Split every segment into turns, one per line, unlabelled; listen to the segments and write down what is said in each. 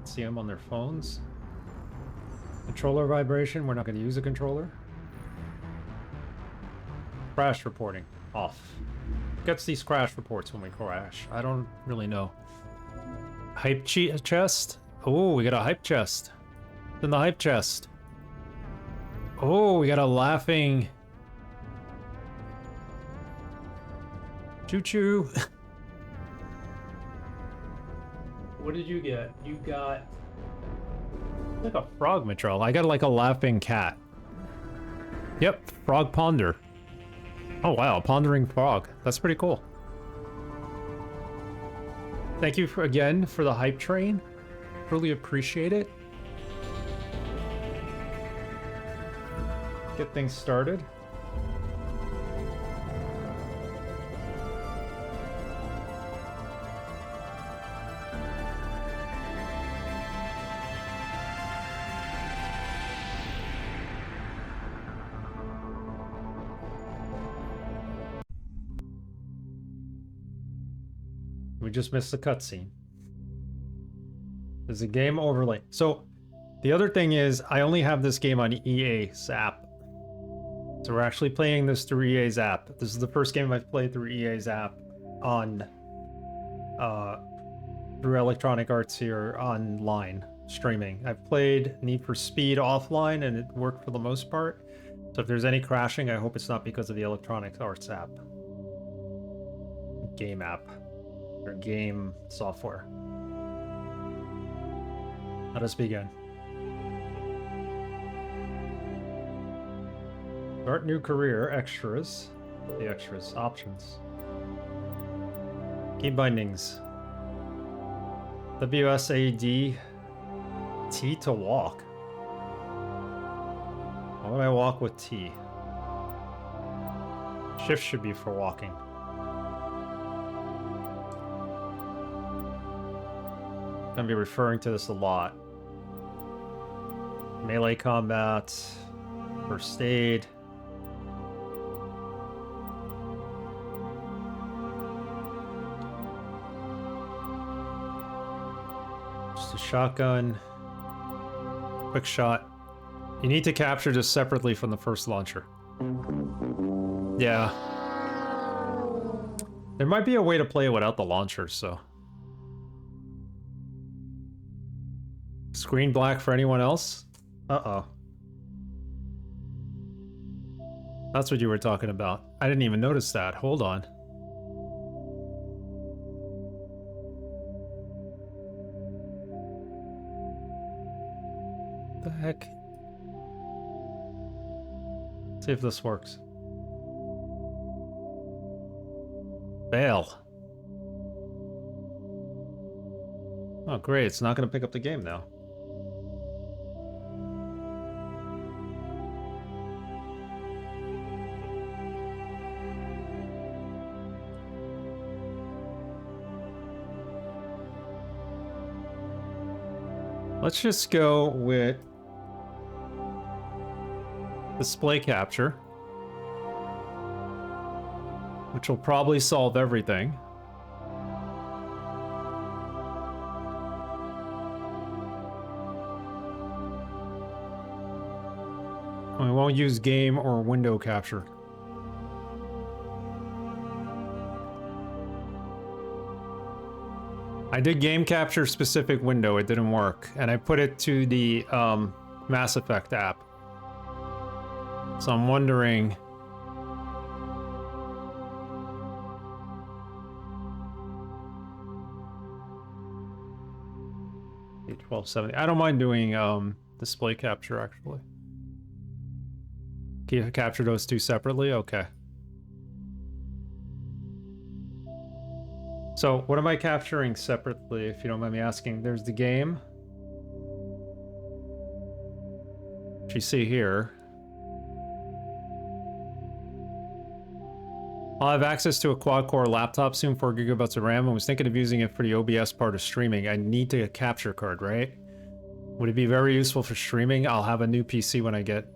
See them on their phones. Controller vibration. We're not going to use a controller. Crash reporting. Off. Gets these crash reports when we crash. I don't really know. Hype chest. Oh, we got a hype chest. In the hype chest. Oh, we got a laughing. Choo choo. What did you get? You got like a frog matrel. I got like a laughing cat. Yep, frog ponder. Oh wow, pondering frog. That's pretty cool. Thank you again for the hype train. Really appreciate it. Get things started. We just missed the cutscene. There's a game overlay. So the other thing is I only have this game on EA's app. So we're actually playing this through EA's app. This is the first game I've played through EA's app on through Electronic Arts here online streaming. I've played Need for Speed offline and it worked for the most part. So if there's any crashing, I hope it's not because of the Electronic Arts app. Game app. Or game software. Let us begin. Start new career, extras. The extras, options. Key bindings. WSAD T to walk. Why would I walk with T? Shift should be for walking. I'm gonna be referring to this a lot. Melee combat, first aid. Just a shotgun. Quick shot. You need to capture this separately from the first launcher. Yeah. There might be a way to play it without the launcher, so. Screen black for anyone else? Uh-oh. That's what you were talking about. I didn't even notice that. Hold on. The heck? See if this works. Fail. Oh great, it's not going to pick up the game now. Let's just go with display capture, which will probably solve everything. We won't use game or window capture. I did game capture specific window, it didn't work, and I put it to the Mass Effect app. So I'm wondering... 1270. I don't mind doing display capture actually. Can you capture those two separately? Okay. So what am I capturing separately, if you don't mind me asking? There's the game, which you see here. I'll have access to a quad-core laptop soon, 4 gigabytes of RAM. I was thinking of using it for the OBS part of streaming. I need to get a capture card, right? Would it be very useful for streaming? I'll have a new PC when I get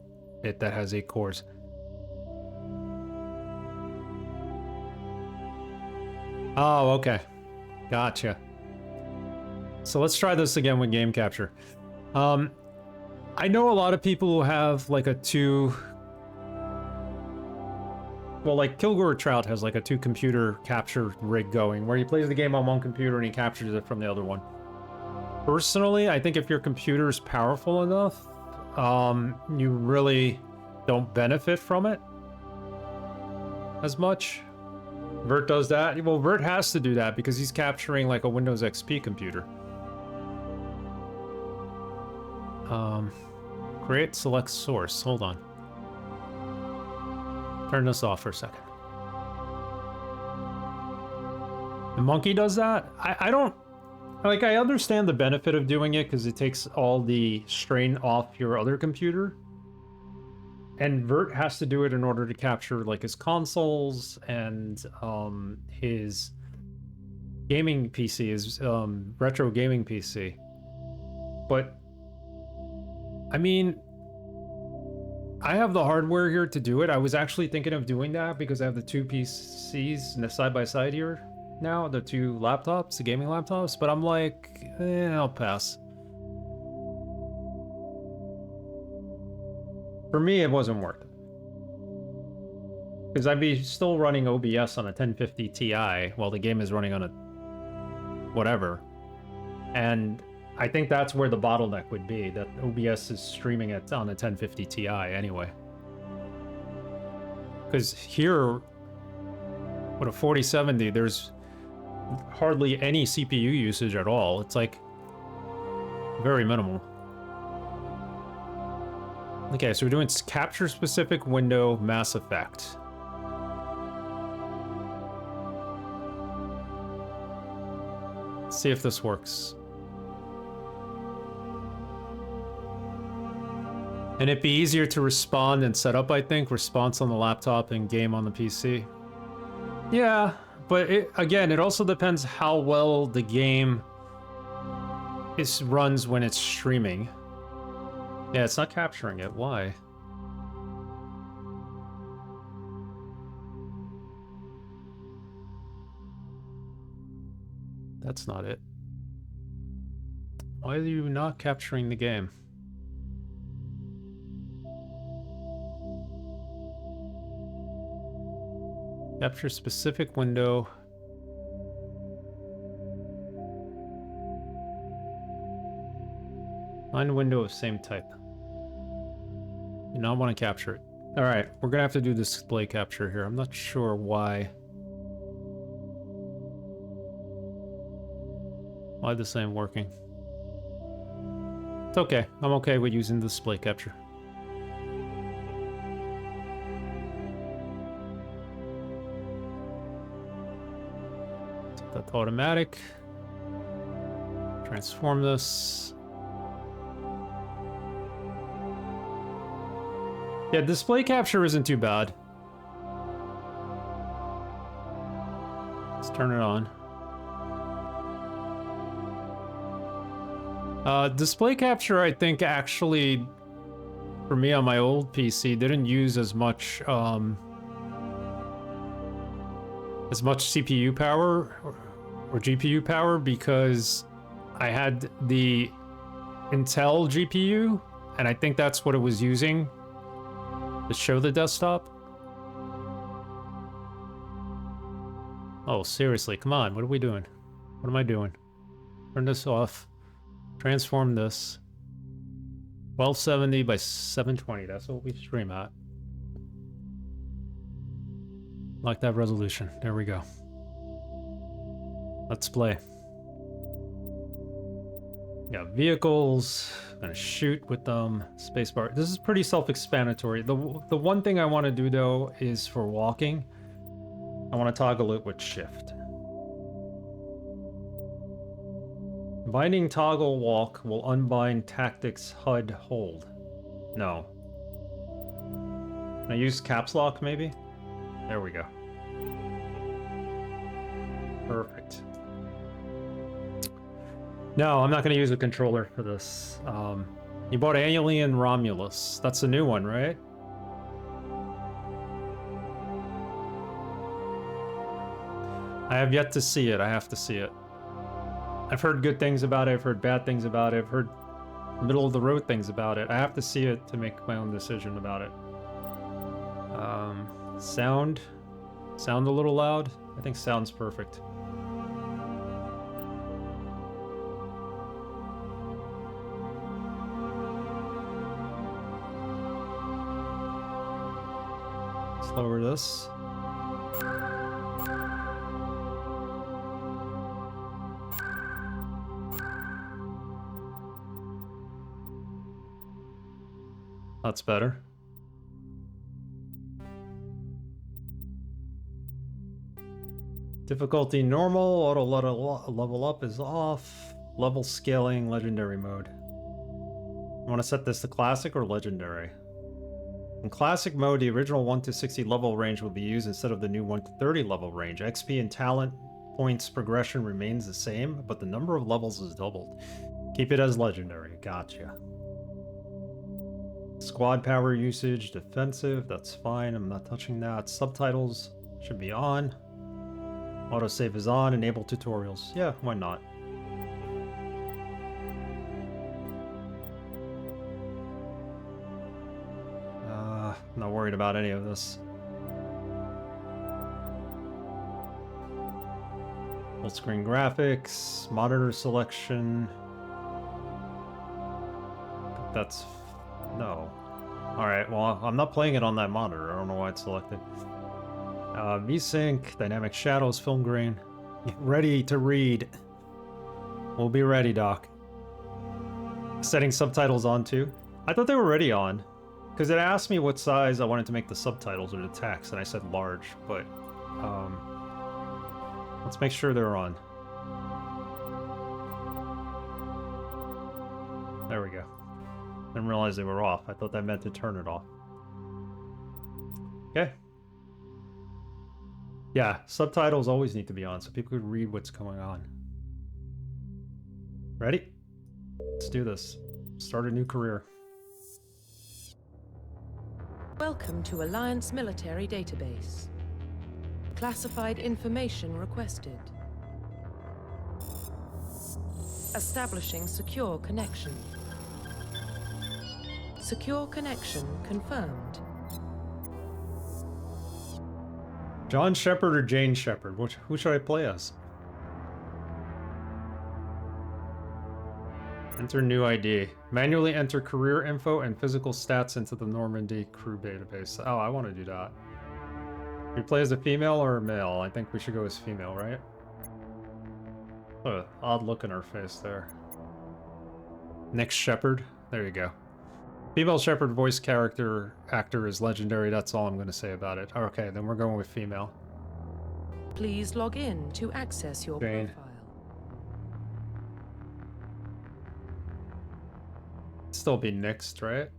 it that has 8 cores. Oh, okay. Gotcha. so let's try this again with game capture. I know a lot of people who have like a two... Well, like Kilgore Trout has like a 2-computer capture rig going, where he plays the game on one computer and he captures it from the other one. Personally, I think if your computer is powerful enough, you really don't benefit from it as much. Vert does that. Well, Vert has to do that because he's capturing like a Windows XP computer. Create select source. Hold on. Turn this off for a second. The monkey does that? I don't... Like, I understand the benefit of doing it because it takes all the strain off your other computer. And Vert has to do it in order to capture, like, his consoles and his gaming PC, his retro gaming PC. But, I mean, I have the hardware here to do it. I was actually thinking of doing that because I have the 2 PCs side by side here now, the 2 laptops, the gaming laptops, but I'm like, I'll pass. For me, it wasn't worth it. Because I'd be still running OBS on a 1050 Ti while the game is running on a whatever. And I think that's where the bottleneck would be, that OBS is streaming it on a 1050 Ti anyway. Because here, with a 4070, there's hardly any CPU usage at all. It's like very minimal. Okay, so we're doing capture specific window Mass Effect. Let's see if this works. And it'd be easier to respond and set up, I think. Response on the laptop and game on the PC. Yeah, but again, it also depends how well the game runs when it's streaming. Yeah, it's not capturing it. Why? That's not it. Why are you not capturing the game? Capture specific window. Find a window of same type. You not want to capture it. Alright, we're gonna have to do display capture here. I'm not sure why. Why this ain't working. It's okay. I'm okay with using display capture. Set that to automatic. Transform this. Yeah, display capture isn't too bad. Let's turn it on. Display capture, I think, actually, for me on my old PC, didn't use as much CPU power or GPU power because I had the Intel GPU, and I think that's what it was using to show the desktop. Oh, seriously, come on, what are we doing? What am I doing? Turn this off. Transform this. 1270 by 720, that's what we stream at. Like that resolution, there we go. Let's play. Got vehicles, gonna shoot with them, spacebar. This is pretty self-explanatory. The one thing I want to do though is for walking, I want to toggle it with shift. Binding toggle walk will unbind tactics HUD hold. No. Can I use caps lock maybe? There we go. Perfect. No, I'm not going to use a controller for this. You bought Alien Romulus. That's a new one, right? I have yet to see it. I have to see it. I've heard good things about it, I've heard bad things about it, I've heard middle of the road things about it. I have to see it to make my own decision about it. Sound a little loud? I think sound's perfect. Let's lower this. That's better. Difficulty normal, auto level up is off. Level scaling, legendary mode. I want to set this to classic or legendary. In classic mode, the original 1 to 60 level range will be used instead of the new 1 to 30 level range. XP and talent points progression remains the same, but the number of levels is doubled. Keep it as legendary. Gotcha. Squad power usage, defensive, that's fine. I'm not touching that. Subtitles should be on. Autosave is on. Enable tutorials. Yeah, why not? Not worried about any of this. Full screen graphics, monitor selection. That's... no. Alright, well, I'm not playing it on that monitor. I don't know why it's selected. VSync, dynamic shadows, film grain. Get ready to read. We'll be ready, Doc. Setting subtitles on too. I thought they were already on. Because it asked me what size I wanted to make the subtitles or the text, and I said large, but let's make sure they're on. There we go. Didn't realize they were off. I thought that meant to turn it off. Okay. Yeah, subtitles always need to be on so people could read what's going on. Ready? Let's do this. Start a new career.
Welcome to Alliance Military Database. Classified information requested. Establishing secure connection. Secure connection confirmed.
John Shepard or Jane Shepard? Who should I play as? Enter new ID. Manually enter career info and physical stats into the Normandy crew database. Oh, I want to do that. You play as a female or a male? I think we should go as female, right? Oh, odd look in her face there. Nick Shepard. There you go. Female Shepard voice character actor is legendary. That's all I'm going to say about it. Okay, then we're going with female.
Please log in to access your
Jane.
profile.
Still be next, right?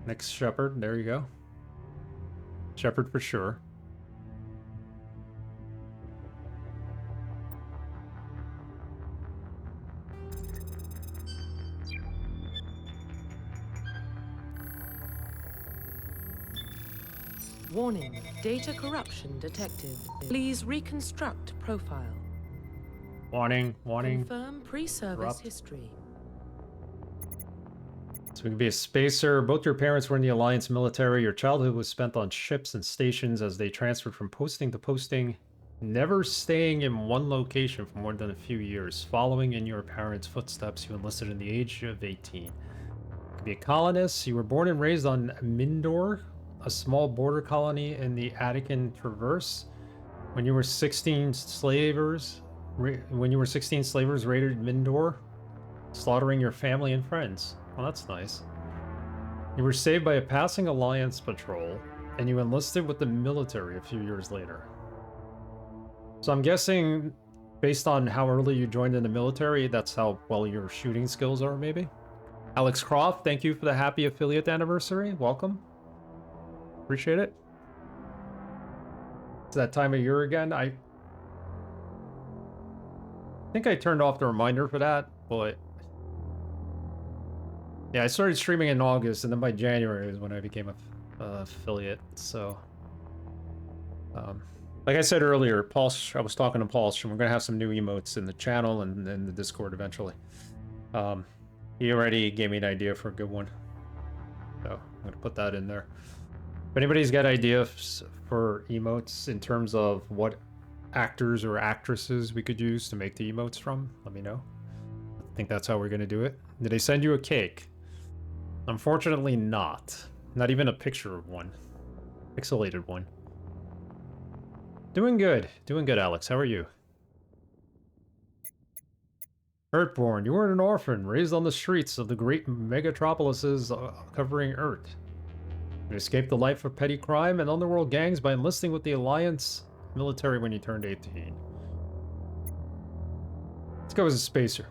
Next Shepard. There you go. Shepard for sure.
Warning, data corruption detected. Please reconstruct profile.
Warning.
Confirm pre-service
Corrupt.
history.
So we can be a spacer. Both your parents were in the Alliance military. Your childhood was spent on ships and stations as they transferred from posting to posting, never staying in one location for more than a few years. Following in your parents' footsteps, you enlisted in the age of 18. You could be a colonist. You were born and raised on Mindor, a small border colony in the Attican Traverse. When you were 16 slavers raided Mindor, slaughtering your family and friends. Well, that's nice. You were saved by a passing Alliance patrol, and you enlisted with the military a few years later. So I'm guessing, based on how early you joined in the military, that's how well your shooting skills are, maybe? Alex Croft, thank you for the happy affiliate anniversary. Welcome. Appreciate it. It's that time of year again. I think I turned off the reminder for that, but... yeah, I started streaming in August, and then by January is when I became a affiliate, so... Like I said earlier, Paul, I was talking to Paul, and we're gonna have some new emotes in the channel and in the Discord eventually. He already gave me an idea for a good one, so I'm gonna put that in there. If anybody's got ideas for emotes in terms of what actors or actresses we could use to make the emotes from, let me know. I think that's how we're gonna do it. Did they send you a cake? Unfortunately not. Not even a picture of one. Pixelated one. Doing good, Alex. How are you? Earthborn, you were an orphan, raised on the streets of the great megatropolises covering Earth. You escaped the life of petty crime and underworld gangs by enlisting with the Alliance military when you turned 18. Let's go as a spacer.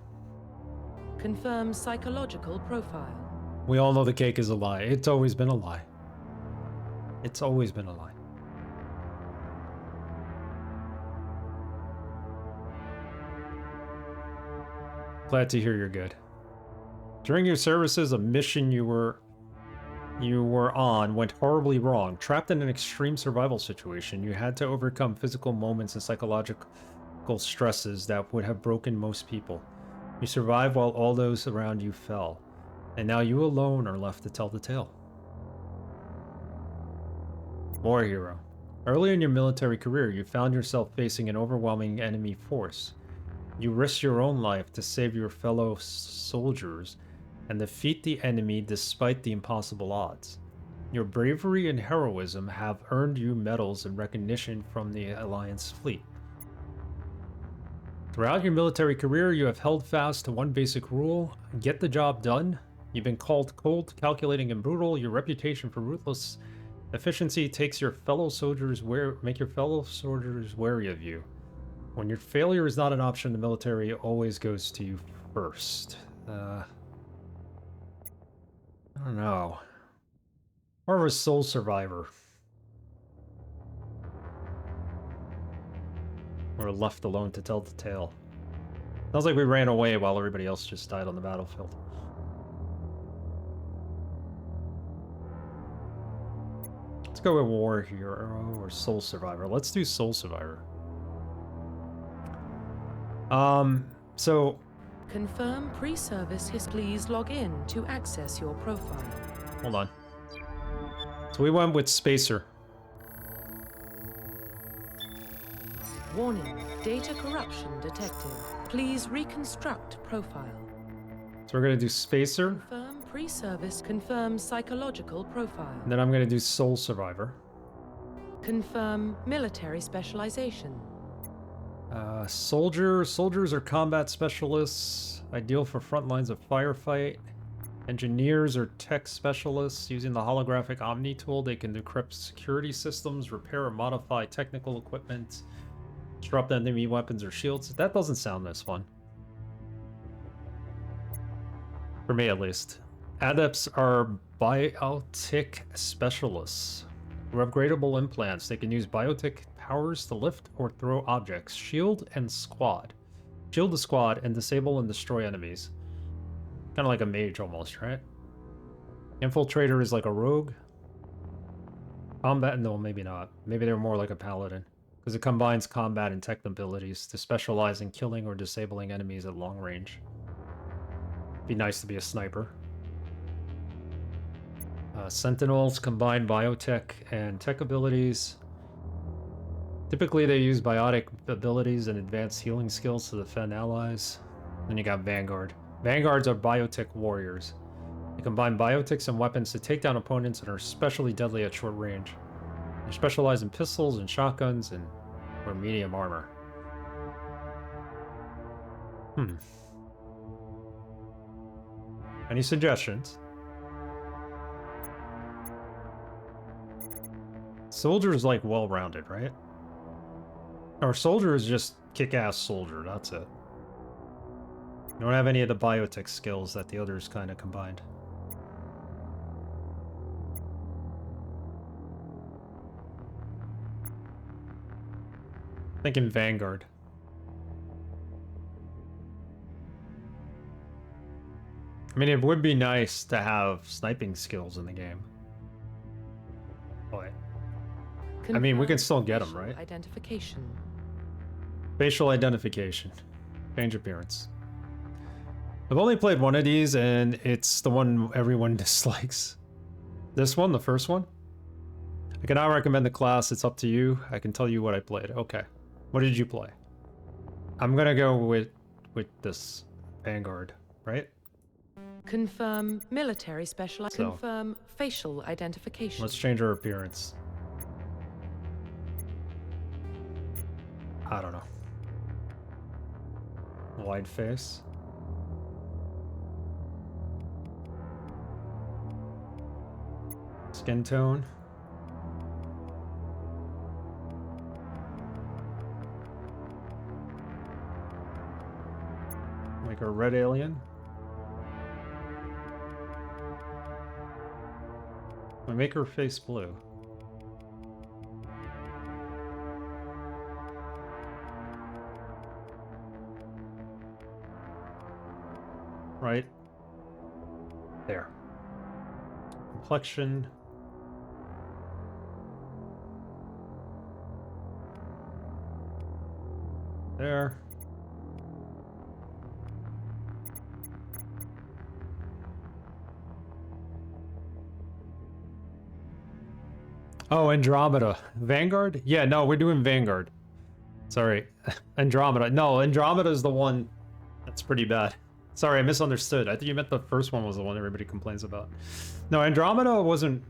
Confirm psychological profile.
We all know the cake is a lie. It's always been a lie. It's always been a lie. Glad to hear you're good. During your services, a mission you were on went horribly wrong. Trapped in an extreme survival situation, you had to overcome physical moments and psychological stresses that would have broken most people. You survived while all those around you fell, and now you alone are left to tell the tale. War hero. Early in your military career, you found yourself facing an overwhelming enemy force. You risked your own life to save your fellow soldiers and defeat the enemy despite the impossible odds. Your bravery and heroism have earned you medals and recognition from the Alliance fleet. Throughout your military career, you have held fast to one basic rule: get the job done. You've been called cold, calculating, and brutal. Your reputation for ruthless efficiency makes your fellow soldiers wary of you. When your failure is not an option, the military always goes to you first. I don't know. More of a soul survivor. We're left alone to tell the tale. Sounds like we ran away while everybody else just died on the battlefield. Let's go with war hero or soul survivor. Let's do soul survivor. So...
Confirm pre-service please log in to access your profile.
Hold on. So we went with spacer.
Warning, data corruption detected. Please reconstruct profile.
So we're gonna do spacer.
Confirm pre-service, confirm psychological profile.
And then I'm gonna do soul survivor.
Confirm military specialization.
Soldiers are combat specialists, ideal for front lines of firefight. Engineers are tech specialists. Using the holographic Omni tool, they can decrypt security systems, repair or modify technical equipment, disrupt enemy weapons or shields. That doesn't sound this fun. For me, at least. Adepts are biotic specialists. Through upgradable implants, they can use biotic powers to lift or throw objects. Shield the squad, and disable and destroy enemies. Kind of like a mage almost, right? Infiltrator is like a rogue. Combat, no, maybe not. Maybe they're more like a paladin, because it combines combat and tech abilities to specialize in killing or disabling enemies at long range. Be nice to be a sniper. Sentinels combine biotech and tech abilities. Typically, they use biotic abilities and advanced healing skills to defend allies. Then you got Vanguard. Vanguards are biotech warriors. They combine biotics and weapons to take down opponents and are especially deadly at short range. They specialize in pistols and shotguns and or medium armor. Any suggestions? Soldier is like well-rounded, right? Our soldier is just kick-ass soldier, that's it. You don't have any of the biotech skills that the others kind of combined. Thinking Vanguard. I mean, it would be nice to have sniping skills in the game. Boy. I mean, we can
Confirm
still get them,
facial
right?
Identification.
Facial identification. Change appearance. I've only played one of these, and it's the one everyone dislikes. This one, the first one? I cannot recommend the class, it's up to you. I can tell you what I played. Okay. What did you play? I'm gonna go with this Vanguard, right?
Confirm military special.
So,
Confirm facial identification.
let's change our appearance. I don't know. Wide face. Skin tone. Make a red alien. We make her face blue. Right there. Complexion. There. Oh, Andromeda. Vanguard? Yeah, no, we're doing Vanguard. Sorry. Andromeda. No, Andromeda is the one that's pretty bad. Sorry, I misunderstood. I think you meant the first one was the one everybody complains about. No, Andromeda wasn't...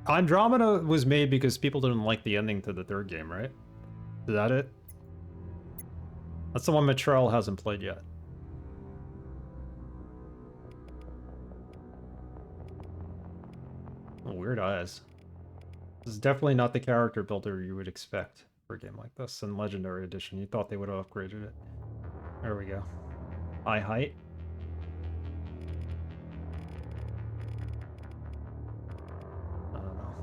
Andromeda was made because people didn't like the ending to the third game, right? Is that it? That's the one Mitrell hasn't played yet. Oh, weird eyes. This is definitely not the character builder you would expect for a game like this in Legendary Edition. You thought they would have upgraded it. There we go. Eye height. I don't know.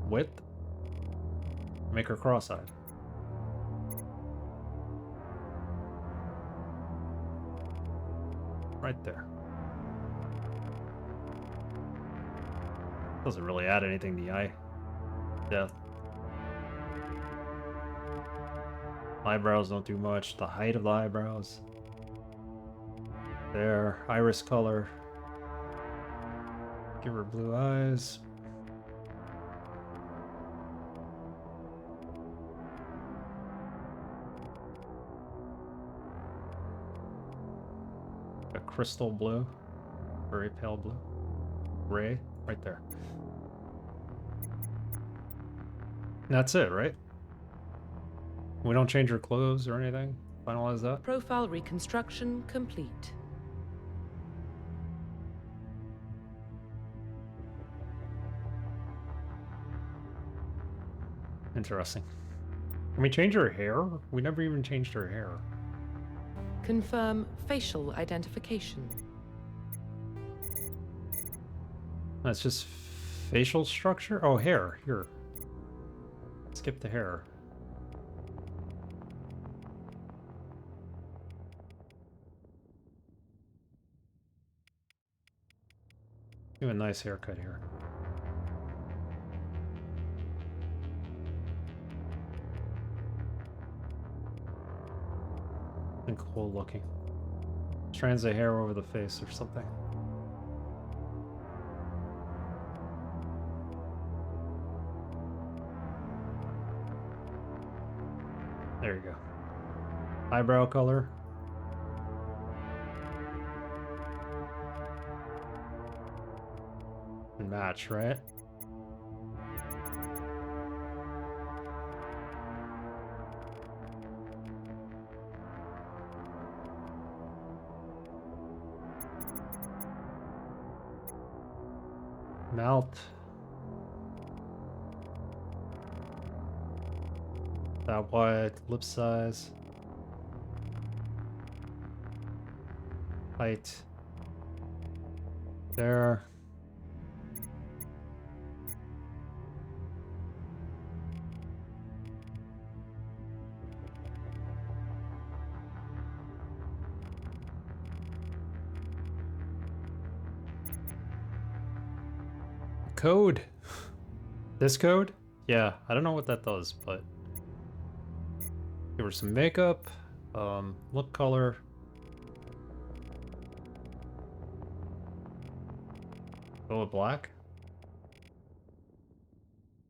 Width. Make her cross-eyed. Right there. Doesn't really add anything to the eye. Death. Eyebrows don't do much. The height of the eyebrows. There. Iris color. Give her blue eyes. A crystal blue. Very pale blue. Gray. Right there. That's it, right? We don't change her clothes or anything? Finalize that?
Profile reconstruction complete.
Interesting. Can we change her hair? We never even changed her hair.
Confirm facial identification.
That's just facial structure? Oh, hair. Here. Skip the hair. Do a nice haircut here. And cool looking. Strands of hair over the face or something. There you go. Eyebrow color. And match, right? Mouth. That wide, lip size. Height. There. Code. This code? Yeah, I don't know what that does, but give her some makeup, look color. Go with black.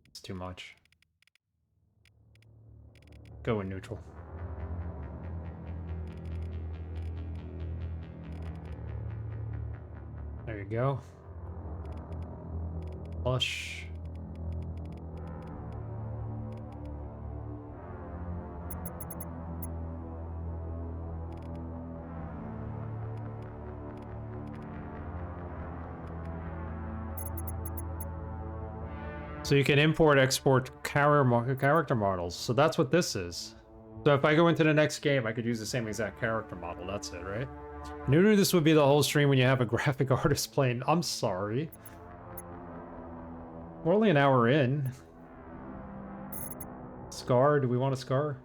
It's too much. Go with neutral. There you go. Blush. So you can import, export character models. So that's what this is. So if I go into the next game, I could use the same exact character model. That's it, right? Knew this would be the whole stream when you have a graphic artist playing. I'm sorry. We're only an hour in. Scar, do we want a Scar?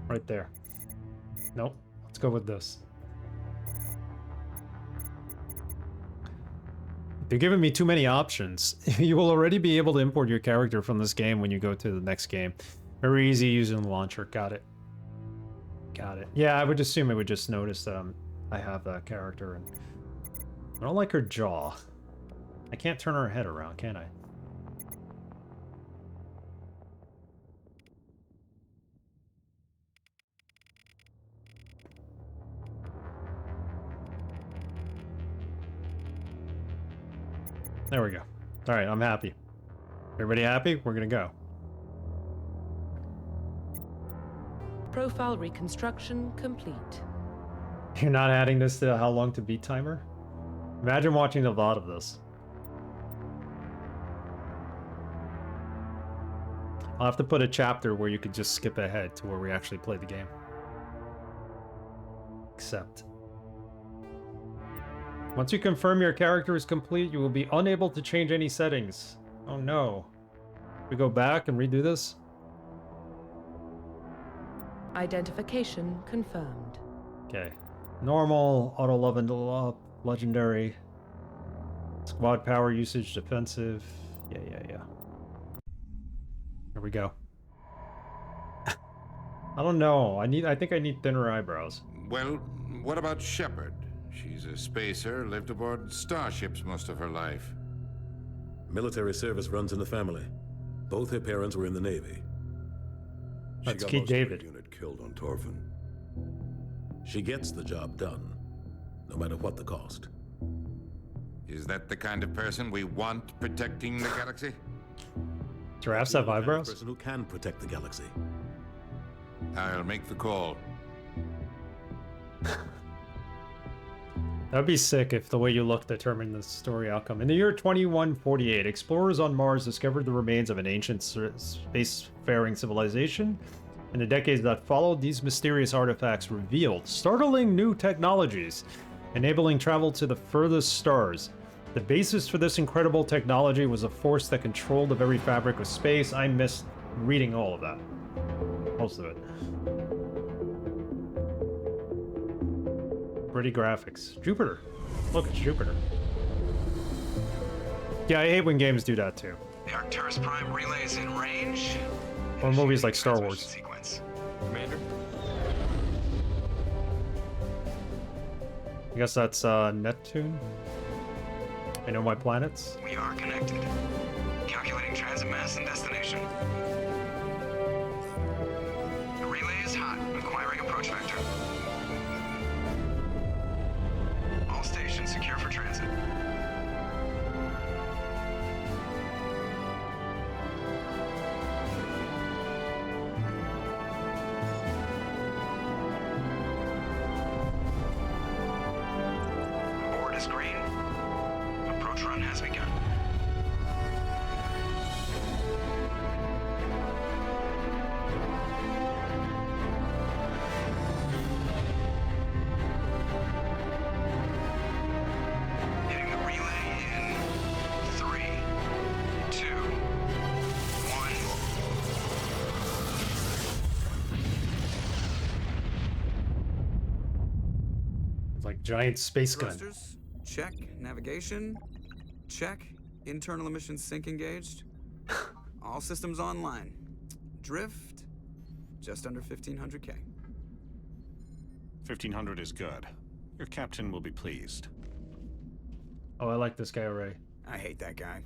Right there. Nope. Let's go with this. You're giving me too many options. You will already be able to import your character from this game when you go to the next game. Very easy using the launcher. Got it. Got it. Yeah, I would assume it would just notice that I have that character. And I don't like her jaw. I can't turn her head around, can I? There we go. All right, I'm happy. Everybody happy? We're gonna go.
Profile reconstruction complete.
You're not adding this to how long to beat timer? Imagine watching a VOD of this. I'll have to put a chapter where you could just skip ahead to where we actually play the game. Accept. Once you confirm your character is complete, you will be unable to change any settings. Oh no. We go back and redo this?
Identification confirmed.
Okay. Normal, auto level, legendary, squad power usage, defensive. Yeah. Here we go. I don't know. I think I need thinner eyebrows.
Well, what about Shepard? She's a spacer, lived aboard starships most of her life.
Military service runs in the family. Both her parents were in the Navy.
Let's
She got
keep
most of her
David.
unit killed on Torfin. She gets the job done, no matter what the cost.
Is that the kind of person we want protecting the galaxy?
Giraffes have
The kind of
eyebrows?
person who can protect the galaxy.
I'll make the call.
That would be sick if the way you look determined the story outcome. In the year 2148, explorers on Mars discovered the remains of an ancient spacefaring civilization. In the decades that followed, these mysterious artifacts revealed startling new technologies, enabling travel to the furthest stars. The basis for this incredible technology was a force that controlled the very fabric of space. I missed reading all of that. Most of it. Pretty graphics. Jupiter. Look, it's Jupiter. Yeah, I hate when games do that too.
The Arcturus Prime relay is in range.
Or movies like Star Wars.
Sequence. Commander.
I guess that's Neptune. I know my planets.
We are connected. Calculating transit mass and destination. The relay is hot. Acquiring approach vector. All stations secure for transit. Board is green. Approach run has begun. Hitting the relay in 3,
like giant space gun.
Thrusters, check. Navigation, check. Internal emissions sync engaged. All systems online. Drift, just under 1500K.
1500 is good. Your captain will be pleased.
Oh, I like this guy already.
I hate that guy.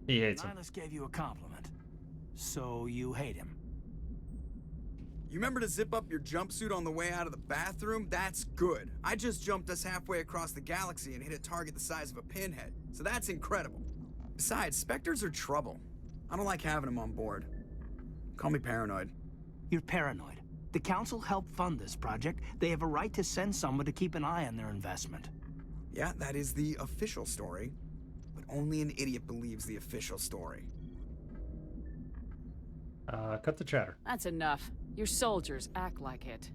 He hates him.
Nihilus gave you a compliment. So you hate him.
You remember to zip up your jumpsuit on the way out of the bathroom? That's good. I just jumped us halfway across the galaxy and hit a target the size of a pinhead. So that's incredible. Besides, Spectres are trouble. I don't like having them on board. Call me paranoid.
You're paranoid. The Council helped fund this project. They have a right to send someone to keep an eye on their investment.
Yeah, that is the official story. But only an idiot believes the official story.
Cut the chatter.
That's enough. Your soldiers act like it.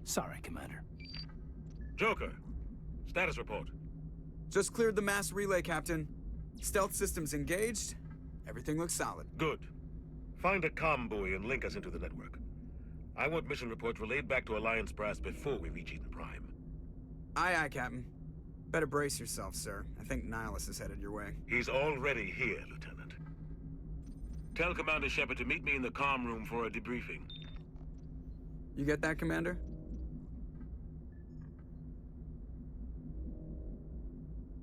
Sorry, Commander.
Joker, status report.
Just cleared the mass relay, Captain. Stealth systems engaged. Everything looks solid.
Good. Find a comm buoy and link us into the network. I want mission reports relayed back to Alliance brass before we reach Eden Prime.
Aye, aye, Captain. Better brace yourself, sir. I think Nihilus is headed your way.
He's already here, Lieutenant. Tell Commander Shepard to meet me in the comm room for a debriefing.
You get that, Commander?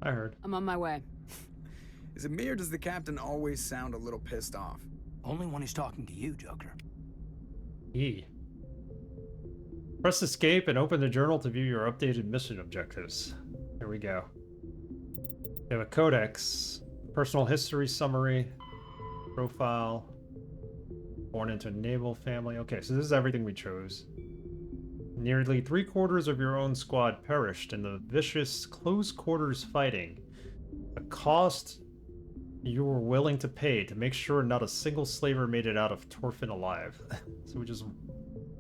I heard.
I'm on my way.
Is it me or does the Captain always sound a little pissed off?
Only when he's talking to you, Joker.
E. Press escape and open the journal to view your updated mission objectives. Here we go. We have a codex, personal history summary, profile, born into a naval family. Okay, so this is everything we chose. Nearly 3/4 of your own squad perished in the vicious close quarters fighting. A cost you were willing to pay to make sure not a single slaver made it out of Torfin alive. So we just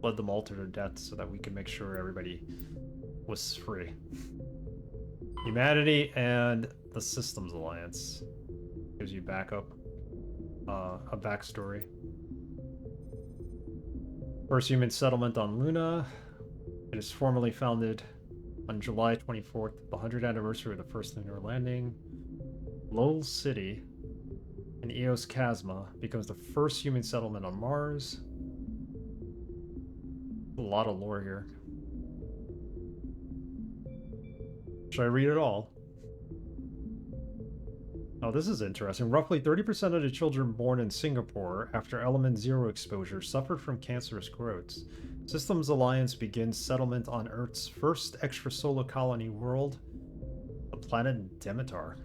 led them all to their death so that we could make sure everybody was free. Humanity and the Systems Alliance. Gives you backup. A backstory. First human settlement on Luna. It is formally founded on July 24th, the 100th anniversary of the first lunar landing. Lowell City in Eos Chasma becomes the first human settlement on Mars. A lot of lore here. Should I read it all? Oh, this is interesting. Roughly 30% of the children born in Singapore after Element Zero exposure suffered from cancerous growths. Systems Alliance begins settlement on Earth's first extrasolar colony world, the planet Demeter.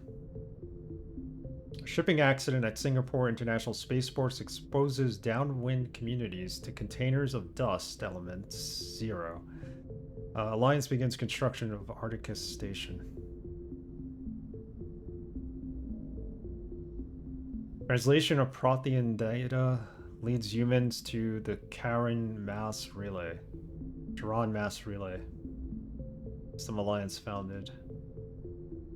A shipping accident at Singapore International Spaceport exposes downwind communities to containers of dust, Element Zero. Alliance begins construction of Arcticus Station. Translation of Prothean data leads humans to the Charon Mass Relay. System Alliance founded.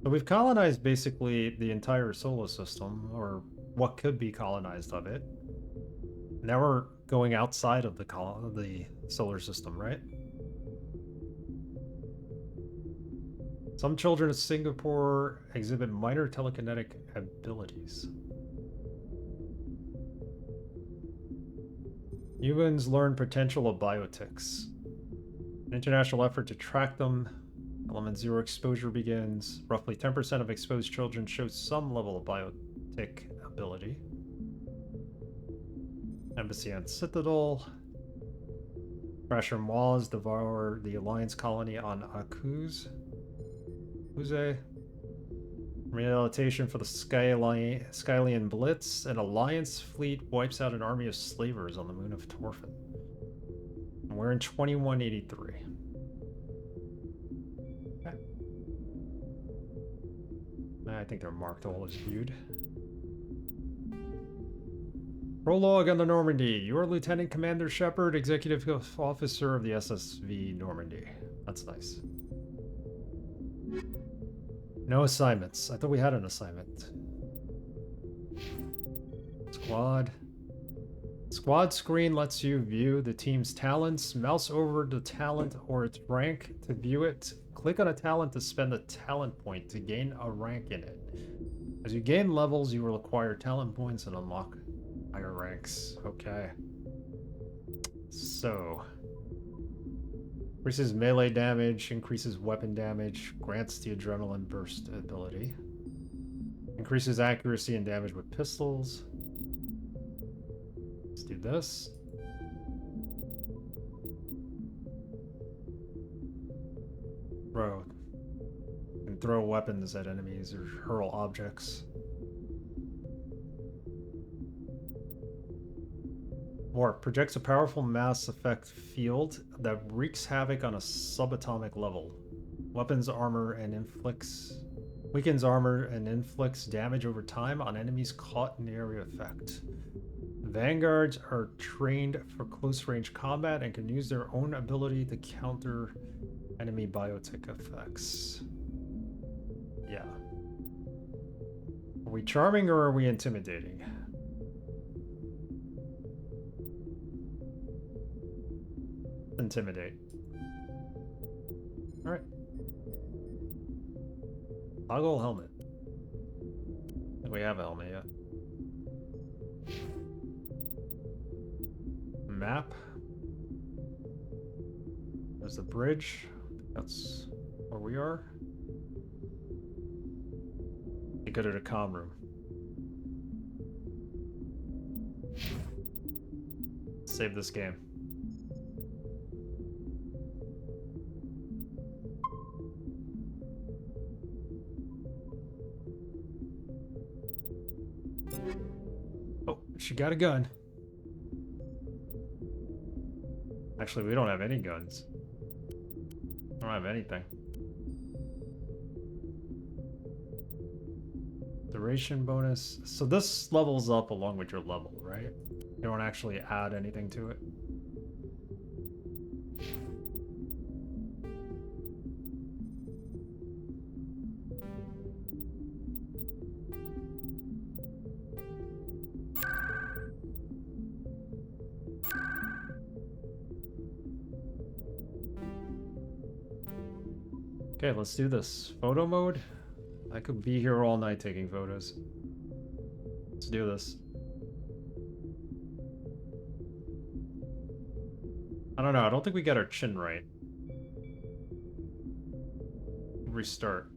So we've colonized basically the entire solar system, or what could be colonized of it. Now we're going outside of the solar system, right? Some children of Singapore exhibit minor telekinetic abilities. Humans learn potential of biotics. An international effort to track them. Element Zero exposure begins. Roughly 10% of exposed children show some level of biotic ability. Embassy on Citadel. Crasher Moz devour the Alliance colony on Akuz. Uze. Rehabilitation for the Skylian Blitz. An Alliance fleet wipes out an army of slavers on the moon of Torfin. And we're in 2183. Okay. I think they're marked all as viewed. Prologue on the Normandy. You are Lieutenant Commander Shepard, Executive Officer of the SSV Normandy. That's nice. No assignments. I thought we had an assignment. Squad. Squad screen lets you view the team's talents. Mouse over the talent or its rank to view it. Click on a talent to spend a talent point to gain a rank in it. As you gain levels, you will acquire talent points and unlock higher ranks. Okay. So, increases melee damage, increases weapon damage, grants the adrenaline burst ability. Increases accuracy and damage with pistols. Let's do this. Throw. You can throw weapons at enemies or hurl objects. Warp projects a powerful mass effect field that wreaks havoc on a subatomic level. Weapons armor and weakens armor and inflicts damage over time on enemies caught in the area effect. Vanguards are trained for close range combat and can use their own ability to counter enemy biotic effects. Yeah. Are we charming or are we intimidating? Intimidate. Alright. Toggle helmet. Do we have a helmet yet? Map. There's the bridge. That's where we are. You go to the comm room. Save this game. Oh, she got a gun. Actually, we don't have any guns. I don't have anything. Duration bonus. So this levels up along with your level, right? You don't actually add anything to it. Okay, let's do this. Photo mode? I could be here all night taking photos. Let's do this. I don't know, I don't think we got our chin right. Restart.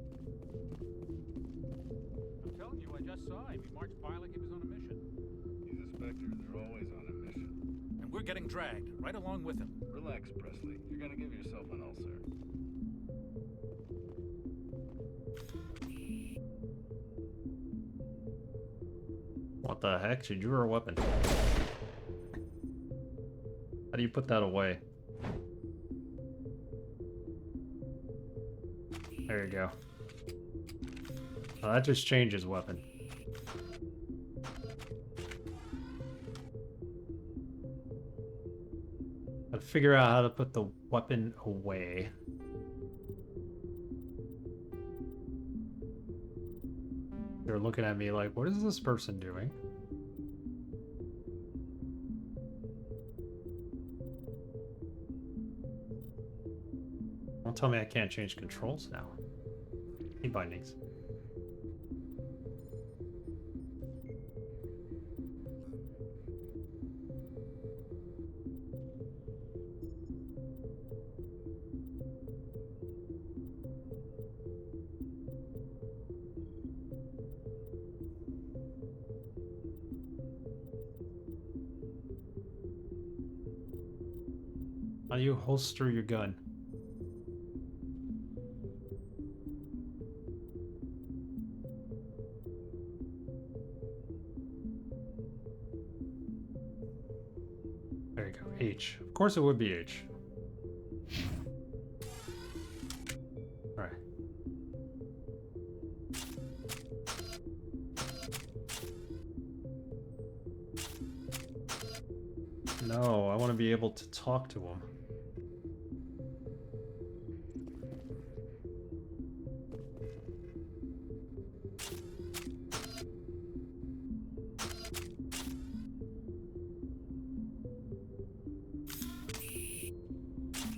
I'm telling you, I just saw him. He marched by like he was on a mission.
He's a Spectre. They're always on a mission.
And we're getting dragged, right along with him.
Relax, Presley. You're gonna give yourself an ulcer.
What the heck? She drew her weapon. How do you put that away? There you go. Oh, that just changes weapon. Gotta figure out how to put the weapon away. They're looking at me like, what is this person doing? Don't tell me I can't change controls now. Key bindings. How do you holster your gun? There you go. H. Of course it would be H. Alright. No, I want to be able to talk to him.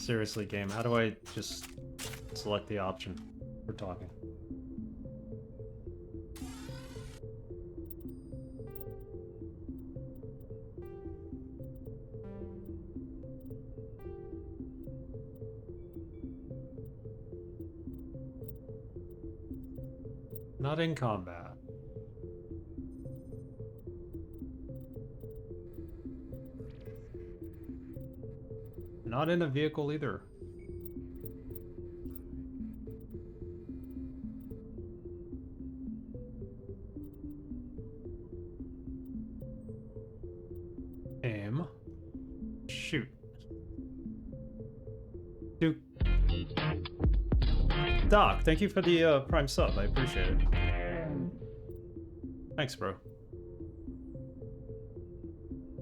Seriously, game, how do I just select the option for talking? Not in combat. Not in a vehicle either. Aim. Shoot. Duke. Doc, thank you for the Prime sub. I appreciate it. Thanks, bro.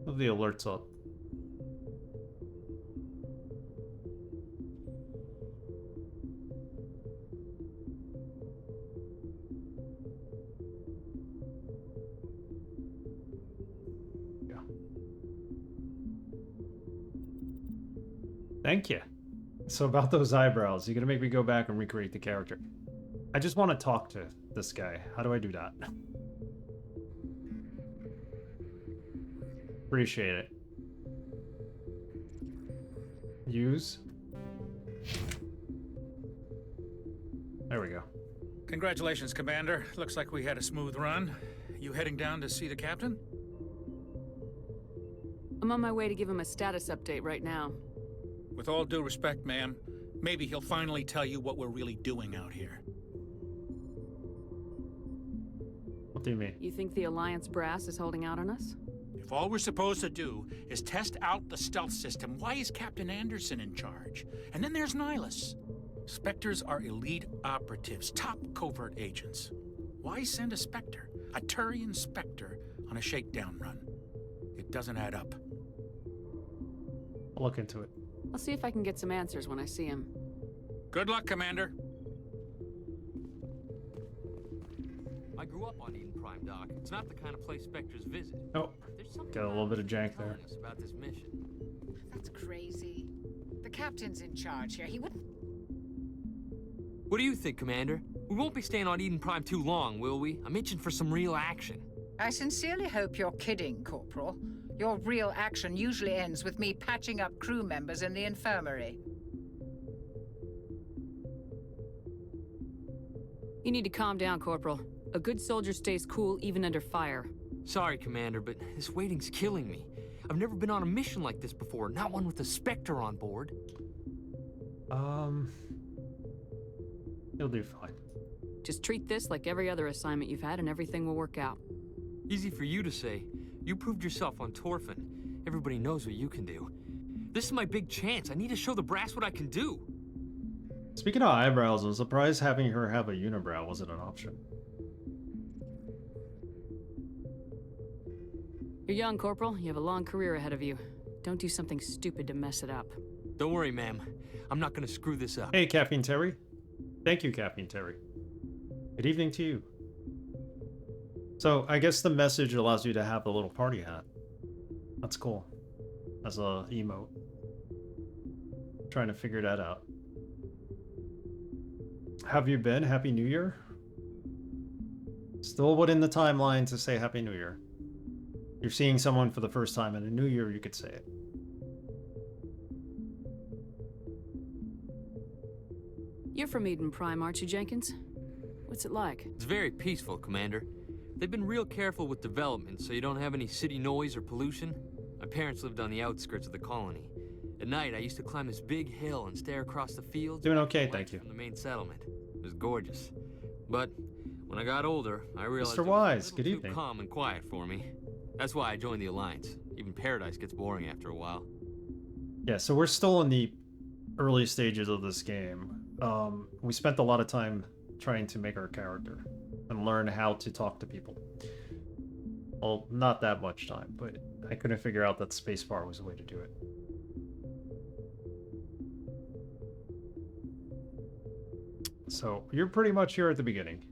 Move the alerts up. Yeah. Thank you. So about those eyebrows, you're gonna make me go back and recreate the character. I just want to talk to this guy. How do I do that? Appreciate it. Use. There we go.
Congratulations, Commander. Looks like we had a smooth run. You heading down to see the captain?
I'm on my way to give him a status update right now.
With all due respect, ma'am, maybe he'll finally tell you what we're really doing out here.
What do you mean?
You think the Alliance brass is holding out on us?
If all we're supposed to do is test out the stealth system, why is Captain Anderson in charge? And then there's Nihilus. Spectres are elite operatives, top covert agents. Why send a Spectre, a Turian Spectre, on a shakedown run? It doesn't add up.
I'll look into it.
I'll see if I can get some answers when I see him.
Good luck, Commander.
I grew up on Eden Prime, Doc. It's not the kind of place Spectres visit.
Oh,
There's something
got a little bit of jank there.
telling us about this mission.
That's crazy. The captain's in charge here. He wouldn't...
What do you think, Commander? We won't be staying on Eden Prime too long, will we? I'm itching for some real action.
I sincerely hope you're kidding, Corporal. Your real action usually ends with me patching up crew members in the infirmary.
You need to calm down, Corporal. A good soldier stays cool even under fire.
Sorry, Commander, but this waiting's killing me. I've never been on a mission like this before, not one with a Spectre on board.
You'll do fine.
Just treat this like every other assignment you've had and everything will work out.
Easy for you to say. You proved yourself on Torfin. Everybody knows what you can do. This is my big chance. I need to show the brass what I can do.
Speaking of eyebrows, I'm surprised having her have a unibrow wasn't an option.
You're young, Corporal. You have a long career ahead of you. Don't do something stupid to mess it up.
Don't worry, ma'am. I'm not gonna screw this up.
Hey, Caffeine Terry. Thank you, Caffeine Terry. Good evening to you. So, I guess the message allows you to have a little party hat. That's cool. As a emote. Trying to figure that out. Have you been? Happy New Year? Still within the timeline to say Happy New Year. You're seeing someone for the first time in a new year, you could say it.
You're from Eden Prime, aren't you, Jenkins? What's it like?
It's very peaceful, Commander. They've been real careful with development, so you don't have any city noise or pollution. My parents lived on the outskirts of the colony. At night, I used to climb this big hill and stare across the fields.
Doing okay, thank you.
From the main settlement. It was gorgeous. But when I got older, I realized
Mr.
it was
Wise,
a
good
little too
evening.
calm and quiet for me. That's why I joined the Alliance. Even Paradise gets boring after a while.
Yeah, so we're still in the early stages of this game. We spent a lot of time trying to make our character and learn how to talk to people. Well, not that much time, but I couldn't figure out that spacebar was the way to do it. So, you're pretty much here at the beginning.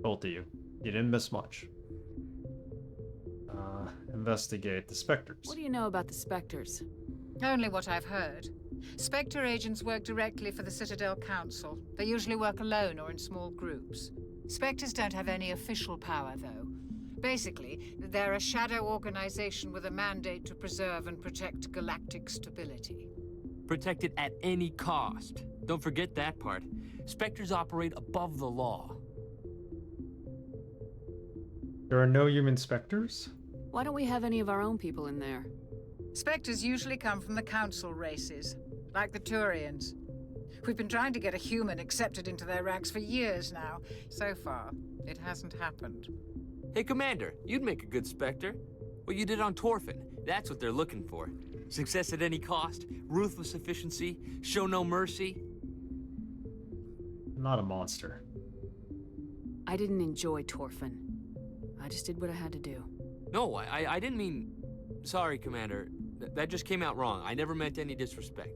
Both of you. You didn't miss much. Investigate the Spectres.
What do you know about the Spectres?
Only what I've heard. Spectre agents work directly for the Citadel Council. They usually work alone or in small groups. Spectres don't have any official power, though. Basically, they're a shadow organization with a mandate to preserve and protect galactic stability.
Protect it at any cost. Don't forget that part. Spectres operate above the law.
There are no human specters?
Why don't we have any of our own people in there?
Spectres usually come from the Council races, like the Turians. We've been trying to get a human accepted into their ranks for years now. So far, it hasn't happened.
Hey, Commander, you'd make a good Spectre. What you did on Torfin, that's what they're looking for. Success at any cost, ruthless efficiency, show no mercy.
I'm not a monster.
I didn't enjoy Torfin. I just did what I had to do.
No, I didn't mean... Sorry, Commander. That just came out wrong. I never meant any disrespect.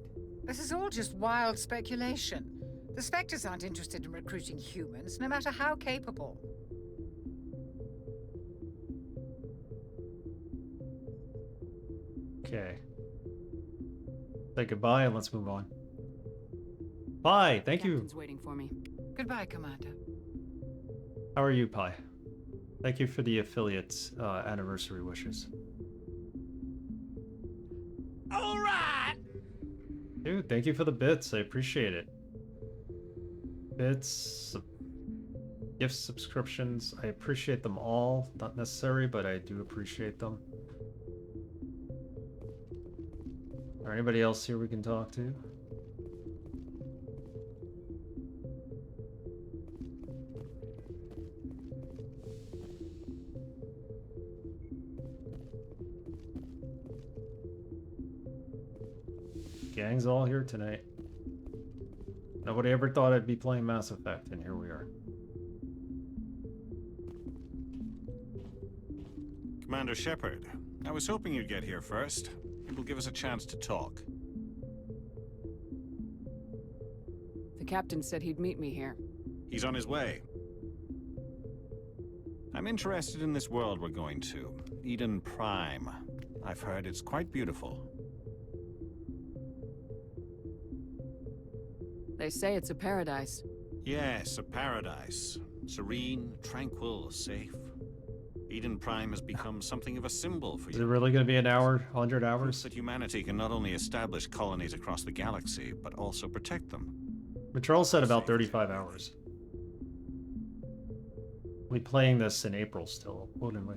This is all just wild speculation. The Spectres aren't interested in recruiting humans, no matter how capable.
Okay. Say goodbye and let's move on. Bye, thank you.
Captain's waiting for me.
Goodbye, Commander.
How are you, Pi? Thank you for the affiliate anniversary wishes.
All right.
Dude, thank you for the bits. I appreciate it. Bits, gift subscriptions. I appreciate them all. Not necessary, but I do appreciate them. Is there anybody else here we can talk to? Gang's all here tonight. Nobody ever thought I'd be playing Mass Effect, and here we are.
Commander Shepard, I was hoping you'd get here first. It will give us a chance to talk.
The captain said he'd meet me here.
He's on his way. I'm interested in this world we're going to, Eden Prime. I've heard it's quite beautiful.
They say it's a paradise.
Yes, a paradise. Serene, tranquil, safe. Eden Prime has become something of a symbol for you.
Is it really going to be an hour, 100 hours?
Proof that humanity can not only establish colonies across the galaxy, but also protect them.
Matrol said about 35 hours. We'll be playing this in April still, wouldn't we?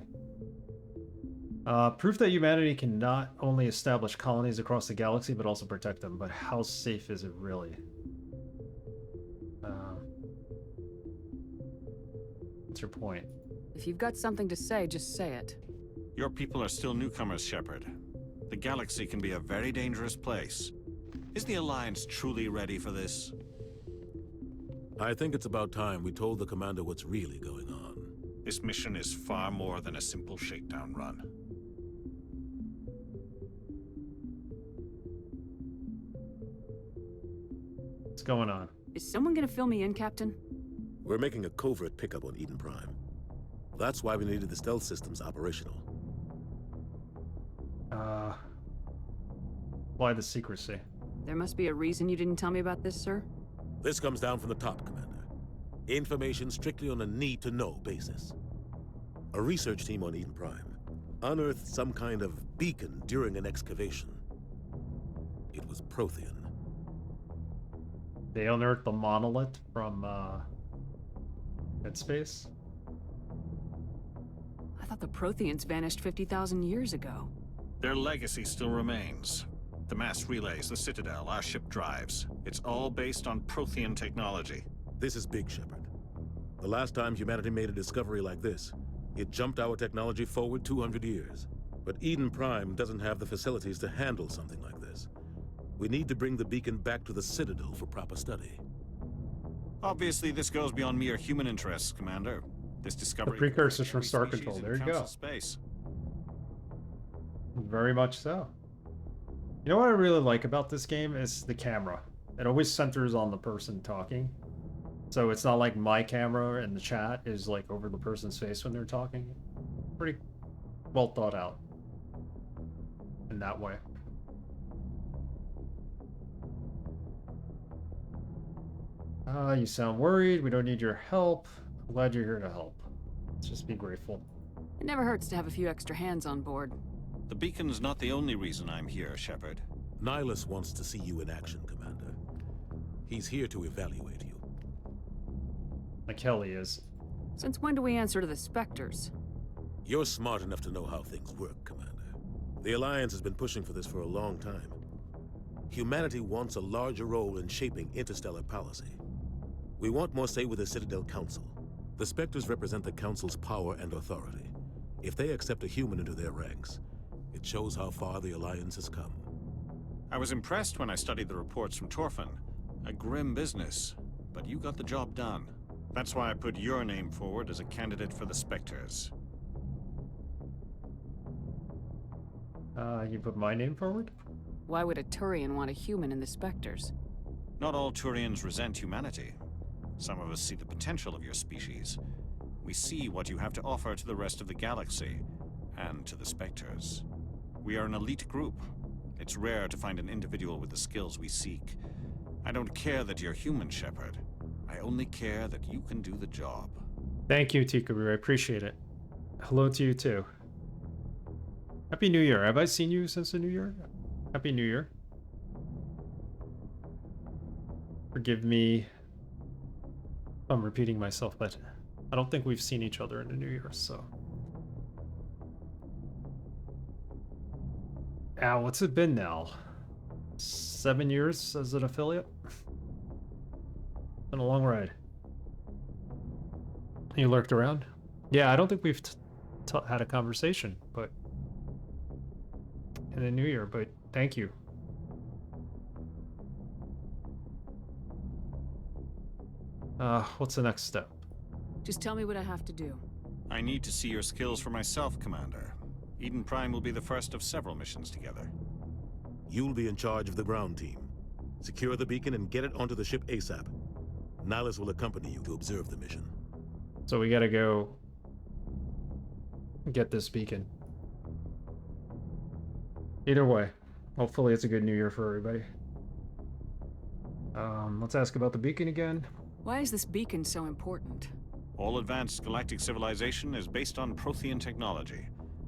Proof that humanity can not only establish colonies across the galaxy, but also protect them. But how safe is it really? What's your point?
If you've got something to say, just say it.
Your people are still newcomers, Shepard. The galaxy can be a very dangerous place. Is the Alliance truly ready for this?
I think it's about time we told the commander what's really going on.
This mission is far more than a simple shakedown run.
What's going on?
Is someone gonna fill me in, Captain?
We're making a covert pickup on Eden Prime. That's why we needed the stealth systems operational.
Why the secrecy?
There must be a reason you didn't tell me about this, sir?
This comes down from the top, Commander. Information strictly on a need-to-know basis. A research team on Eden Prime unearthed some kind of beacon during an excavation. It was Prothean.
They unearthed the monolith from, Dead Space?
I thought the Protheans vanished 50,000 years ago.
Their legacy still remains. The mass relays, the Citadel, our ship drives. It's all based on Prothean technology.
This is big, Shepard. The last time humanity made a discovery like this, it jumped our technology forward 200 years. But Eden Prime doesn't have the facilities to handle something like this. We need to bring the beacon back to the Citadel for proper study.
Obviously, this goes beyond mere human interests, Commander. This discovery...
The precursors from Star Control, there you go.
Space.
Very much so. You know what I really like about this game is the camera. It always centers on the person talking. So it's not like my camera and the chat is like over the person's face when they're talking. Pretty well thought out in that way. You sound worried. We don't need your help. I'm glad you're here to help. Let's just be grateful.
It never hurts to have a few extra hands on board.
The beacon's not the only reason I'm here, Shepard.
Nihilus wants to see you in action, Commander. He's here to evaluate you.
Like Kelly is.
Since when do we answer to the Spectres?
You're smart enough to know how things work, Commander. The Alliance has been pushing for this for a long time. Humanity wants a larger role in shaping interstellar policy. We want more say with the Citadel Council. The Spectres represent the Council's power and authority. If they accept a human into their ranks, it shows how far the Alliance has come.
I was impressed when I studied the reports from Torfin. A grim business, but you got the job done. That's why I put your name forward as a candidate for the Spectres.
You put my name forward?
Why would a Turian want a human in the Spectres?
Not all Turians resent humanity. Some of us see the potential of your species. We see what you have to offer to the rest of the galaxy, and to the Spectres. We are an elite group. It's rare to find an individual with the skills we seek. I don't care that you're human, Shepard. I only care that you can do the job.
Thank you, Tikaru. I appreciate it. Hello to you, too. Happy New Year. Have I seen you since the New Year? Happy New Year. Forgive me. I'm repeating myself, but I don't think we've seen each other in the New Year, so. Ow, what's it been now? 7 years as an affiliate? Been a long ride. You lurked around? Yeah, I don't think we've had a conversation, but in the New Year, but thank you. What's the next step?
Just tell me what I have to do.
I need to see your skills for myself, Commander. Eden Prime will be the first of several missions together.
You'll be in charge of the ground team. Secure the beacon and get it onto the ship ASAP. Nihilus will accompany you to observe the mission.
So we gotta go get this beacon. Either way, hopefully it's a good New Year for everybody. Let's ask about the beacon again.
Why is this beacon so important?
All advanced galactic civilization is based on Prothean technology.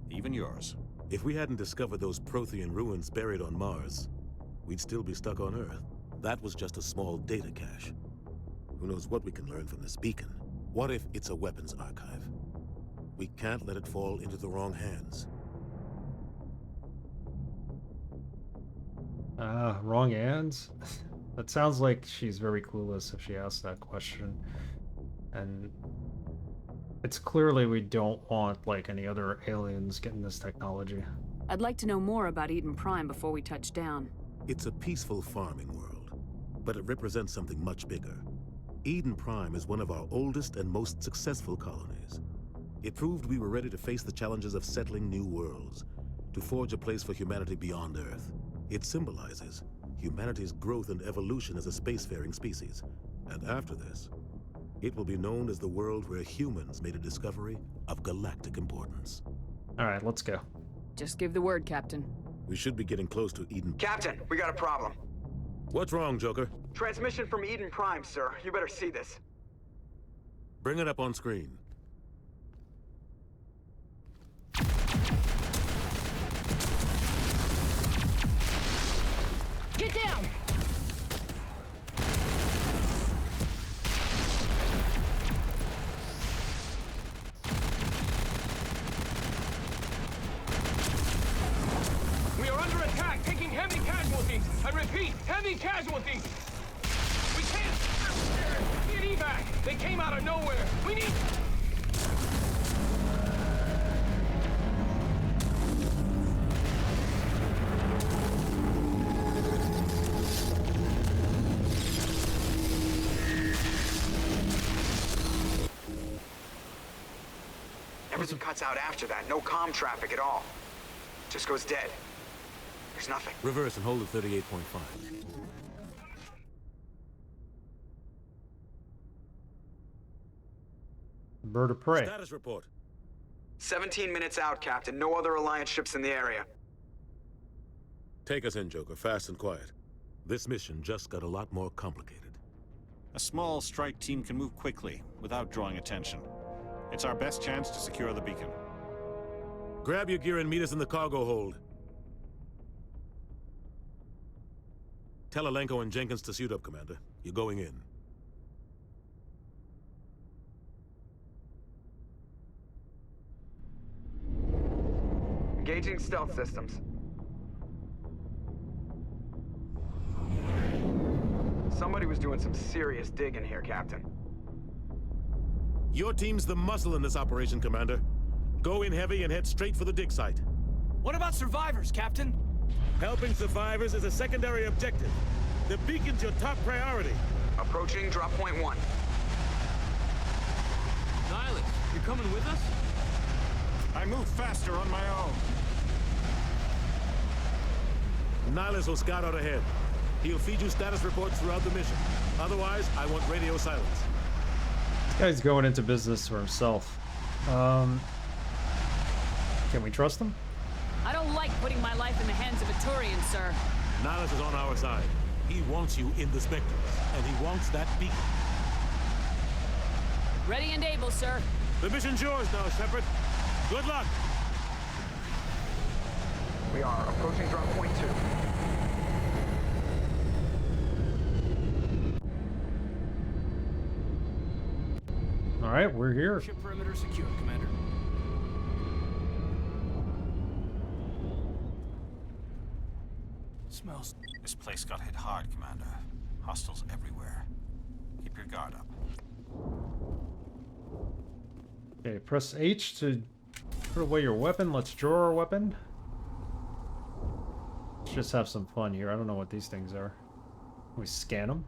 Even yours.
If we hadn't discovered those Prothean ruins buried on Mars, we'd still be stuck on Earth. That was just a small data cache. Who knows what we can learn from this beacon? What if it's a weapons archive? We can't let it fall into the wrong hands.
Wrong hands? That sounds like she's very clueless if she asks that question. And it's clearly we don't want, like, any other aliens getting this technology.
I'd like to know more about Eden Prime before we touch down.
It's a peaceful farming world, but it represents something much bigger. Eden Prime is one of our oldest and most successful colonies. It proved we were ready to face the challenges of settling new worlds, to forge a place for humanity beyond Earth. It symbolizes humanity's growth and evolution as a spacefaring species. And after this, it will be known as the world where humans made a discovery of galactic importance.
All right, let's go.
Just give the word, Captain.
We should be getting close to Eden.
Captain, we got a problem.
What's wrong, Joker?
Transmission from Eden Prime, sir. You better see this.
Bring it up on screen.
Get down!
We are under attack, taking heavy casualties. I repeat, heavy casualties. We can't get evac. They came out of nowhere. We need...
Everything cuts out after that. No comm traffic at all. Just goes dead. There's nothing.
Reverse and hold at 38.5.
Bird of prey.
Status report.
17 minutes out, Captain. No other Alliance ships in the area.
Take us in, Joker, fast and quiet. This mission just got a lot more complicated.
A small strike team can move quickly, without drawing attention. It's our best chance to secure the beacon.
Grab your gear and meet us in the cargo hold. Tell Alenko and Jenkins to suit up, Commander. You're going in.
Engaging stealth systems. Somebody was doing some serious digging here, Captain.
Your team's the muscle in this operation, Commander. Go in heavy and head straight for the dig site.
What about survivors, Captain?
Helping survivors is a secondary objective. The beacon's your top priority.
Approaching drop point 1.
Nihilus, you're coming with us?
I move faster on my own.
Nihilus will scout out ahead. He'll feed you status reports throughout the mission. Otherwise, I want radio silence.
This guy's going into business for himself. Can we trust him?
I don't like putting my life in the hands of a Turian, sir.
Nihilus is on our side. He wants you in the Spectres, and he wants that beacon.
Ready and able, sir.
The mission's yours now, Shepard. Good luck.
We are approaching drop point 2.
All right, we're here.
Ship perimeter secure, Commander. Smells.
This place got hit hard, Commander. Hostiles everywhere. Keep your guard up.
Okay, press H to put away your weapon. Let's draw our weapon. Let's just have some fun here. I don't know what these things are. Can we scan them?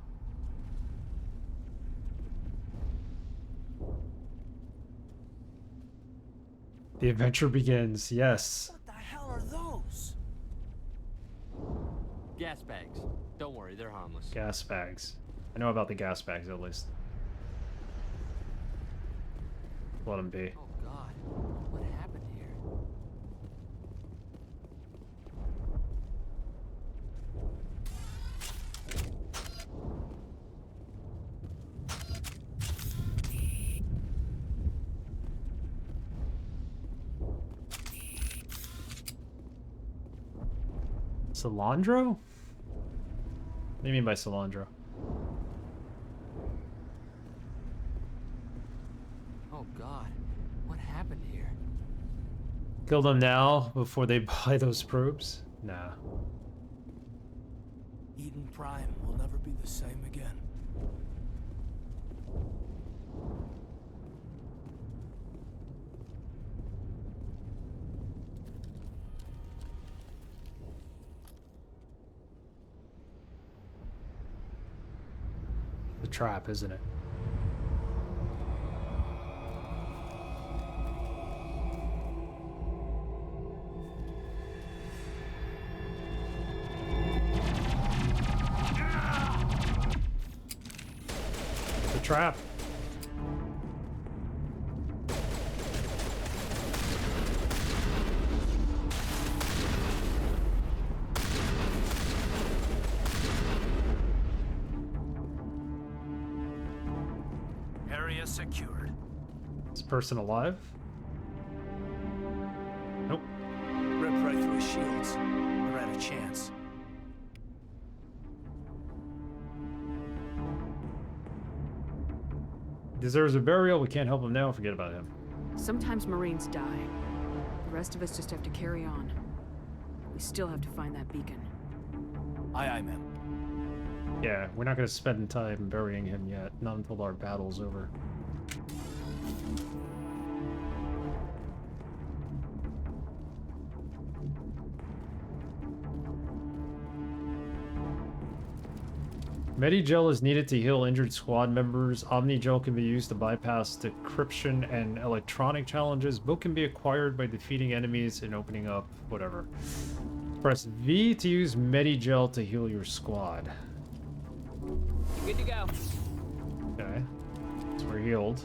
The adventure begins. Yes.
What the hell are those?
Gas bags. Don't worry, they're harmless.
Gas bags. I know about the gas bags at least. Let them be.
Oh God, what happened here?
Cilantro? What do you mean by cilantro?
Oh God, what happened here?
Kill them now before they buy those probes? Nah.
Eden Prime will never be the same again.
The trap, isn't it? The trap.
Area secured.
Is this person alive? Nope.
Ripped right through his shields. Never had a chance.
Deserves a burial. We can't help him now. Forget about him.
Sometimes Marines die. The rest of us just have to carry on. We still have to find that beacon.
Aye, aye, ma'am.
Yeah, we're not going to spend time burying him yet. Not until our battle's over. Medigel is needed to heal injured squad members. Omnigel can be used to bypass decryption and electronic challenges. Both can be acquired by defeating enemies and opening up whatever. Press V to use Medigel to heal your squad.
Good to go.
Okay. So we're healed.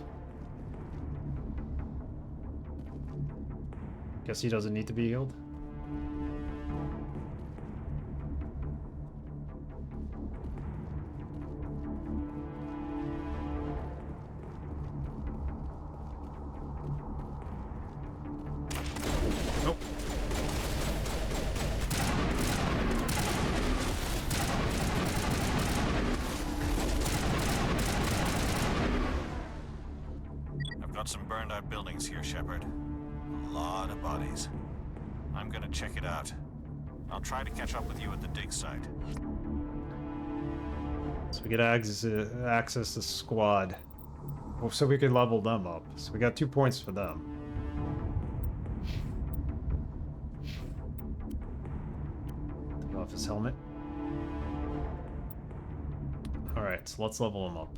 Guess he doesn't need to be healed.
got some burned out buildings here, Shepard. A lot of bodies. I'm gonna check it out. I'll try to catch up with you at the dig site.
So we get access to squad. Well, so we could level them up. So we got 2 points for them. Take off his helmet. Alright, so let's level him up.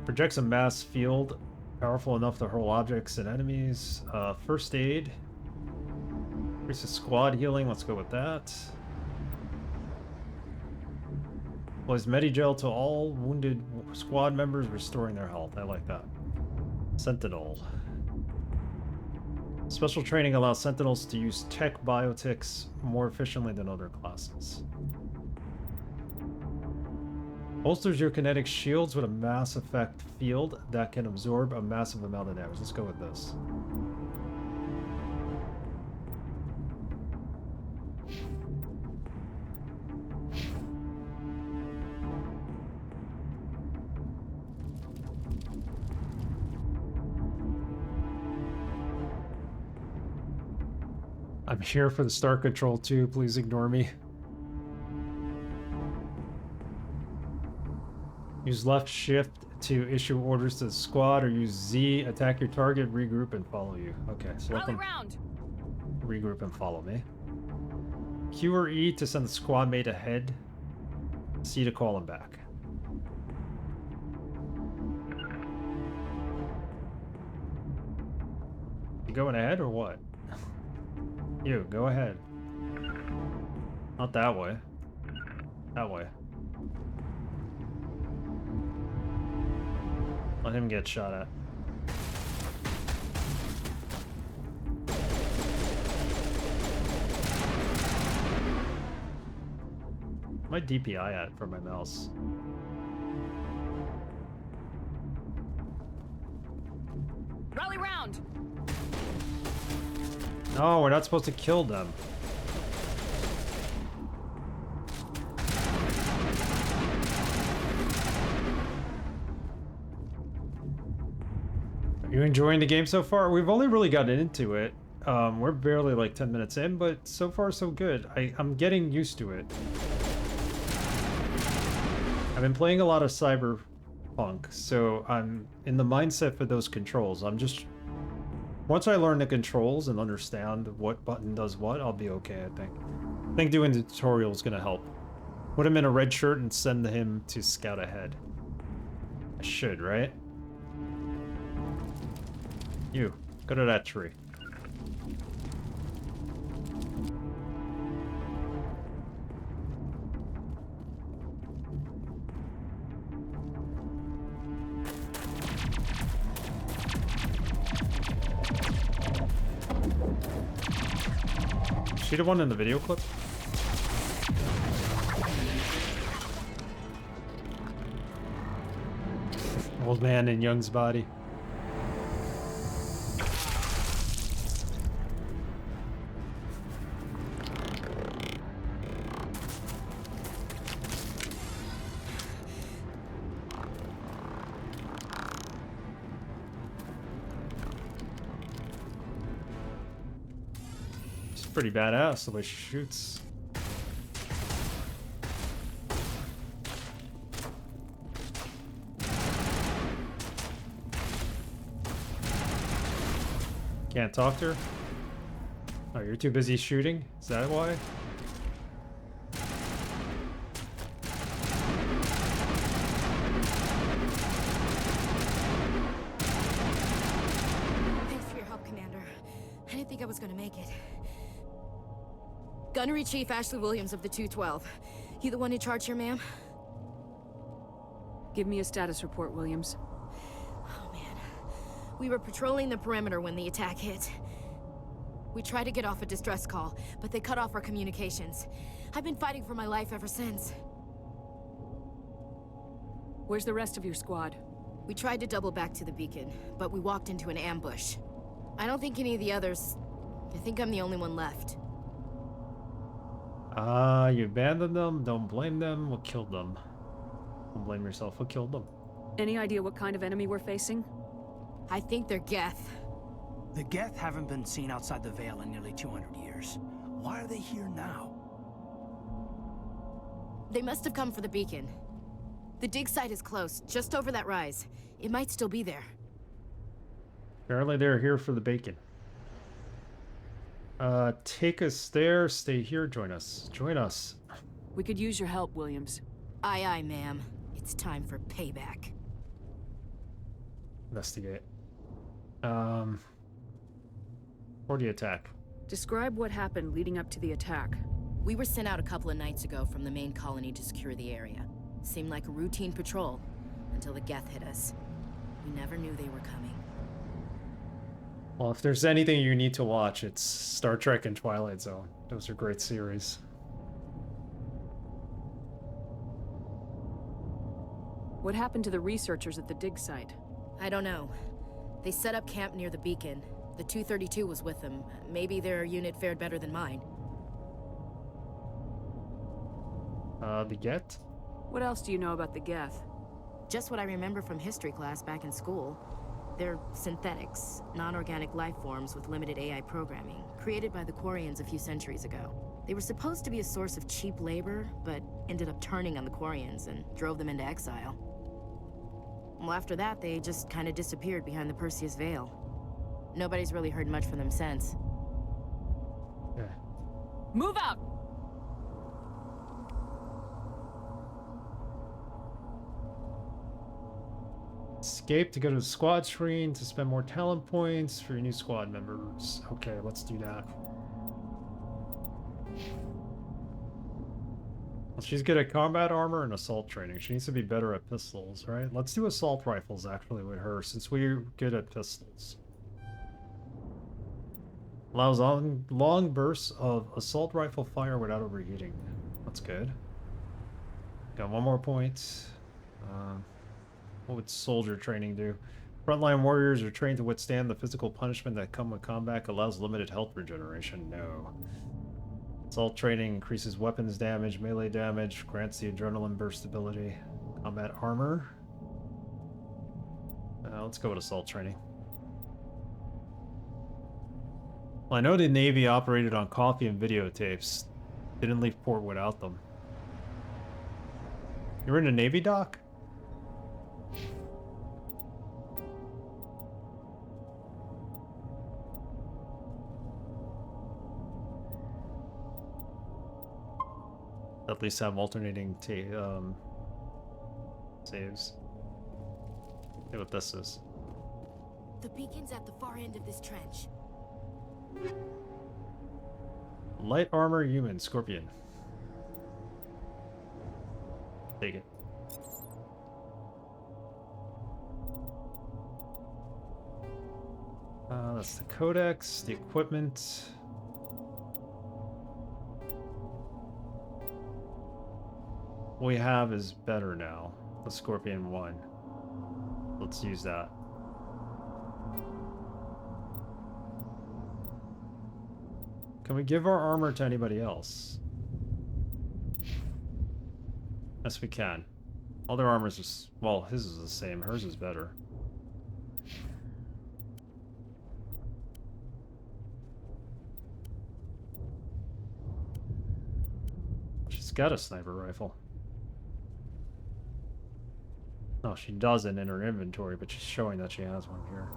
Projects a mass field powerful enough to hurl objects and enemies. First aid. Increases squad healing. Let's go with that. Applies Medigel to all wounded squad members, restoring their health. I like that. Sentinel. Special training allows Sentinels to use tech biotics more efficiently than other classes. Bolsters your kinetic shields with a mass effect field that can absorb a massive amount of damage. Let's go with this. I'm here for the Star Control too. Please ignore me. Use left shift to issue orders to the squad, or use Z, attack your target, regroup, and follow you. Okay, so let them regroup and follow me. Q or E to send the squad mate ahead. C to call him back. You going ahead or what? You, go ahead. Not that way. That way. Let him get shot at. My DPI at for my mouse.
Rally round.
No, we're not supposed to kill them. Are you enjoying the game so far? We've only really gotten into it. We're barely like 10 minutes in, but so far so good. I'm getting used to it. I've been playing a lot of Cyberpunk, so I'm in the mindset for those controls. Once I learn the controls and understand what button does what, I'll be okay, I think. I think doing the tutorial is going to help. Put him in a red shirt and send him to scout ahead. I should, right? You, go to that tree. Is she the one in the video clip? Old man in Young's body. Pretty badass the way she shoots. Can't talk to her? Oh, you're too busy shooting? Is that why?
Thanks for your help, Commander. I didn't think I was gonna make it. Gunnery Chief Ashley Williams of the 212. You the one in charge here, ma'am?
Give me a status report, Williams.
Oh, man. We were patrolling the perimeter when the attack hit. We tried to get off a distress call, but they cut off our communications. I've been fighting for my life ever since.
Where's the rest of your squad?
We tried to double back to the beacon, but we walked into an ambush. I don't think any of the others... I think I'm the only one left.
You abandoned them, don't blame them, we'll kill them. Don't blame yourself, we'll kill them.
Any idea what kind of enemy we're facing?
I think they're Geth.
The Geth haven't been seen outside the Veil in nearly 200 years. Why are they here now?
They must have come for the beacon. The dig site is close, just over that rise. It might still be there.
Apparently they're here for the bacon. Take us there, stay here, join us. Join us.
We could use your help, Williams.
Aye, aye, ma'am. It's time for payback.
Investigate. Or the attack.
Describe what happened leading up to the attack.
We were sent out a couple of nights ago from the main colony to secure the area. Seemed like a routine patrol, until the Geth hit us. We never knew they were coming.
Well, if there's anything you need to watch, it's Star Trek and Twilight Zone. Those are great series.
What happened to the researchers at the dig site?
I don't know. They set up camp near the beacon. The 232 was with them. Maybe their unit fared better than mine.
The Geth?
What else do you know about the Geth?
Just what I remember from history class back in school. They're synthetics, non-organic life forms with limited AI programming, created by the Quarians a few centuries ago. They were supposed to be a source of cheap labor, but ended up turning on the Quarians and drove them into exile. Well, after that, they just kind of disappeared behind the Perseus Veil. Nobody's really heard much from them since.
Yeah.
Move out!
Escape to go to the squad screen to spend more talent points for your new squad members. Okay, let's do that. Well, she's good at combat armor and assault training. She needs to be better at pistols, right? Let's do assault rifles actually with her, since we're good at pistols. Allows long bursts of assault rifle fire without overheating. That's good. Got one more point. What would soldier training do? Frontline warriors are trained to withstand the physical punishment that come with combat. Allows limited health regeneration. No. Assault training increases weapons damage, melee damage, grants the adrenaline burst ability. Combat armor. Let's go with assault training. Well, I know the Navy operated on coffee and videotapes. Didn't leave port without them. You're in a Navy dock? At least have alternating saves. See what this is.
The beacon's at the far end of this trench.
Light armor human, Scorpion. Take it. That's the codex, the equipment. What we have is better now. The Scorpion 1. Let's use that. Can we give our armor to anybody else? Yes, we can. All their armors are... Well, his is the same. Hers is better. She's got a sniper rifle. No, she doesn't in her inventory, but she's showing that she has one here.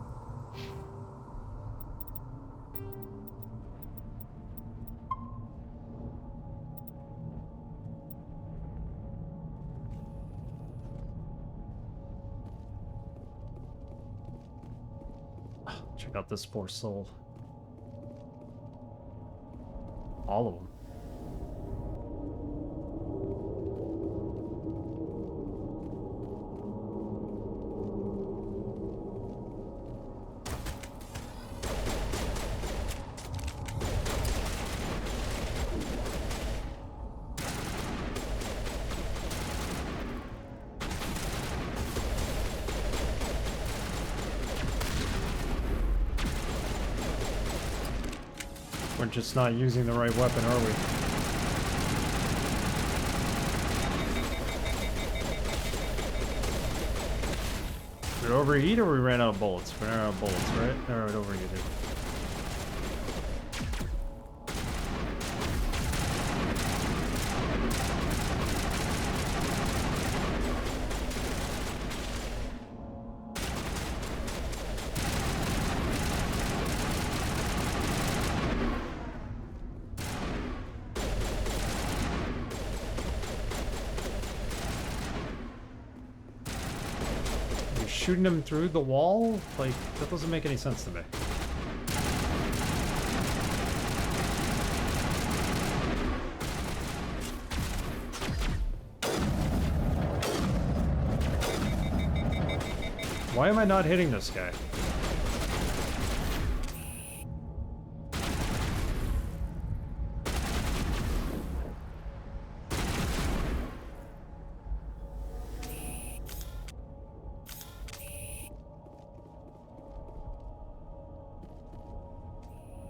Check out this poor soul. All of them. We're just not using the right weapon, are we? Did it overheat or we ran out of bullets? We ran out of bullets, right? No, it overheated. Shooting him through the wall? Like, that doesn't make any sense to me. Why am I not hitting this guy?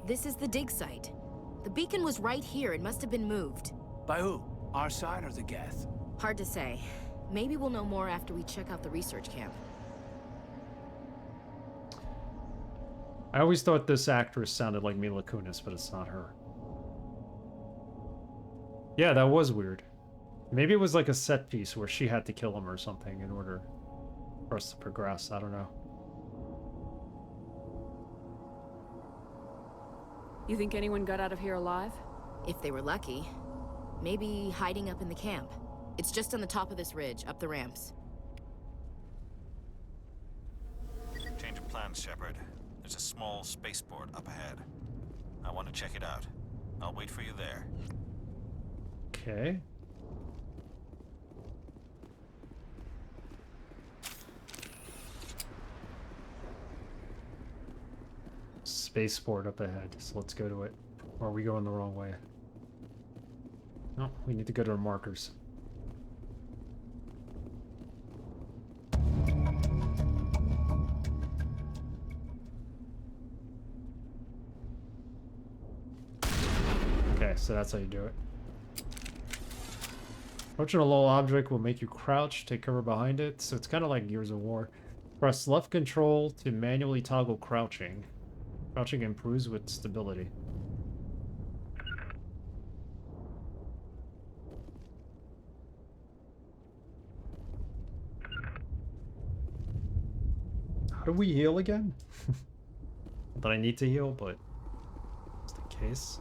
This is the dig site. The beacon was right here. It must have been moved.
By who? Our side or the Geth?
Hard to say. Maybe we'll know more after we check out the research camp.
I always thought this actress sounded like Mila Kunis, but it's not her. Yeah, that was weird. Maybe it was like a set piece where she had to kill him or something in order for us to progress. I don't know.
You think anyone got out of here alive?
If they were lucky. Maybe hiding up in the camp. It's just on the top of this ridge, up the ramps.
Change of plans, Shepard. There's a small spaceport up ahead. I want to check it out. I'll wait for you there.
Okay. Spaceport up ahead, so let's go to it. Or are we going the wrong way? No, we need to go to our markers. Okay, so that's how you do it. Approaching a low object will make you crouch, take cover behind it, so it's kind of like Gears of War. Press left control to manually toggle crouching. Crouching improves with stability. How do we heal again? Not that I need to heal, but just in case.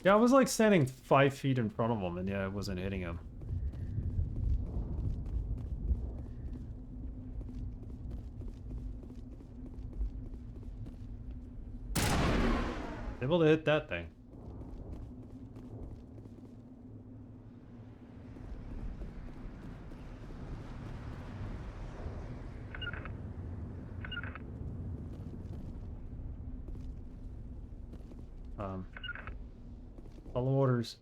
Yeah, I was like standing 5 feet in front of him, and yeah, I wasn't hitting him. Able to hit that thing. Follow orders.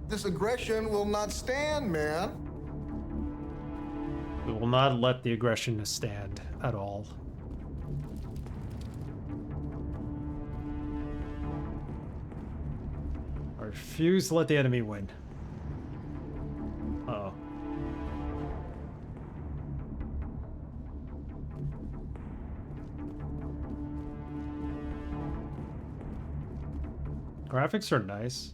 This aggression will not stand, man.
We will not let the aggression stand at all. I refuse to let the enemy win. Uh-oh. Graphics are nice.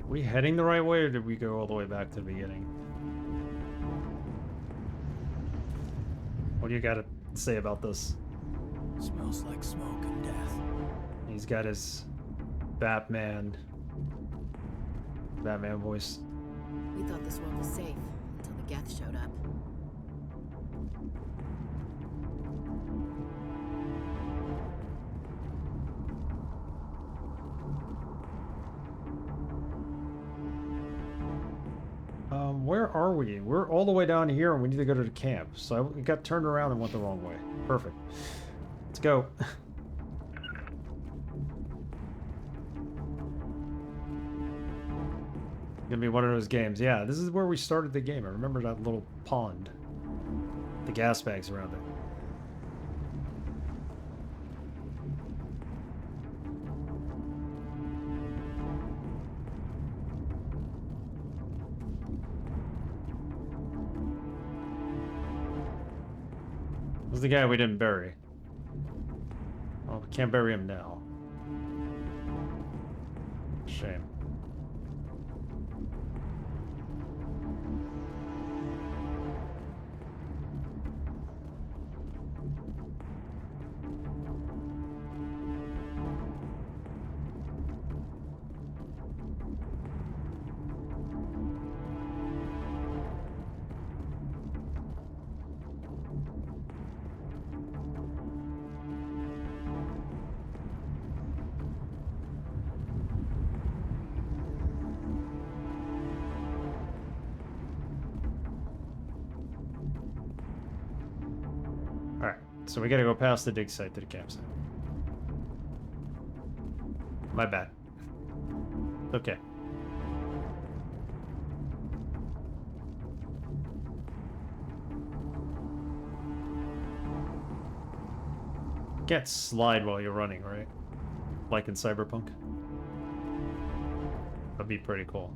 We heading the right way, or did we go all the way back to the beginning? What do you got to say about this?
Smells like smoke and death.
He's got his Batman voice.
We thought this world was safe until the Geth showed up.
Where are we? We're all the way down here and we need to go to the camp. So I got turned around and went the wrong way. Perfect. Let's go. Gonna be one of those games. Yeah, this is where we started the game. I remember that little pond. The gas bags around it. This is the guy we didn't bury. Well, we can't bury him now. Shame. So we gotta go past the dig site to the campsite. My bad. Okay. Can't slide while you're running, right? Like in Cyberpunk? That'd be pretty cool.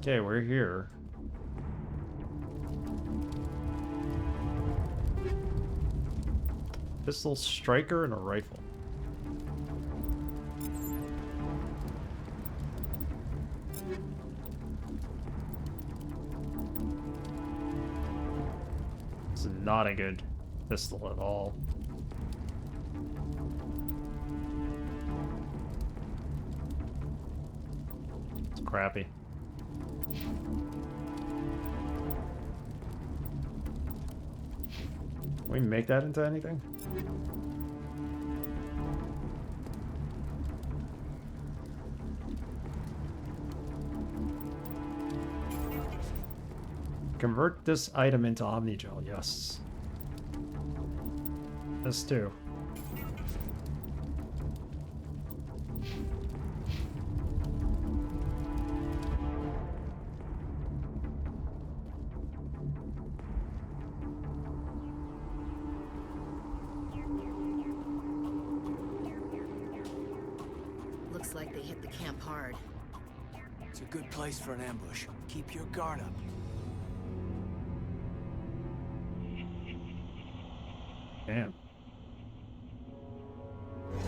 Okay, we're here. Pistol, striker, and a rifle. This is not a good pistol at all. It's crappy. Can we make that into anything? Convert this item into Omnigel, yes. This too.
Looks like they hit the camp hard.
It's a good place for an ambush. Keep your guard up.
Damn.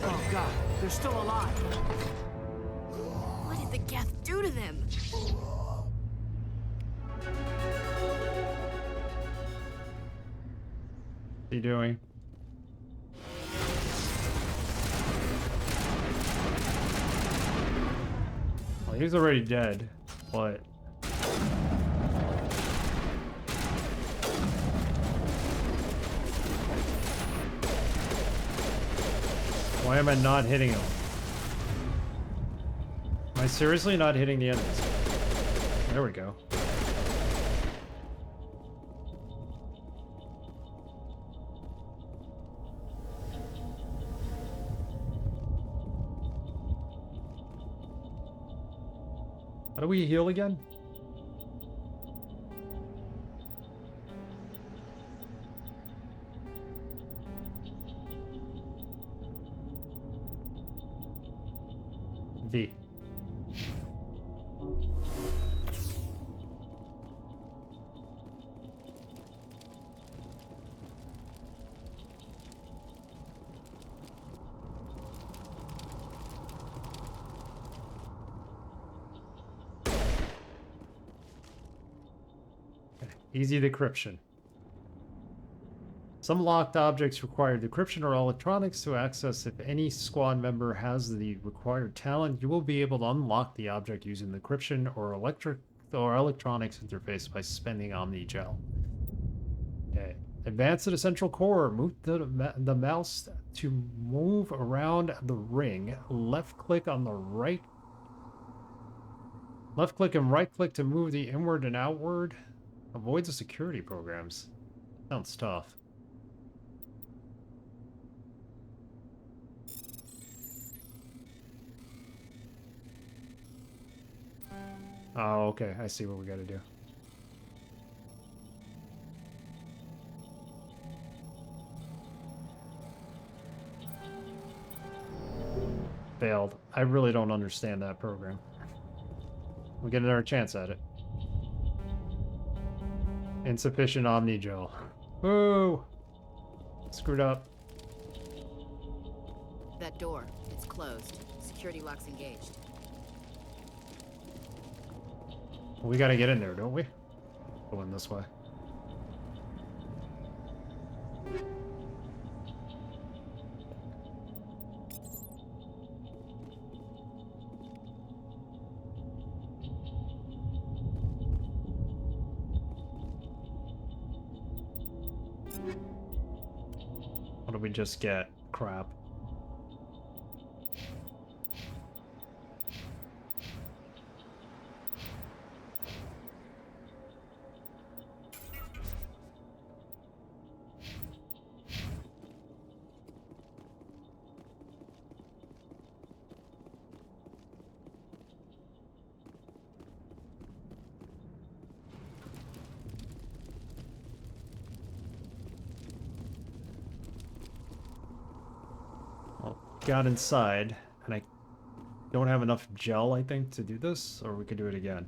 Oh god, they're still alive.
What did the Geth do to them?
What are you doing? Well, he's already dead, but... Why am I not hitting him? Am I seriously not hitting the enemies? There we go. How do we heal again? V. Easy decryption. Some locked objects require decryption or electronics to access. If any squad member has the required talent, you will be able to unlock the object using the decryption or electronics interface by spending Omni Gel. Okay. Advance to the central core. Move the mouse to move around the ring. Left click on the right. Left click and right click to move the inward and outward. Avoid the security programs. Sounds tough. Oh, okay. I see what we gotta do. Failed. I really don't understand that program. We'll get another chance at it. Insufficient Omni Gel. Woo! Screwed up.
That door, it's closed. Security lock's engaged.
We gotta get in there, don't we? Going this way. What did we just get? Crap. Got inside, and I don't have enough gel, I think, to do this, or we could do it again.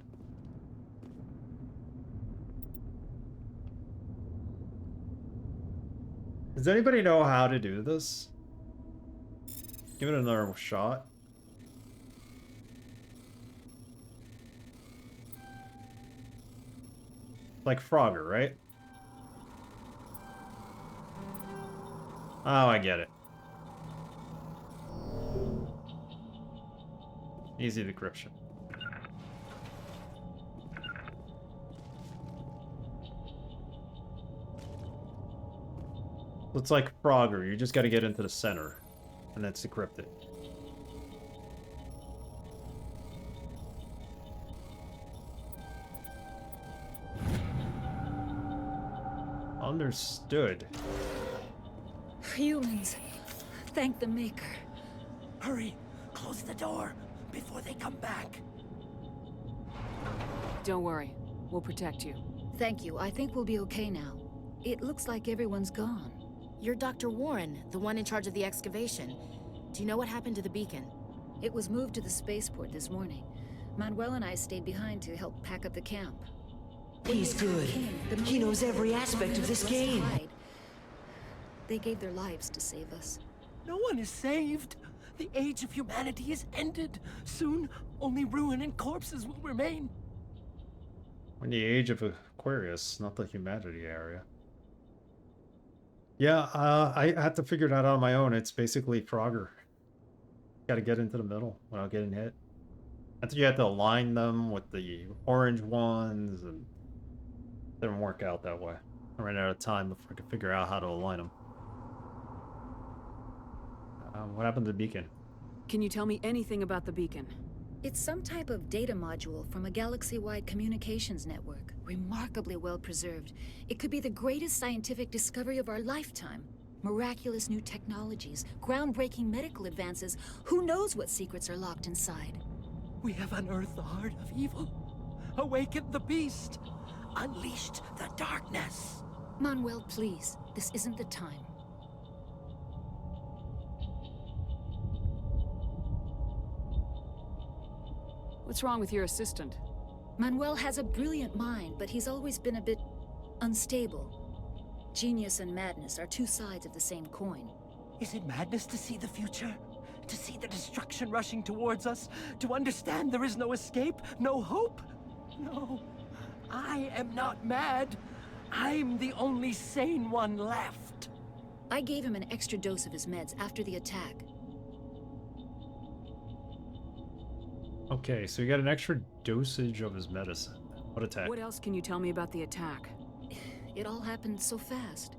Does anybody know how to do this? Give it another shot. Like Frogger, right? Oh, I get it. Easy decryption. It's like Frogger, you just gotta get into the center, and that's decrypted. Understood.
Humans, thank the Maker. Hurry, close the door before they come back.
Don't worry, we'll protect you.
Thank you, I think we'll be okay now. It looks like everyone's gone.
You're Dr. Warren, the one in charge of the excavation. Do you know what happened to the beacon?
It was moved to the spaceport this morning. Manuel and I stayed behind to help pack up the camp.
He's good. He knows every aspect of this game.
They gave their lives to save us.
No one is saved. The age of humanity is ended. Soon, only ruin and corpses will remain.
We're in the age of Aquarius, not the humanity area. Yeah, I had to figure that out on my own. It's basically Frogger. Gotta get into the middle without getting hit. I think you had to align them with the orange ones, and it didn't work out that way. I ran out of time before I could figure out how to align them. What happened to the beacon?
Can you tell me anything about the beacon?
It's some type of data module from a galaxy-wide communications network. Remarkably well preserved. It could be the greatest scientific discovery of our lifetime. Miraculous new technologies, groundbreaking medical advances. Who knows what secrets are locked inside?
We have unearthed the heart of evil, awakened the beast, unleashed the darkness.
Manuel, please. This isn't the time.
What's wrong with your assistant?
Manuel has a brilliant mind, but he's always been a bit unstable. Genius and madness are two sides of the same coin.
Is it madness to see the future? To see the destruction rushing towards us? To understand there is no escape? No hope? No. I am not mad. I'm the only sane one left.
I gave him an extra dose of his meds after the attack.
Okay, so you got an extra dosage of his medicine. What attack?
What else can you tell me about the attack?
It all happened so fast.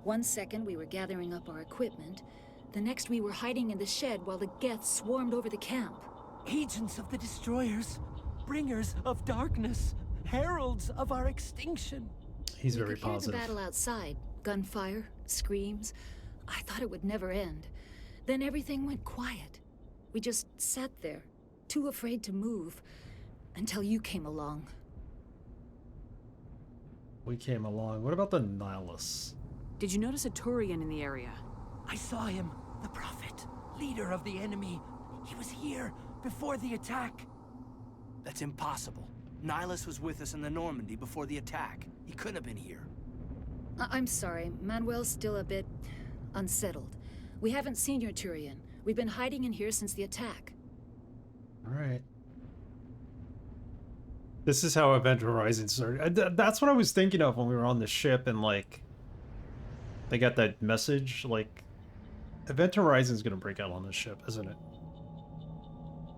1 second we were gathering up our equipment. The next we were hiding in the shed while the Geth swarmed over the camp.
Agents of the Destroyers, bringers of darkness, heralds of our extinction.
He's very
We could hear
positive.
the battle outside. Gunfire, screams. I thought it would never end. Then everything went quiet. We just sat there, too afraid to move, until you came along.
We came along. What about the Nihilus?
Did you notice a Turian in the area?
I saw him, the Prophet, leader of the enemy. He was here before the attack.
That's impossible. Nihilus was with us in the Normandy before the attack. He couldn't have been here.
I'm sorry, Manuel's still a bit unsettled. We haven't seen your Turian. We've been hiding in here since the attack.
Alright. This is how Event Horizon started. That's what I was thinking of when we were on the ship and, like, they got that message, like, Event Horizon's gonna break out on this ship, isn't it?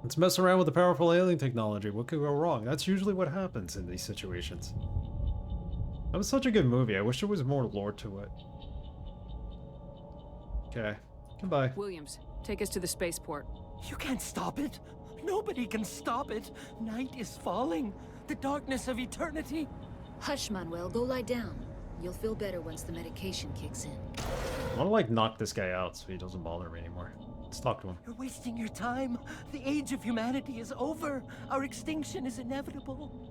Let's mess around with the powerful alien technology. What could go wrong? That's usually what happens in these situations. That was such a good movie. I wish there was more lore to it. Okay. Goodbye.
Williams, take us to the spaceport.
You can't stop it. Nobody can stop it. Night is falling. The darkness of eternity.
Hush, Manuel. Go lie down. You'll feel better once the medication kicks in.
I want to, like, knock this guy out so he doesn't bother me anymore. Let's talk to him.
You're wasting your time. The age of humanity is over. Our extinction is inevitable.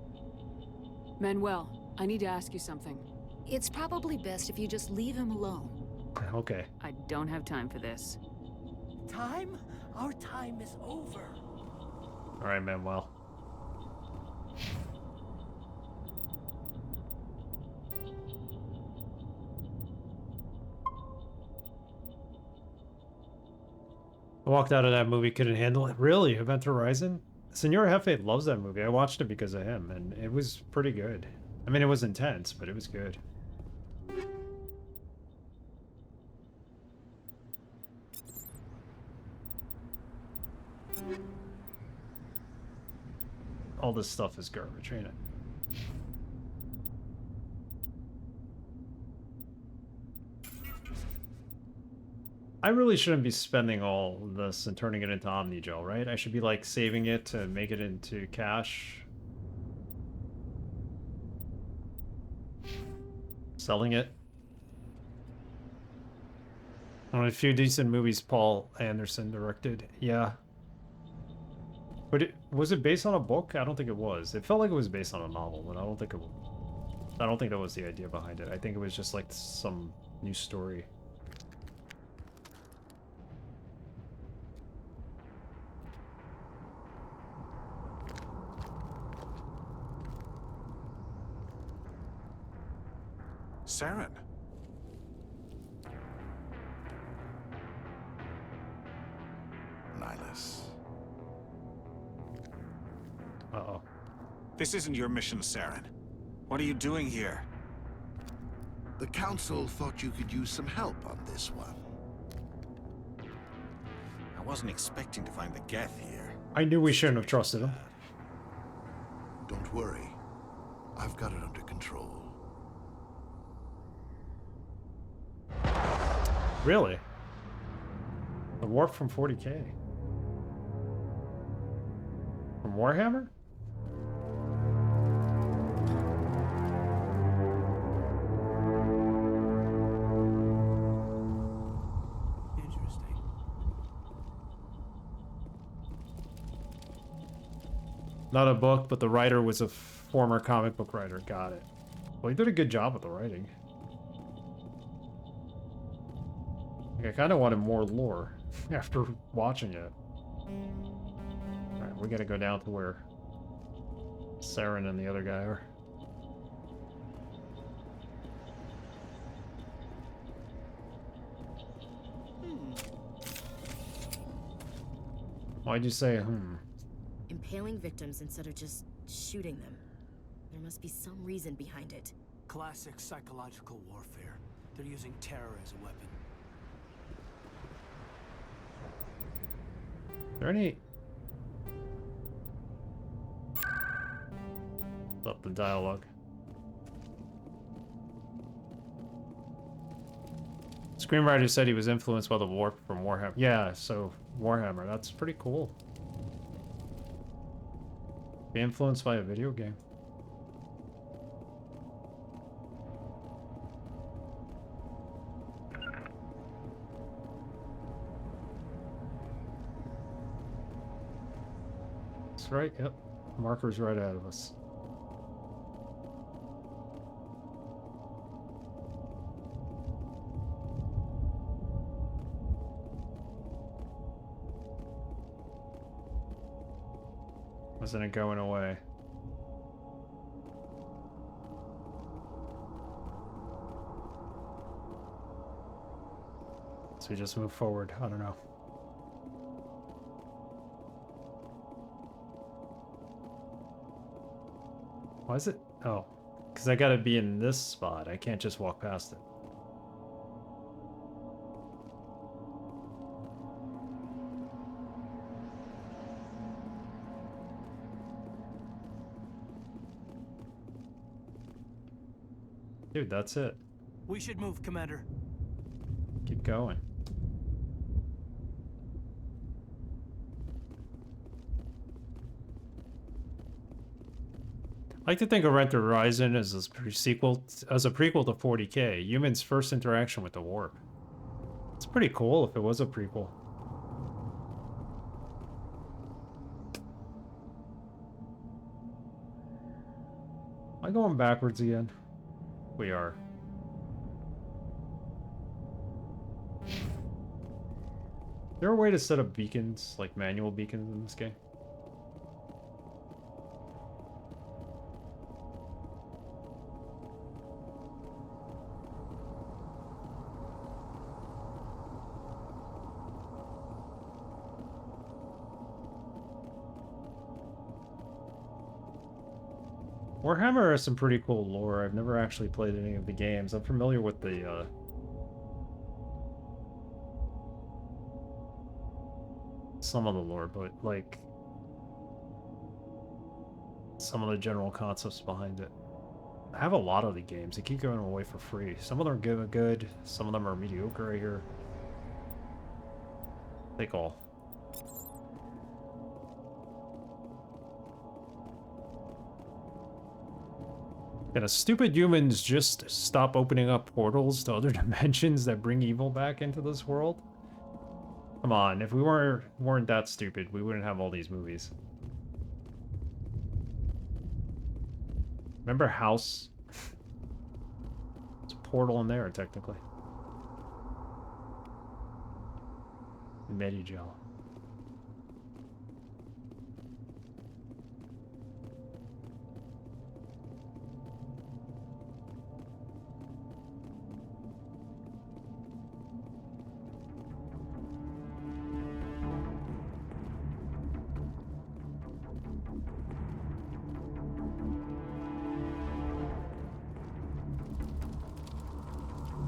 Manuel, I need to ask you something.
It's probably best if you just leave him alone.
Okay.
I don't have time for this.
Time? Our time is over.
Alright, Manuel. I walked out of that movie, couldn't handle it. Really? Event Horizon? Senor Jefe loves that movie. I watched it because of him, and it was pretty good. I mean, it was intense, but it was good. All this stuff is garbage, ain't it? I really shouldn't be spending all this and turning it into Omnigel, right? I should be, like, saving it to make it into cash. Selling it. A few decent movies Paul Anderson directed. Yeah. But was it based on a book? I don't think it was. It felt like it was based on a novel, but I don't think that was the idea behind it. I think it was just, like, some new story.
Saren.
Nihilus.
Uh-oh.
This isn't your mission, Saren. What are you doing here?
The Council thought you could use some help on this one.
I wasn't expecting to find the Geth here.
I knew we shouldn't have trusted him.
Don't worry. I've got it under control.
Really? The warp from 40K? From Warhammer?
Interesting.
Not a book, but the writer was a former comic book writer. Got it. Well, he did a good job with the writing. I kind of wanted more lore after watching it. Alright, we gotta go down to where Saren and the other guy are. Why'd you say,
Impaling victims instead of just shooting them. There must be some reason behind it.
Classic psychological warfare. They're using terror as a weapon.
Are there any... Up the dialogue. Screenwriter said he was influenced by the warp from Warhammer. Yeah, so Warhammer, that's pretty cool. Be influenced by a video game. That's right, yep. Marker's right ahead of us. Wasn't it going away? So we just move forward. I don't know. Why is it? Oh, because I gotta be in this spot. I can't just walk past it. Dude, that's it.
We should move, Commander.
Keep going. I like to think of Rent Horizon as a prequel to 40K, humans' first interaction with the warp. It's pretty cool if it was a prequel. Am I going backwards again? We are. Is there a way to set up beacons, like manual beacons in this game? Warhammer has some pretty cool lore. I've never actually played any of the games. I'm familiar with the, some of the lore, but, like, some of the general concepts behind it. I have a lot of the games. They keep going away for free. Some of them are good, some of them are mediocre right here. Take all. Can stupid humans just stop opening up portals to other dimensions that bring evil back into this world? Come on, if we weren't that stupid, we wouldn't have all these movies. Remember House? There's a portal in there, technically. Medigel.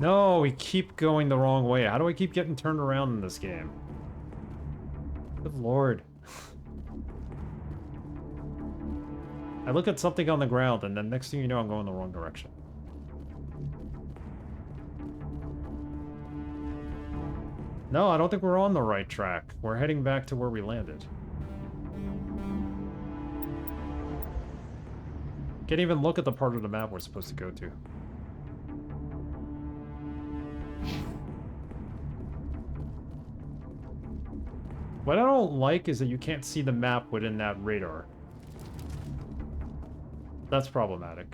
No, we keep going the wrong way. How do I keep getting turned around in this game? Good lord. I look at something on the ground, and then next thing you know, I'm going the wrong direction. No, I don't think we're on the right track. We're heading back to where we landed. Can't even look at the part of the map we're supposed to go to. What I don't like is that you can't see the map within that radar. That's problematic.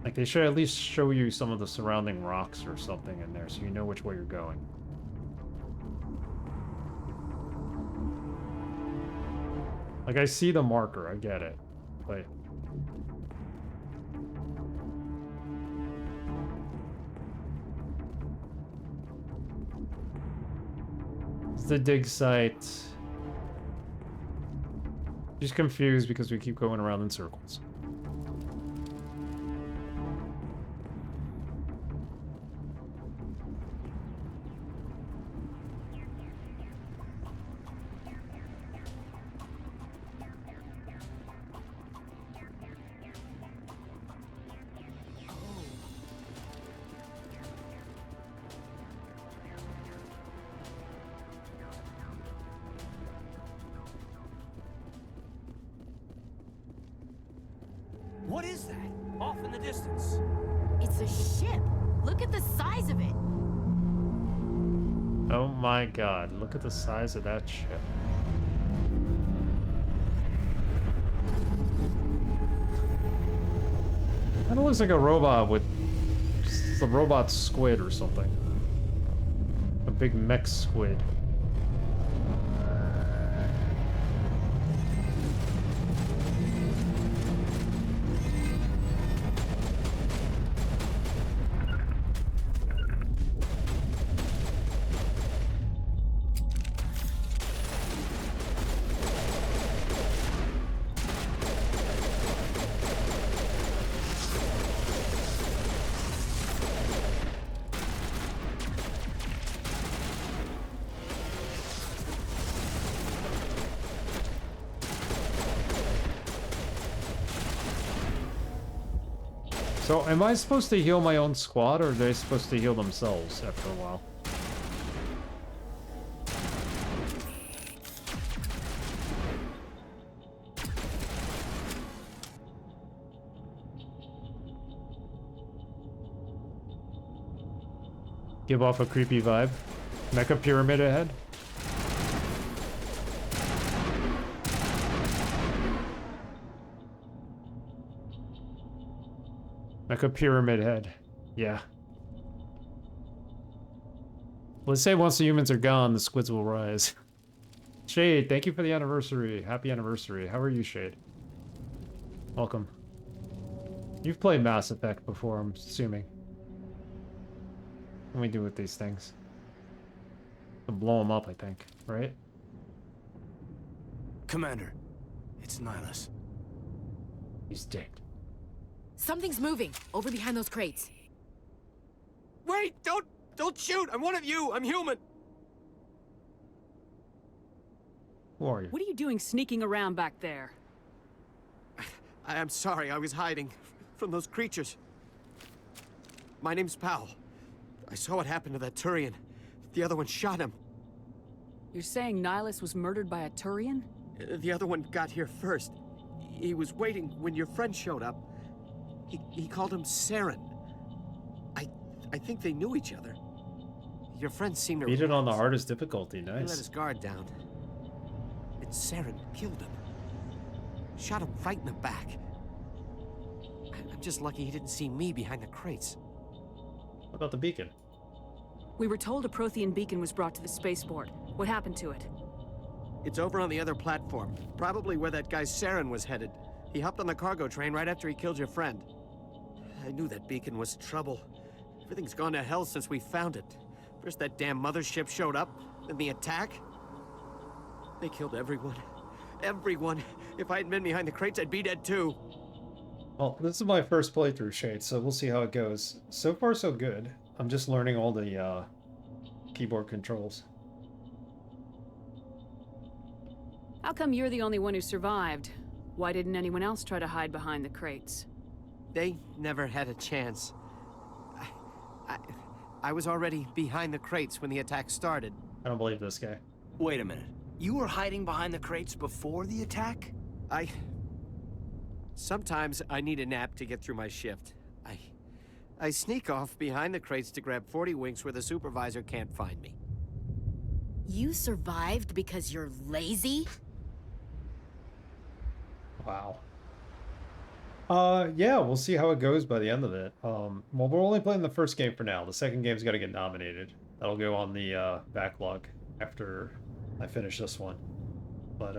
Like, they should at least show you some of the surrounding rocks or something in there so you know which way you're going. Like, I see the marker, I get it, but... It's the dig site. Just confused because we keep going around in circles.
What is that? Off in the distance.
It's a ship. Look at the size of it.
Oh my god, look at the size of that ship. Kinda looks like a robot with just a robot squid or something. A big mech squid. So, am I supposed to heal my own squad, or are they supposed to heal themselves after a while? Give off a creepy vibe. Mecha pyramid ahead. Like a pyramid head. Yeah. Let's say once the humans are gone, the squids will rise. Shade, thank you for the anniversary. Happy anniversary. How are you, Shade? Welcome. You've played Mass Effect before, I'm assuming. What do we do with these things? To blow them up, I think, right?
Commander, it's Nihilus.
He's dead.
Something's moving over behind those crates.
Wait! Don't shoot! I'm one of you! I'm human!
Who are you?
What are you doing sneaking around back there?
I'm sorry, I was hiding from those creatures. My name's Powell. I saw what happened to that Turian. The other one shot him.
You're saying Nihilus was murdered by a Turian?
The other one got here first. He was waiting when your friend showed up. He called him Saren. I think they knew each other. Your friend seemed to...
Beat it on the hardest difficulty,
He let
nice.
his guard down. And Saren killed him. Shot him right in the back. I'm just lucky he didn't see me behind the crates.
What about the beacon?
We were told a Prothean beacon was brought to the spaceport. What happened to it?
It's over on the other platform. Probably where that guy Saren was headed. He hopped on the cargo train right after he killed your friend. I knew that beacon was trouble. Everything's gone to hell since we found it. First that damn mothership showed up, then the attack. They killed everyone. Everyone. If I hadn't been behind the crates, I'd be dead too.
Well, this is my first playthrough, Shade, so we'll see how it goes. So far, so good. I'm just learning all the keyboard controls.
How come you're the only one who survived? Why didn't anyone else try to hide behind the crates?
They never had a chance. I was already behind the crates when the attack started.
I don't believe this guy.
Wait a minute. You were hiding behind the crates before the attack?
Sometimes I need a nap to get through my shift. I sneak off behind the crates to grab 40 winks where the supervisor can't find me.
You survived because you're lazy?
Wow. Yeah, we'll see how it goes by the end of it. Well, we're only playing the first game for now. The second game's got to get nominated. That'll go on the backlog after I finish this one. But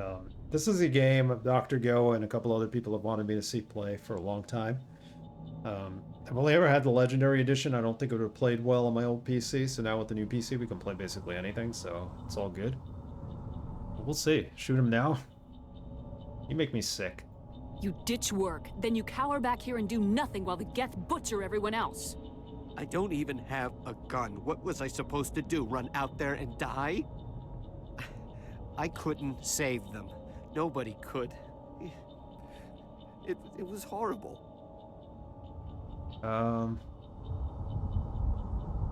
this is a game Dr. Go and a couple other people have wanted me to see play for a long time. I've only ever had the Legendary Edition. I don't think it would have played well on my old PC, so now with the new PC we can play basically anything, so it's all good. But we'll see. Shoot him now? You make me sick.
You ditch work, then you cower back here and do nothing while the Geth butcher everyone else.
I don't even have a gun. What was I supposed to do? Run out there and die? I couldn't save them. Nobody could. It was horrible.
A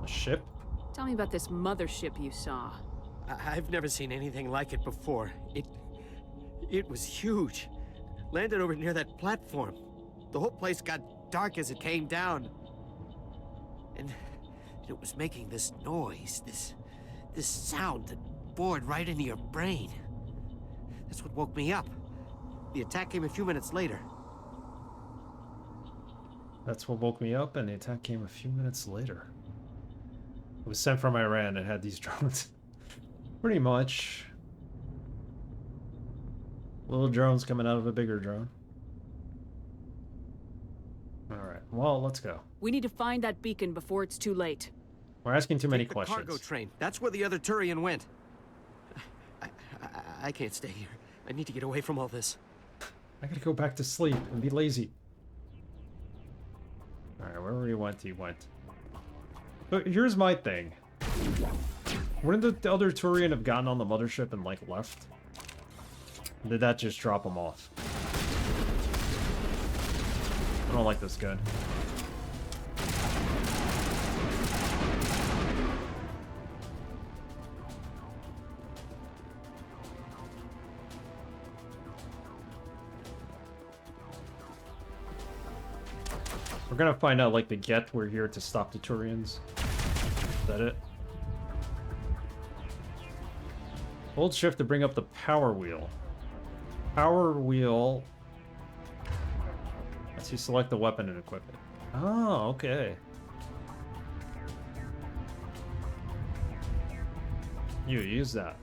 ship?
Tell me about this mothership you saw.
I've never seen anything like it before. It was huge. Landed over near that platform. The whole place got dark as it came down. And it was making this noise, this sound that bored right into your brain. That's what woke me up. The attack came a few minutes later.
That's what woke me up, and the attack came a few minutes later. It was sent from Iran and had these drones. Pretty much. Little drones coming out of a bigger drone. Alright, well, let's go.
We need to find that beacon before it's too late.
We're asking too many
Take the
questions.
cargo train. That's where the other Turian went. I can't stay here. I need to get away from all this.
I gotta go back to sleep and be lazy. Alright, wherever he went. But here's my thing. Wouldn't the other Turian have gotten on the mothership and, like, left? Or did that just drop him off? I don't like this gun. We're gonna find out, like, the get we're here to stop the Turians. Is that it? Hold shift to bring up the power wheel. Power wheel. Lets you select the weapon and equip it. Oh, okay. You use that.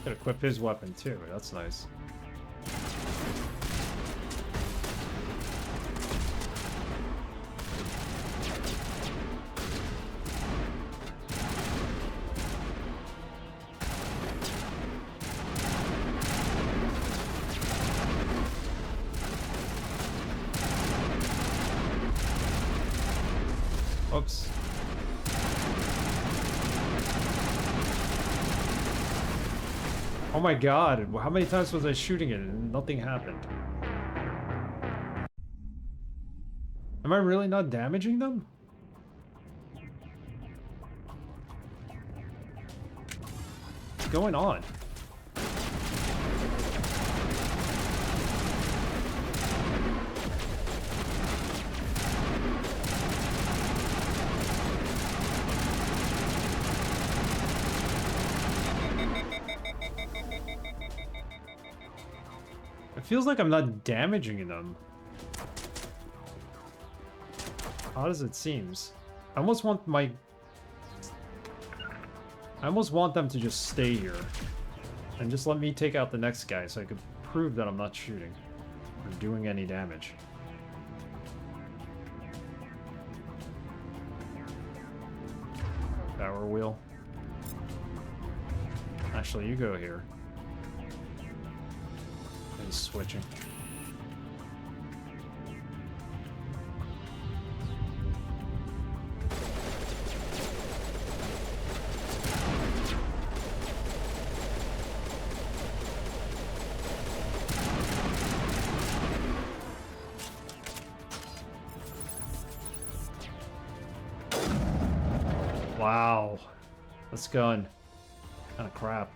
Could equip his weapon too. That's nice. Oops. Oh my god, how many times was I shooting it and nothing happened? Am I really not damaging them? What's going on? It feels like I'm not damaging them. Odd as it seems. I almost want them to just stay here. And just let me take out the next guy so I could prove that I'm not shooting or doing any damage. Power wheel. Actually, you go here. He's switching. Wow. This gun. Kind of crap.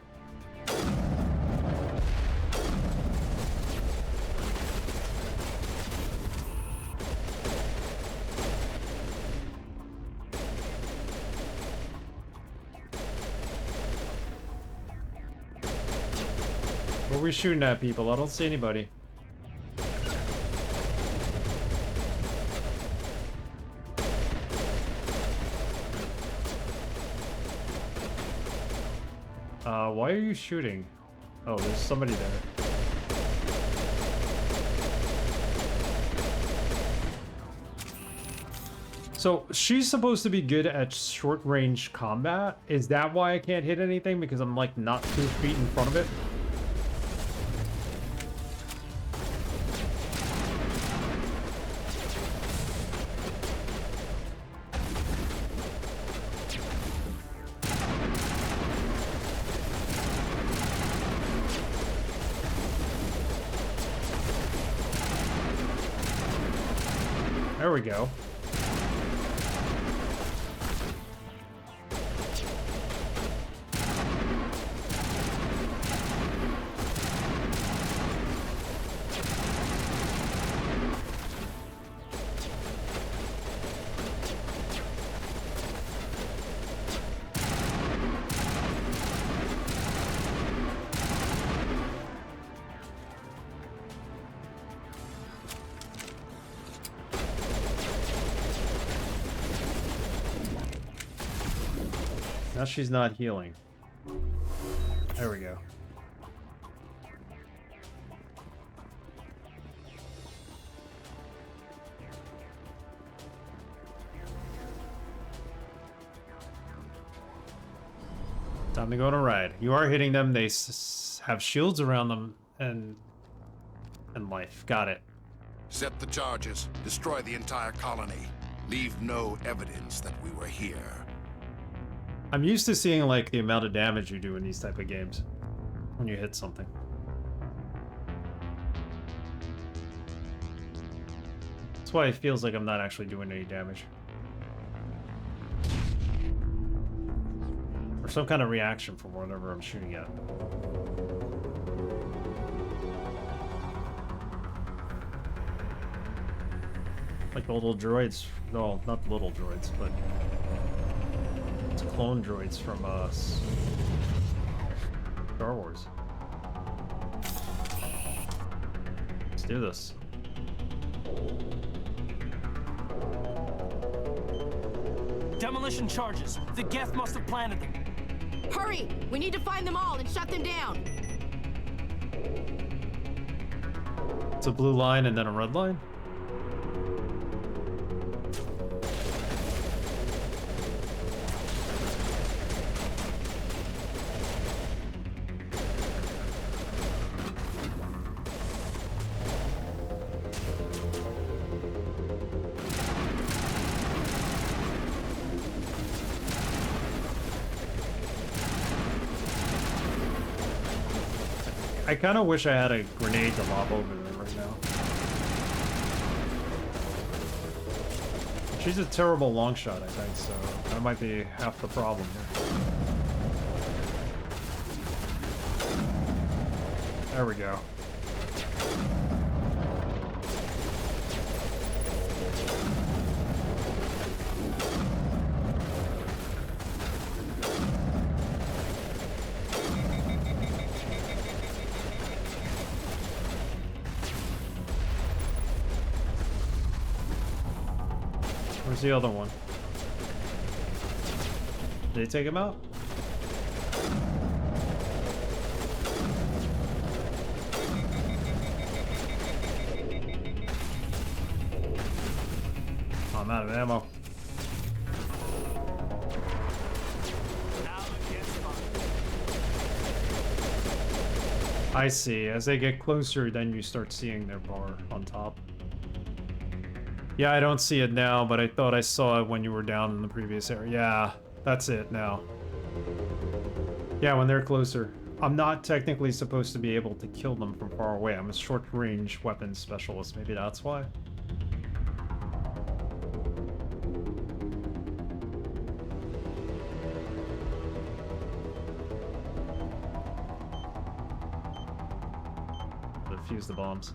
Where are we shooting at, people? I don't see anybody. Why are you shooting? Oh, there's somebody there. So, she's supposed to be good at short-range combat. Is that why I can't hit anything? Because I'm, like, not 2 feet in front of it? There we go. Now she's not healing. There we go. Time to go on a ride. You are hitting them. They have shields around them and life. Got it.
Set the charges. Destroy the entire colony. Leave no evidence that we were here.
I'm used to seeing like the amount of damage you do in these type of games when you hit something. That's why it feels like I'm not actually doing any damage. Or some kind of reaction from whatever I'm shooting at. Like the little droids. No, not the little droids, but it's clone droids from Star Wars. Let's do this.
Demolition charges. The Geth must have planted them.
Hurry! We need to find them all and shut them down!
It's a blue line and then a red line? I kind of wish I had a grenade to lob over there right now. She's a terrible long shot, I think, so that might be half the problem here. There we go. Where's the other one? Did they take him out? Oh, I'm out of ammo. I see. As they get closer, then you start seeing their bar on top. Yeah, I don't see it now, but I thought I saw it when you were down in the previous area. Yeah, that's it now. Yeah, when they're closer. I'm not technically supposed to be able to kill them from far away. I'm a short-range weapons specialist. Maybe that's why. Defuse the bombs.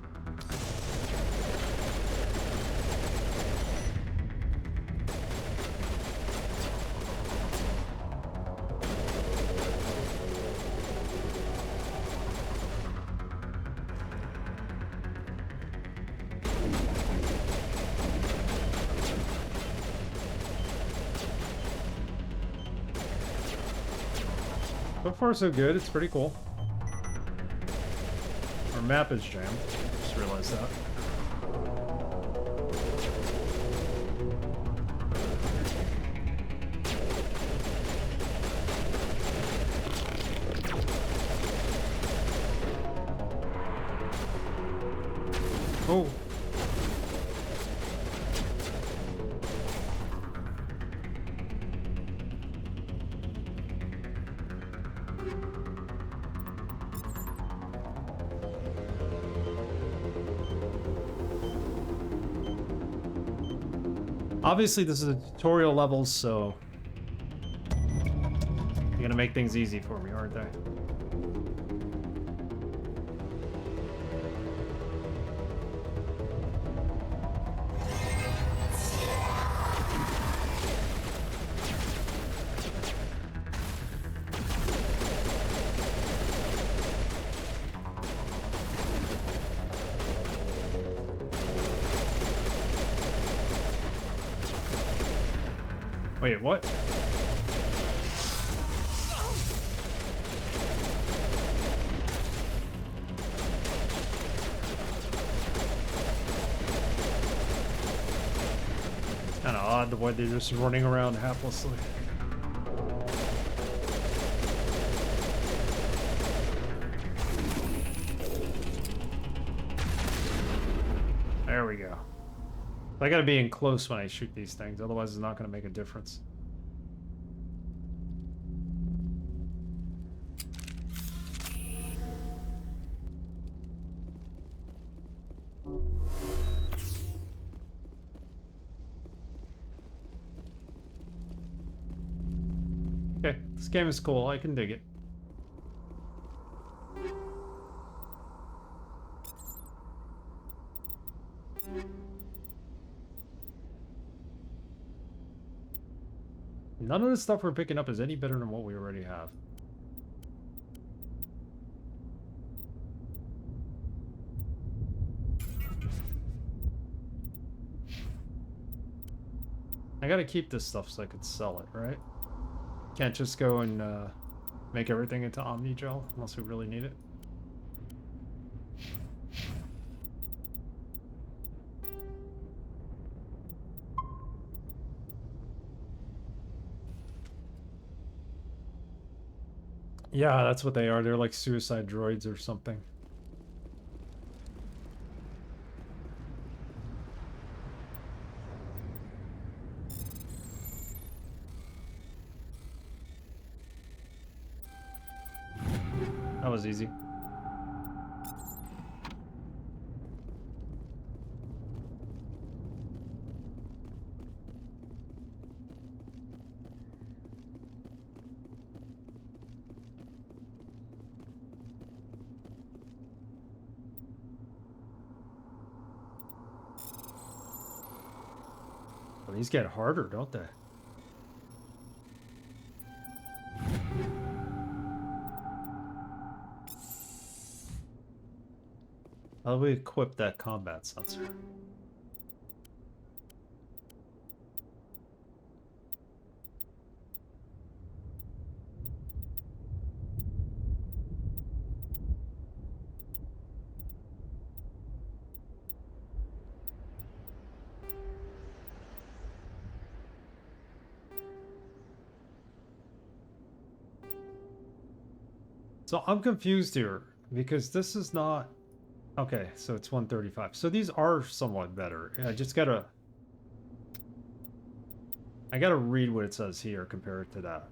So far, so good. It's pretty cool. Our map is jammed. Just realized that. Oh. Obviously, this is a tutorial level, so you're gonna make things easy for me, aren't they? Wait, what? god, the way they're just running around haplessly. There we go. I gotta be in close when I shoot these things, otherwise it's not gonna make a difference. Okay, this game is cool, I can dig it. None of the stuff we're picking up is any better than what we already have. I gotta keep this stuff so I could sell it, right? Can't just go and make everything into Omni Gel unless we really need it. Yeah, that's what they are. They're like suicide droids or something. That was easy. Well, these get harder, don't they? How do we equip that combat sensor? So I'm confused here because this is not... Okay, so it's 135. So these are somewhat better. I just gotta... I gotta read what it says here compared to that.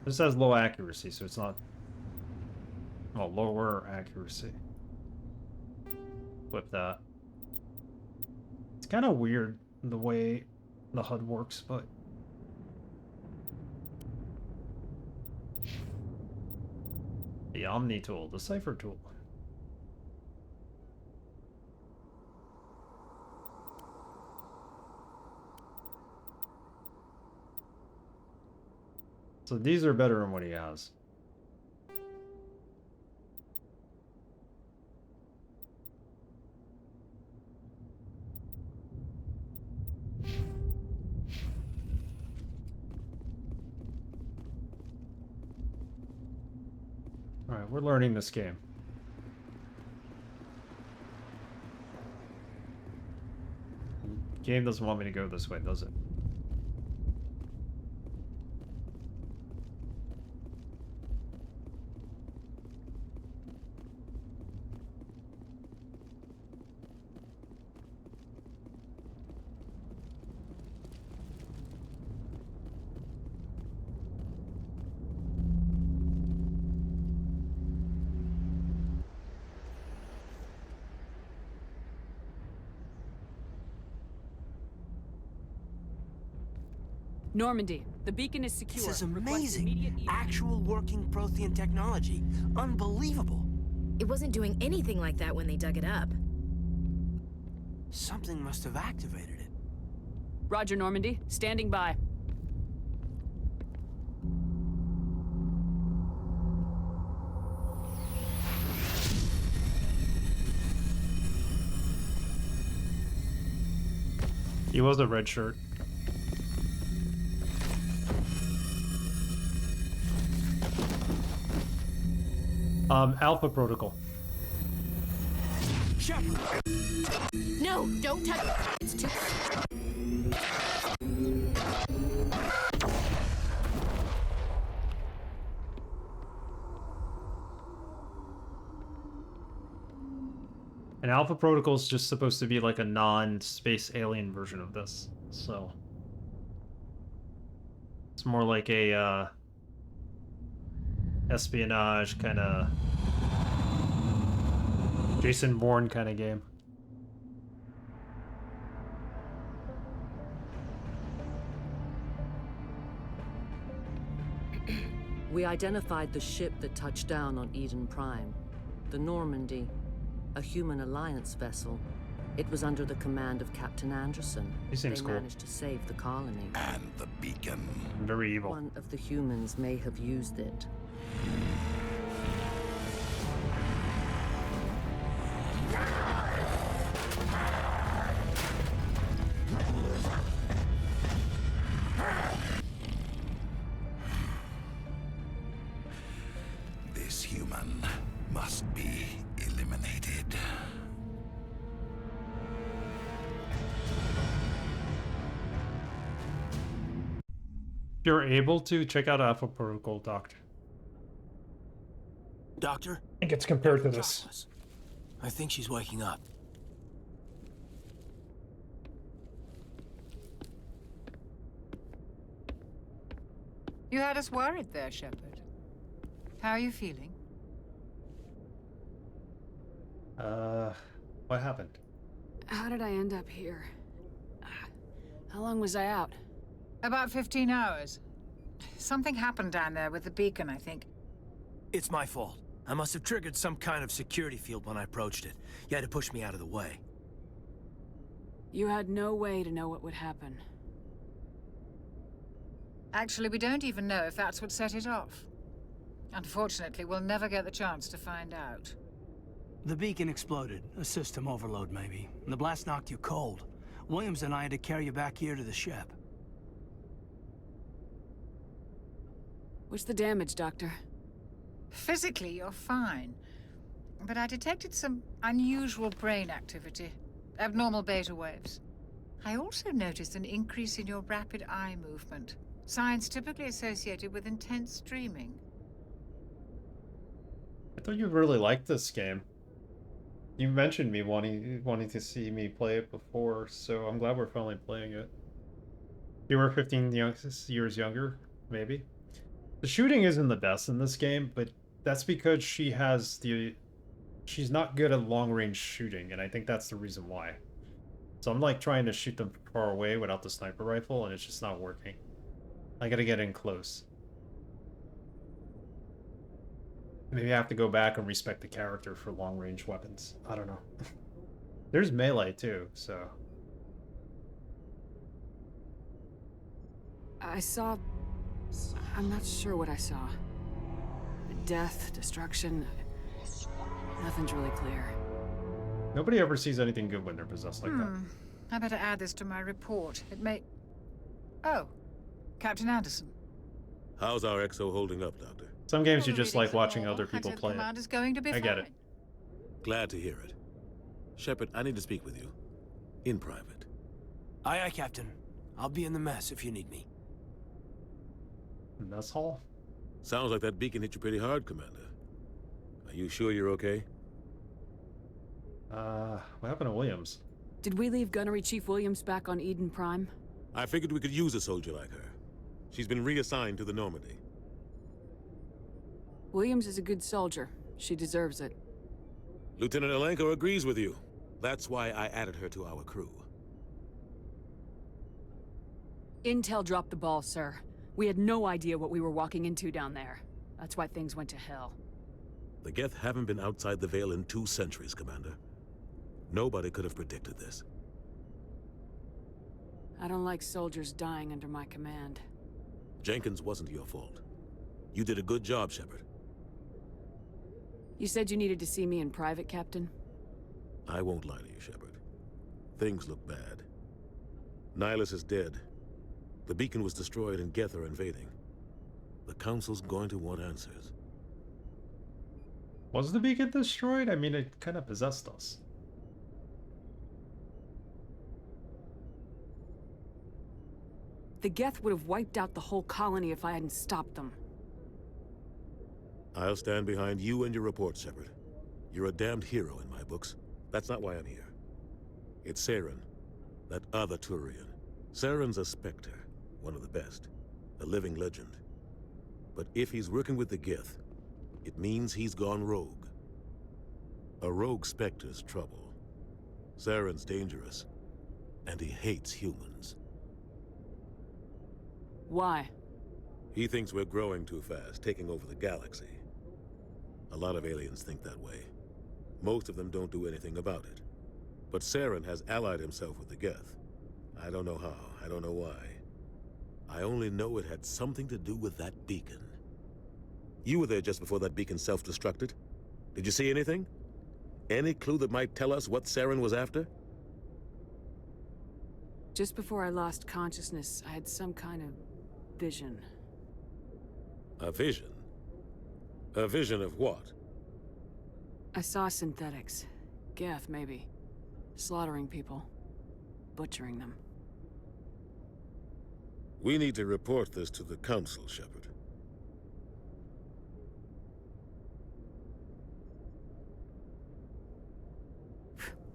This has low accuracy, so it's not... Well, lower accuracy. Flip that. It's kind of weird the way the HUD works, but... The Omni tool, the Cipher tool. So these are better than what he has. Alright, we're learning this game. The game doesn't want me to go this way, does it?
Normandy, the beacon is secure.
This is amazing. Actual working Prothean technology. Unbelievable.
It wasn't doing anything like that when they dug it up.
Something must have activated it.
Roger, Normandy. Standing by.
He was a red shirt. Alpha Protocol.
Shepard!
No, don't touch it. It's too...
And Alpha Protocol is just supposed to be like a non-space alien version of this, so it's more like a espionage kind of Jason Bourne kind of game.
We identified the ship that touched down on Eden Prime, the Normandy. A human alliance vessel. It was under the command of Captain Anderson.
They
managed to save the colony.
And the beacon.
Very evil.
One of the humans may have used it.
This human must be eliminated.
If you're able to, check out Alpha Protocol, Doctor.
Doctor?
I think it's compared to this.
I think she's waking up.
You had us worried there, Shepard. How are you feeling?
What happened?
How did I end up here? How long was I out?
About 15 hours. Something happened down there with the beacon, I think.
It's my fault. I must have triggered some kind of security field when I approached it. You had to push me out of the way.
You had no way to know what would happen.
Actually, we don't even know if that's what set it off. Unfortunately, we'll never get the chance to find out.
The beacon exploded. A system overload, maybe. And the blast knocked you cold. Williams and I had to carry you back here to the ship.
What's the damage, Doctor?
Physically, you're fine. But I detected some unusual brain activity. Abnormal beta waves. I also noticed an increase in your rapid eye movement. Signs typically associated with intense dreaming.
I thought you really liked this game. You mentioned me wanting to see me play it before, so I'm glad we're finally playing it. You were 15 years younger, maybe. The shooting isn't the best in this game, but that's because she's not good at long-range shooting, and I think that's the reason why. So I'm like trying to shoot them far away without the sniper rifle, and it's just not working. I gotta get in close. Maybe I have to go back and respect the character for long-range weapons. I don't know. There's melee too, so...
I saw... I'm not sure what I saw. Death, destruction... Nothing's really clear.
Nobody ever sees anything good when they're possessed like that.
I better add this to my report. It may... Oh, Captain Anderson.
How's our EXO holding up, Doctor?
Some games you just like watching other people play it.
Command is going to be
I get it.
Glad to hear it. Shepard, I need to speak with you. In private.
Aye, aye, Captain. I'll be in the mess if you need me.
Mess hall?
Sounds like that beacon hit you pretty hard, Commander. Are you sure you're okay?
What happened to Williams?
Did we leave Gunnery Chief Williams back on Eden Prime?
I figured we could use a soldier like her. She's been reassigned to the Normandy.
Williams is a good soldier. She deserves it.
Lieutenant Alenko agrees with you. That's why I added her to our crew.
Intel dropped the ball, sir. We had no idea what we were walking into down there. That's why things went to hell.
The Geth haven't been outside the Veil in 2 centuries, Commander. Nobody could have predicted this.
I don't like soldiers dying under my command.
Jenkins wasn't your fault. You did a good job, Shepard.
You said you needed to see me in private, Captain?
I won't lie to you, Shepard. Things look bad. Nihilus is dead. The beacon was destroyed and Geth are invading. The Council's going to want answers.
Was the beacon destroyed? I mean, it kind of possessed us.
The Geth would have wiped out the whole colony if I hadn't stopped them.
I'll stand behind you and your report, Shepard. You're a damned hero in my books. That's not why I'm here. It's Saren, that other Turian. Saren's a Spectre, one of the best, a living legend. But if he's working with the Geth, it means he's gone rogue. A rogue Spectre's trouble. Saren's dangerous, and he hates humans.
Why?
He thinks we're growing too fast, taking over the galaxy. A lot of aliens think that way. Most of them don't do anything about it. But Saren has allied himself with the Geth. I don't know how, I don't know why. I only know it had something to do with that beacon. You were there just before that beacon self-destructed. Did you see anything? Any clue that might tell us what Saren was after?
Just before I lost consciousness, I had some kind of vision.
A vision? A vision of what?
I saw synthetics. Geth, maybe. Slaughtering people. Butchering them.
We need to report this to the Council, Shepard.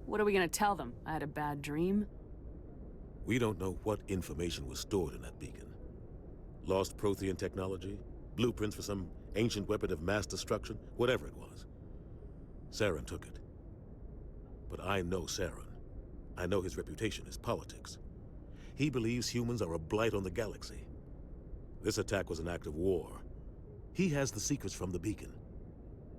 What are we gonna tell them? I had a bad dream?
We don't know what information was stored in that beacon. Lost Prothean technology? Blueprints for some ancient weapon of mass destruction? Whatever it was. Saren took it. But I know Saren. I know his reputation is politics. He believes humans are a blight on the galaxy. This attack was an act of war. He has the secrets from the beacon.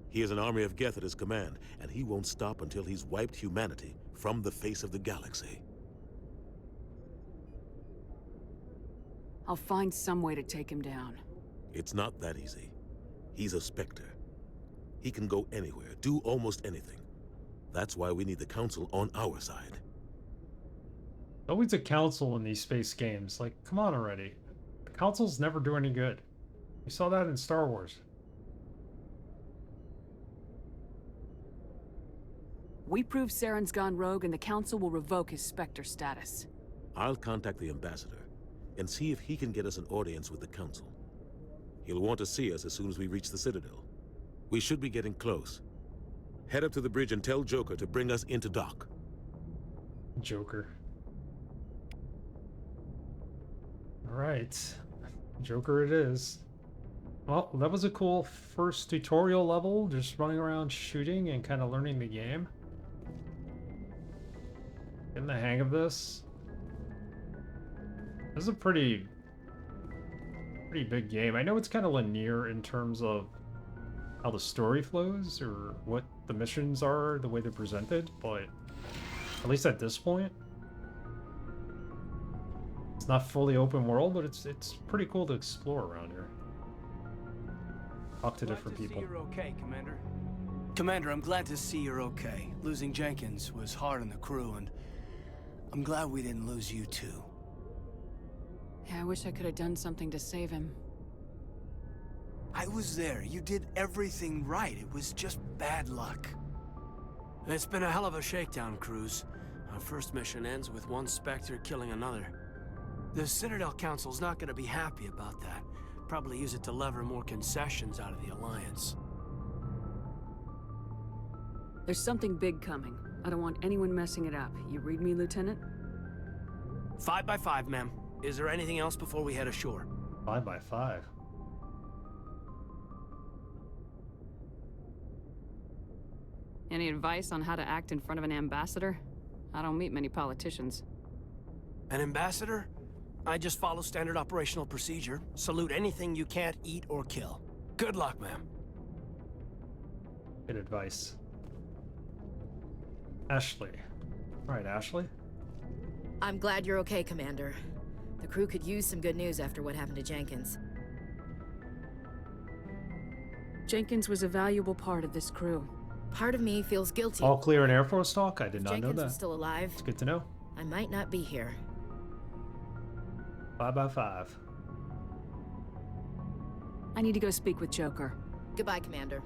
He has an army of Geth at his command, and he won't stop until he's wiped humanity from the face of the galaxy.
I'll find some way to take him down.
It's not that easy. He's a Spectre. He can go anywhere, do almost anything. That's why we need the Council on our side.
Always a council in these space games. Like, come on already. The councils never do any good. We saw that in Star Wars.
We prove Saren's gone rogue and the Council will revoke his Spectre status.
I'll contact the Ambassador and see if he can get us an audience with the Council. He'll want to see us as soon as we reach the Citadel. We should be getting close. Head up to the bridge and tell Joker to bring us into dock.
Joker. Alright. Joker it is. Well, that was a cool first tutorial level, just running around shooting and kind of learning the game. Getting the hang of this. This is a pretty big game. I know it's kind of linear in terms of how the story flows or what the missions are, the way they're presented, but at least at this point, it's not fully open world, but it's pretty cool to explore around here. Talk to different people.
You're okay, Commander. Commander, I'm glad to see you're okay. Losing Jenkins was hard on the crew, and I'm glad we didn't lose you too.
Yeah, I wish I could have done something to save him.
I was there. You did everything right. It was just bad luck. It's been a hell of a shakedown, Cruz. Our first mission ends with one Spectre killing another. The Citadel Council's not gonna be happy about that. Probably use it to lever more concessions out of the Alliance.
There's something big coming. I don't want anyone messing it up. You read me, Lieutenant?
5 by 5, ma'am. Is there anything else before we head ashore?
5 by 5.
Any advice on how to act in front of an ambassador? I don't meet many politicians.
An ambassador? I just follow standard operational procedure. Salute anything you can't eat or kill. Good luck, ma'am.
Good advice. Ashley. Alright, Ashley?
I'm glad you're okay, Commander. The crew could use some good news after what happened to Jenkins.
Jenkins was a valuable part of this crew.
Part of me feels guilty.
All clear in Air Force talk? I did not know
Jenkins
that.
was still alive.
It's good to know.
I might not be here.
5 by 5.
I need to go speak with Joker.
Goodbye, Commander.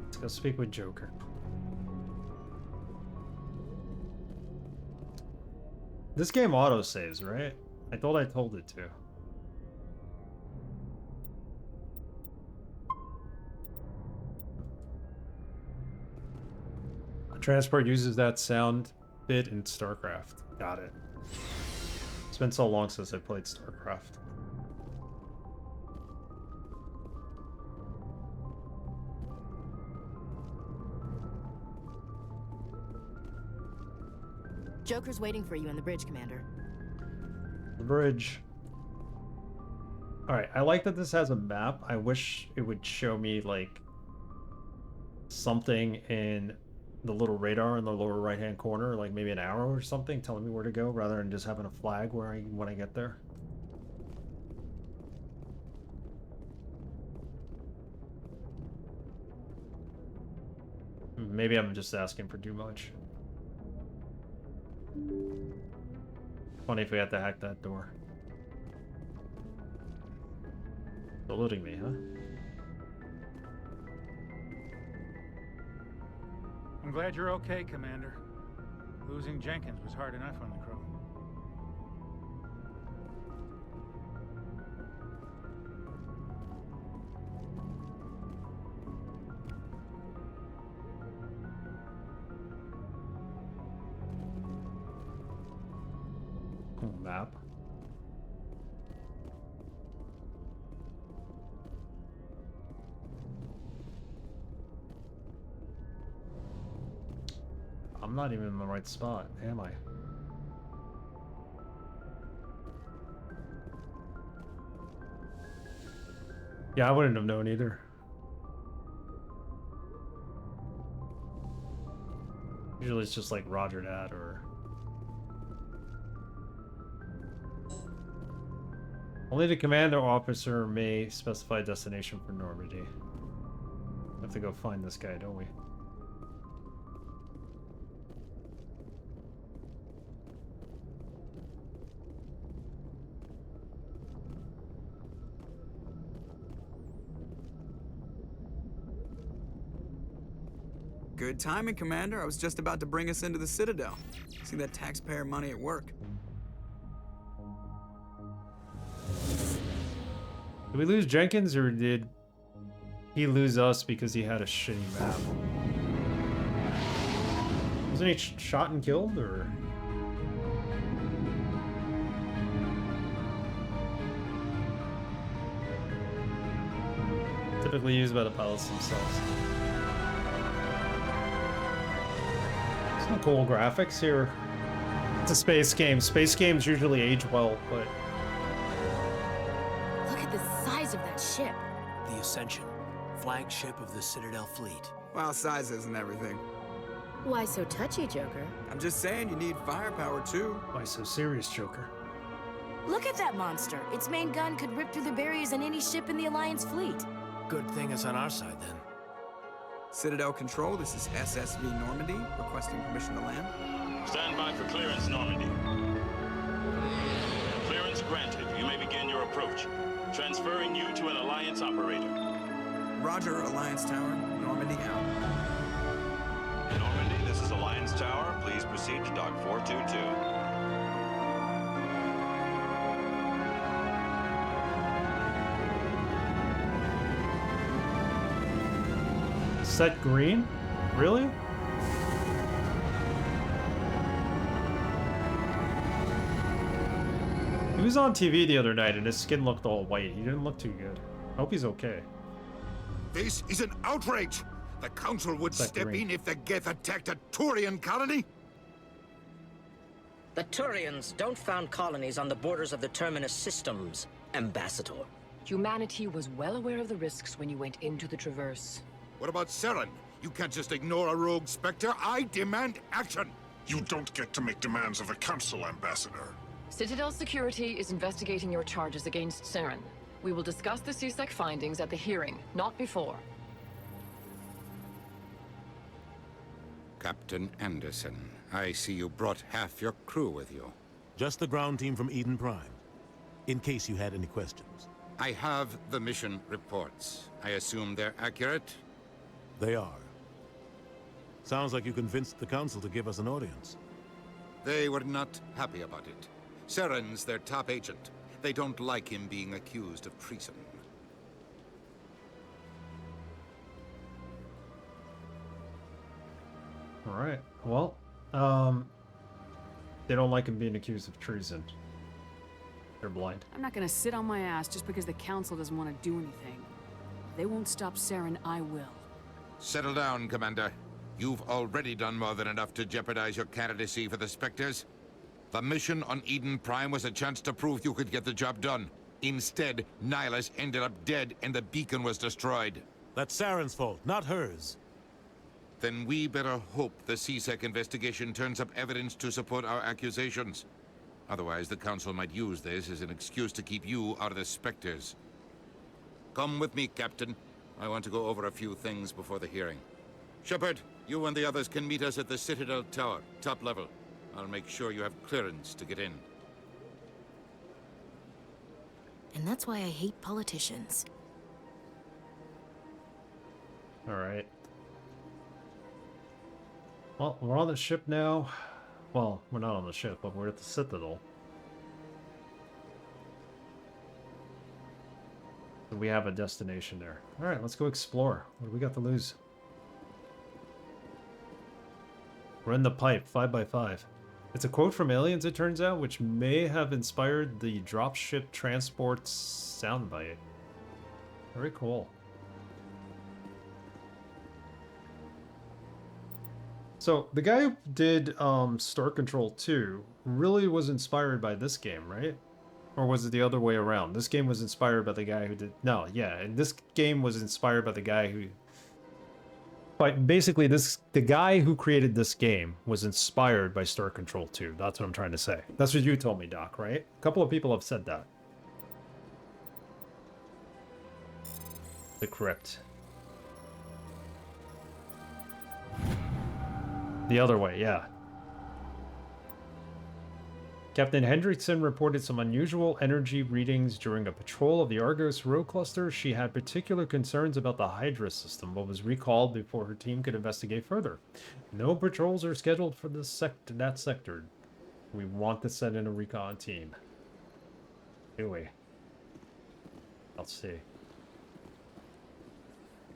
Let's go speak with Joker. This game autosaves, right? I thought I told it to. Transport uses that sound bit in StarCraft. Got it. It's been so long since I played StarCraft.
Joker's waiting for you on the bridge, Commander.
The bridge. Alright, I like that this has a map. I wish it would show me, like, something in the little radar in the lower right-hand corner, like maybe an arrow or something telling me where to go, rather than just having a flag when I get there. Maybe I'm just asking for too much. Funny if we had to hack that door. Eluding me, huh?
I'm glad you're okay, Commander. Losing Jenkins was hard enough on the crew.
Map. I'm not even in the right spot, am I? Yeah, I wouldn't have known either. Usually it's just like Roger that or... Only the commander officer may specify a destination for Normandy. We have to go find this guy, don't we?
Good timing, Commander. I was just about to bring us into the Citadel. See that taxpayer money at work.
Did we lose Jenkins, or did he lose us because he had a shitty map? Wasn't he shot and killed, or...? Typically used by the pilots themselves. Some cool graphics here. It's a space game. Space games usually age well, but...
Look at the size of that ship.
The Ascension, flagship of the Citadel fleet.
Well, size isn't everything.
Why so touchy, Joker?
I'm just saying you need firepower, too.
Why so serious, Joker?
Look at that monster. Its main gun could rip through the barriers in any ship in the Alliance fleet.
Good thing it's on our side, then.
Citadel Control, this is SSV Normandy, requesting permission to land.
Stand by for clearance, Normandy. Clearance granted. You may begin your approach. Transferring you to an Alliance operator.
Roger, Alliance Tower. Normandy out.
Normandy, this is Alliance Tower. Please proceed to Dock 422.
Set green? Really? He was on TV the other night and his skin looked all white. He didn't look too good. I hope he's okay.
This is an outrage! The Council would step in if the Geth attacked a Turian colony?
The Turians don't found colonies on the borders of the Terminus systems, Ambassador.
Humanity was well aware of the risks when you went into the Traverse.
What about Saren? You can't just ignore a rogue Spectre. I demand action!
You don't get to make demands of the Council, Ambassador.
Citadel Security is investigating your charges against Saren. We will discuss the CSEC findings at the hearing, not before.
Captain Anderson, I see you brought half your crew with you.
Just the ground team from Eden Prime, in case you had any questions.
I have the mission reports. I assume they're accurate?
They are. Sounds like you convinced the Council to give us an audience.
They were not happy about it. Saren's their top agent. They don't like him being accused of treason.
All right. Well, they don't like him being accused of treason. They're blind.
I'm not gonna sit on my ass just because the council doesn't want to do anything. If they won't stop Saren, I will.
Settle down, Commander. You've already done more than enough to jeopardize your candidacy for the Spectres. The mission on Eden Prime was a chance to prove you could get the job done. Instead, Nihilus ended up dead and the beacon was destroyed.
That's Saren's fault, not hers.
Then we better hope the CSEC investigation turns up evidence to support our accusations. Otherwise, the Council might use this as an excuse to keep you out of the Spectres. Come with me, Captain. I want to go over a few things before the hearing. Shepard, you and the others can meet us at the Citadel Tower, top level. I'll make sure you have clearance to get in.
And that's why I hate politicians.
All right. Well, we're on the ship now. Well, we're not on the ship, but we're at the Citadel. So we have a destination there. All right, let's go explore. What do we got to lose? We're in the pipe, 5x5. It's a quote from Aliens, it turns out, which may have inspired the dropship transport soundbite. Very cool. So, the guy who did Star Control 2 really was inspired by this game, right? Or was it the other way around? This game was inspired by the guy who did... No, yeah, and this game was inspired by the guy who... But basically, the guy who created this game was inspired by Star Control 2. That's what I'm trying to say. That's what you told me, Doc, right? A couple of people have said that. The crypt. The other way, yeah. Captain Hendrickson reported some unusual energy readings during a patrol of the Argos Row cluster. She had particular concerns about the Hydra system, but was recalled before her team could investigate further. No patrols are scheduled for that sector. We want to send in a recon team. Do we? Let's see.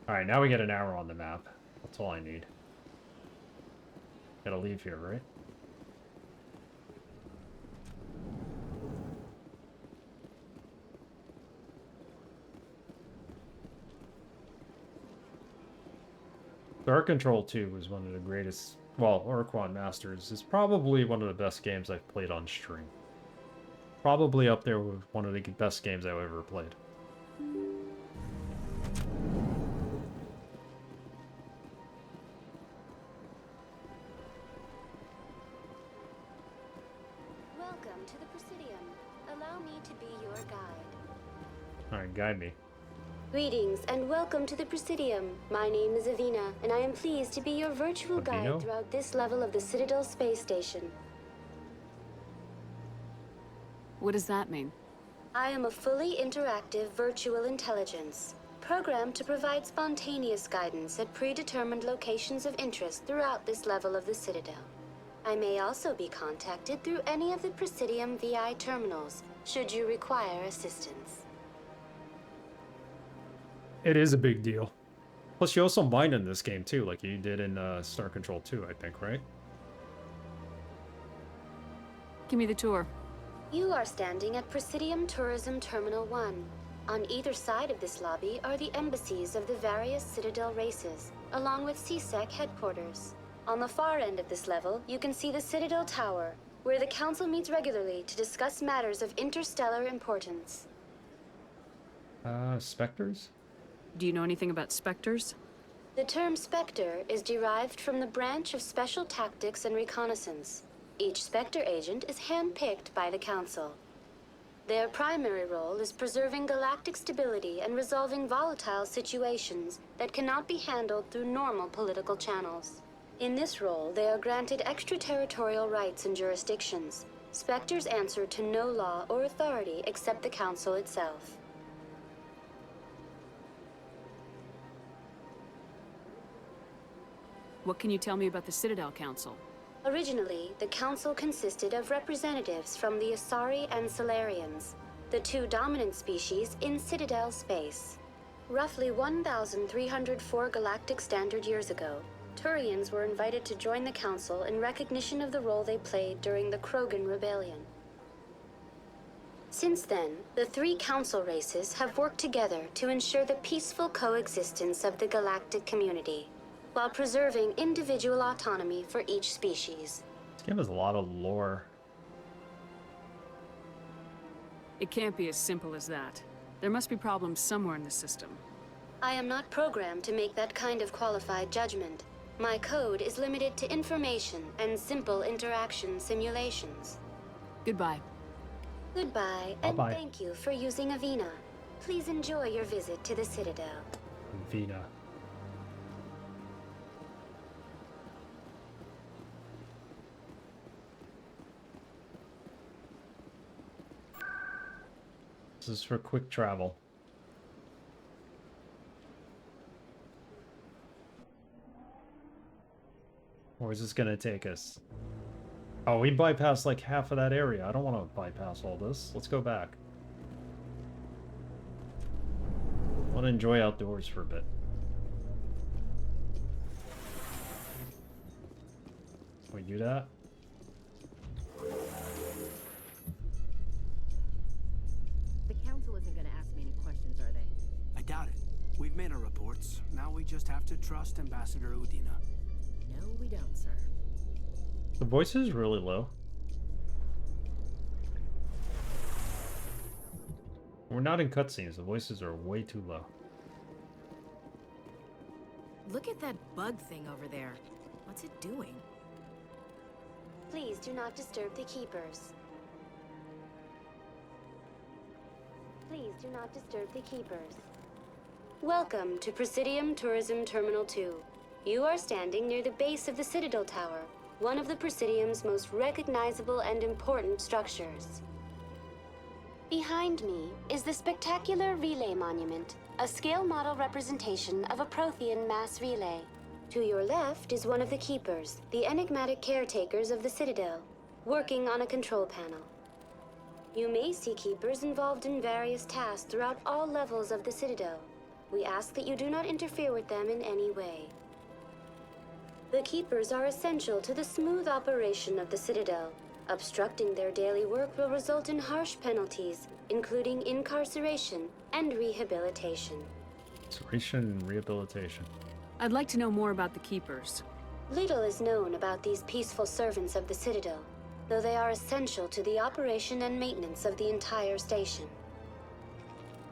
Alright, now we get an arrow on the map. That's all I need. Gotta leave here, right? Star Control 2 was one of the greatest... Well, Orquan Masters is probably one of the best games I've played on stream. Probably up there with one of the best games I've ever played.
Welcome to the Presidium. Allow me to be your guide.
Alright, guide me.
Greetings and welcome to the Presidium. My name is Avina, and I am pleased to be your virtual guide throughout this level of the Citadel space station.
What does that mean?
I am a fully interactive virtual intelligence, programmed to provide spontaneous guidance at predetermined locations of interest throughout this level of the Citadel. I may also be contacted through any of the Presidium VI terminals, should you require assistance.
It is a big deal. Plus, you also mine in this game, too, like you did in Star Control 2, I think, right?
Give me the tour.
You are standing at Presidium Tourism Terminal 1. On either side of this lobby are the embassies of the various Citadel races, along with CSEC headquarters. On the far end of this level, you can see the Citadel Tower, where the Council meets regularly to discuss matters of interstellar importance.
Spectres?
Do you know anything about Spectres?
The term Spectre is derived from the branch of Special Tactics and Reconnaissance. Each Spectre agent is handpicked by the Council. Their primary role is preserving galactic stability and resolving volatile situations that cannot be handled through normal political channels. In this role, they are granted extraterritorial rights and jurisdictions. Spectres answer to no law or authority except the Council itself.
What can you tell me about the Citadel Council?
Originally, the Council consisted of representatives from the Asari and Salarians, the two dominant species in Citadel space. Roughly 1,304 galactic standard years ago, Turians were invited to join the Council in recognition of the role they played during the Krogan Rebellion. Since then, the three Council races have worked together to ensure the peaceful coexistence of the galactic community, while preserving individual autonomy for each species.
This game has a lot of lore.
It can't be as simple as that. There must be problems somewhere in the system.
I am not programmed to make that kind of qualified judgment. My code is limited to information and simple interaction simulations.
Goodbye.
Goodbye, and thank you for using Avina. Please enjoy your visit to the Citadel.
Avina. This is for quick travel. Where is this gonna take us? Oh, we bypassed like half of that area. I don't want to bypass all this. Let's go back. I want to enjoy outdoors for a bit. Can we do that?
The Council isn't going to ask me any questions, are they?
I doubt it. We've made our reports. Now we just have to trust Ambassador Udina.
No, we don't, sir.
The voice is really low. We're not in cutscenes. The voices are way too low.
Look at that bug thing over there. What's it doing?
Please do not disturb the Keepers. Please do not disturb the Keepers. Welcome to Presidium Tourism Terminal 2. You are standing near the base of the Citadel Tower, one of the Presidium's most recognizable and important structures. Behind me is the spectacular Relay Monument, a scale model representation of a Prothean mass relay. To your left is one of the Keepers, the enigmatic caretakers of the Citadel, working on a control panel. You may see Keepers involved in various tasks throughout all levels of the Citadel. We ask that you do not interfere with them in any way. The Keepers are essential to the smooth operation of the Citadel. Obstructing their daily work will result in harsh penalties, including incarceration and rehabilitation.
Incarceration and rehabilitation.
I'd like to know more about the Keepers.
Little is known about these peaceful servants of the Citadel, though they are essential to the operation and maintenance of the entire station.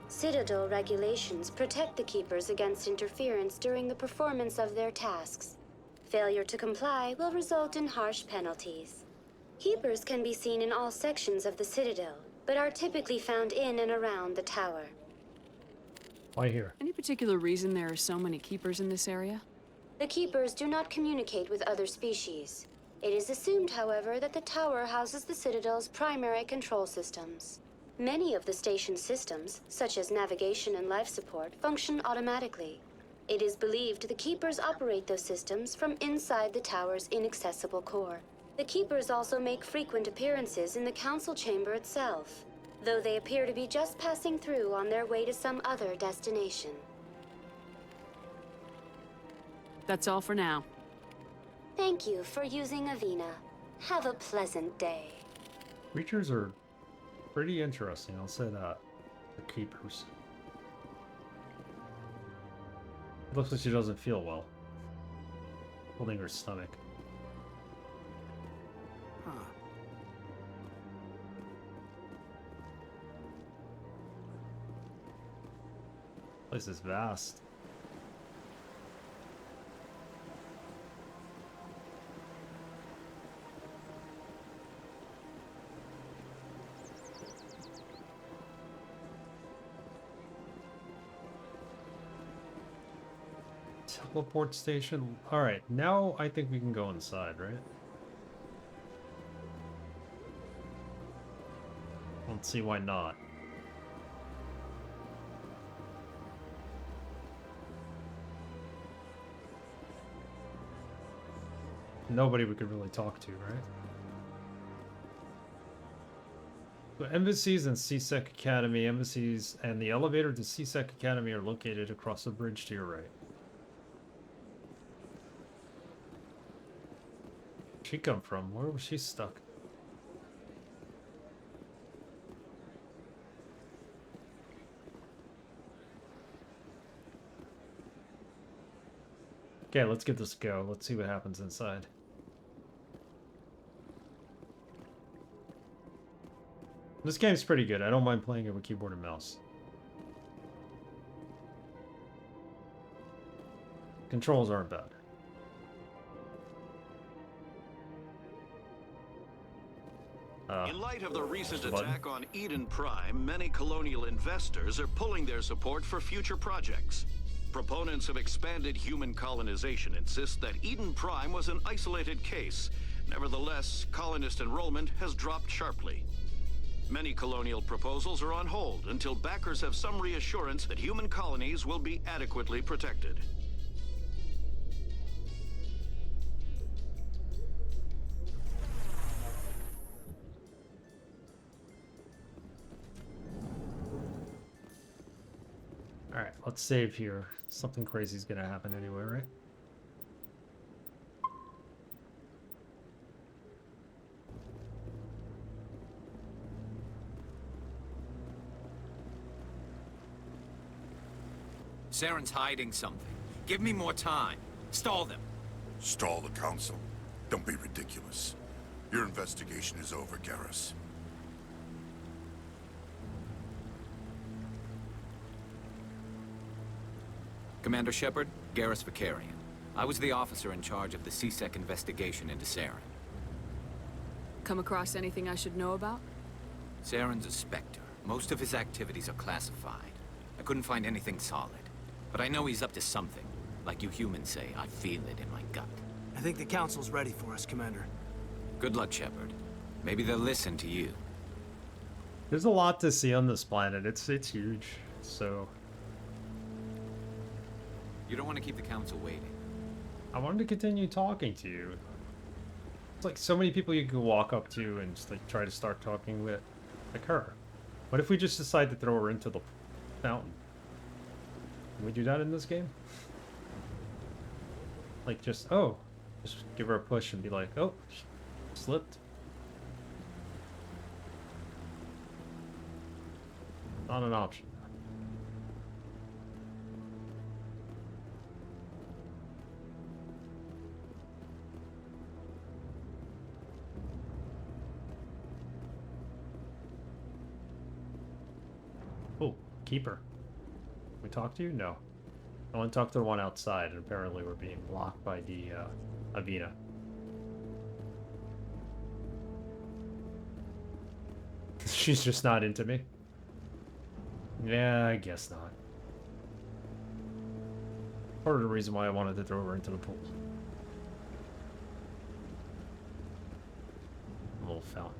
Citadel regulations protect the Keepers against interference during the performance of their tasks. Failure to comply will result in harsh penalties. Keepers can be seen in all sections of the Citadel, but are typically found in and around the tower.
Why here?
Any particular reason there are so many Keepers in this area?
The Keepers do not communicate with other species. It is assumed, however, that the tower houses the Citadel's primary control systems. Many of the station's systems, such as navigation and life support, function automatically. It is believed the Keepers operate those systems from inside the tower's inaccessible core. The Keepers also make frequent appearances in the Council chamber itself, though they appear to be just passing through on their way to some other destination.
That's all for now.
Thank you for using Avina. Have a pleasant day.
Creatures are pretty interesting, I'll say that. The Keepers. It looks like she doesn't feel well. Holding her stomach. This is vast. Teleport station. Alright, now I think we can go inside, right? Let's see why not. nobody we could really talk to, right? So embassies and CSEC Academy. Embassies and the elevator to CSEC Academy are located across the bridge to your right. Where'd she come from? Where was she stuck? Okay, let's give this a go. Let's see what happens inside. This game's pretty good. I don't mind playing it with keyboard and mouse. Controls aren't bad.
In light of the recent attack on Eden Prime, many colonial investors are pulling their support for future projects. Proponents of expanded human colonization insist that Eden Prime was an isolated case. Nevertheless, colonist enrollment has dropped sharply. Many colonial proposals are on hold until backers have some reassurance that human colonies will be adequately protected.
Alright, let's save here. Something crazy is gonna happen anyway, right?
Saren's hiding something. Give me more time. Stall them.
Stall the council? Don't be ridiculous. Your investigation is over, Garrus.
Commander Shepard, Garrus Vicarian. I was the officer in charge of the CSEC investigation into Saren.
Come across anything I should know about?
Saren's a Spectre. Most of his activities are classified. I couldn't find anything solid. But I know he's up to something. Like you humans say, I feel it in my gut.
I think the council's ready for us, Commander.
Good luck, Shepard. Maybe they'll listen to you.
There's a lot to see on this planet. It's huge. So
You don't want to keep the council waiting.
I wanted to continue talking to you. It's like so many people you could walk up to and just like try to start talking with, like her. What if we just decide to throw her into the fountain? Can we do that in this game? Like just give her a push and be like, oh, she slipped. Not an option. Oh, keeper. We talk to you? No. I want to talk to the one outside, and apparently we're being blocked by the Avina. She's just not into me. Yeah, I guess not. Part of the reason why I wanted to throw her into the pool. A little fountain.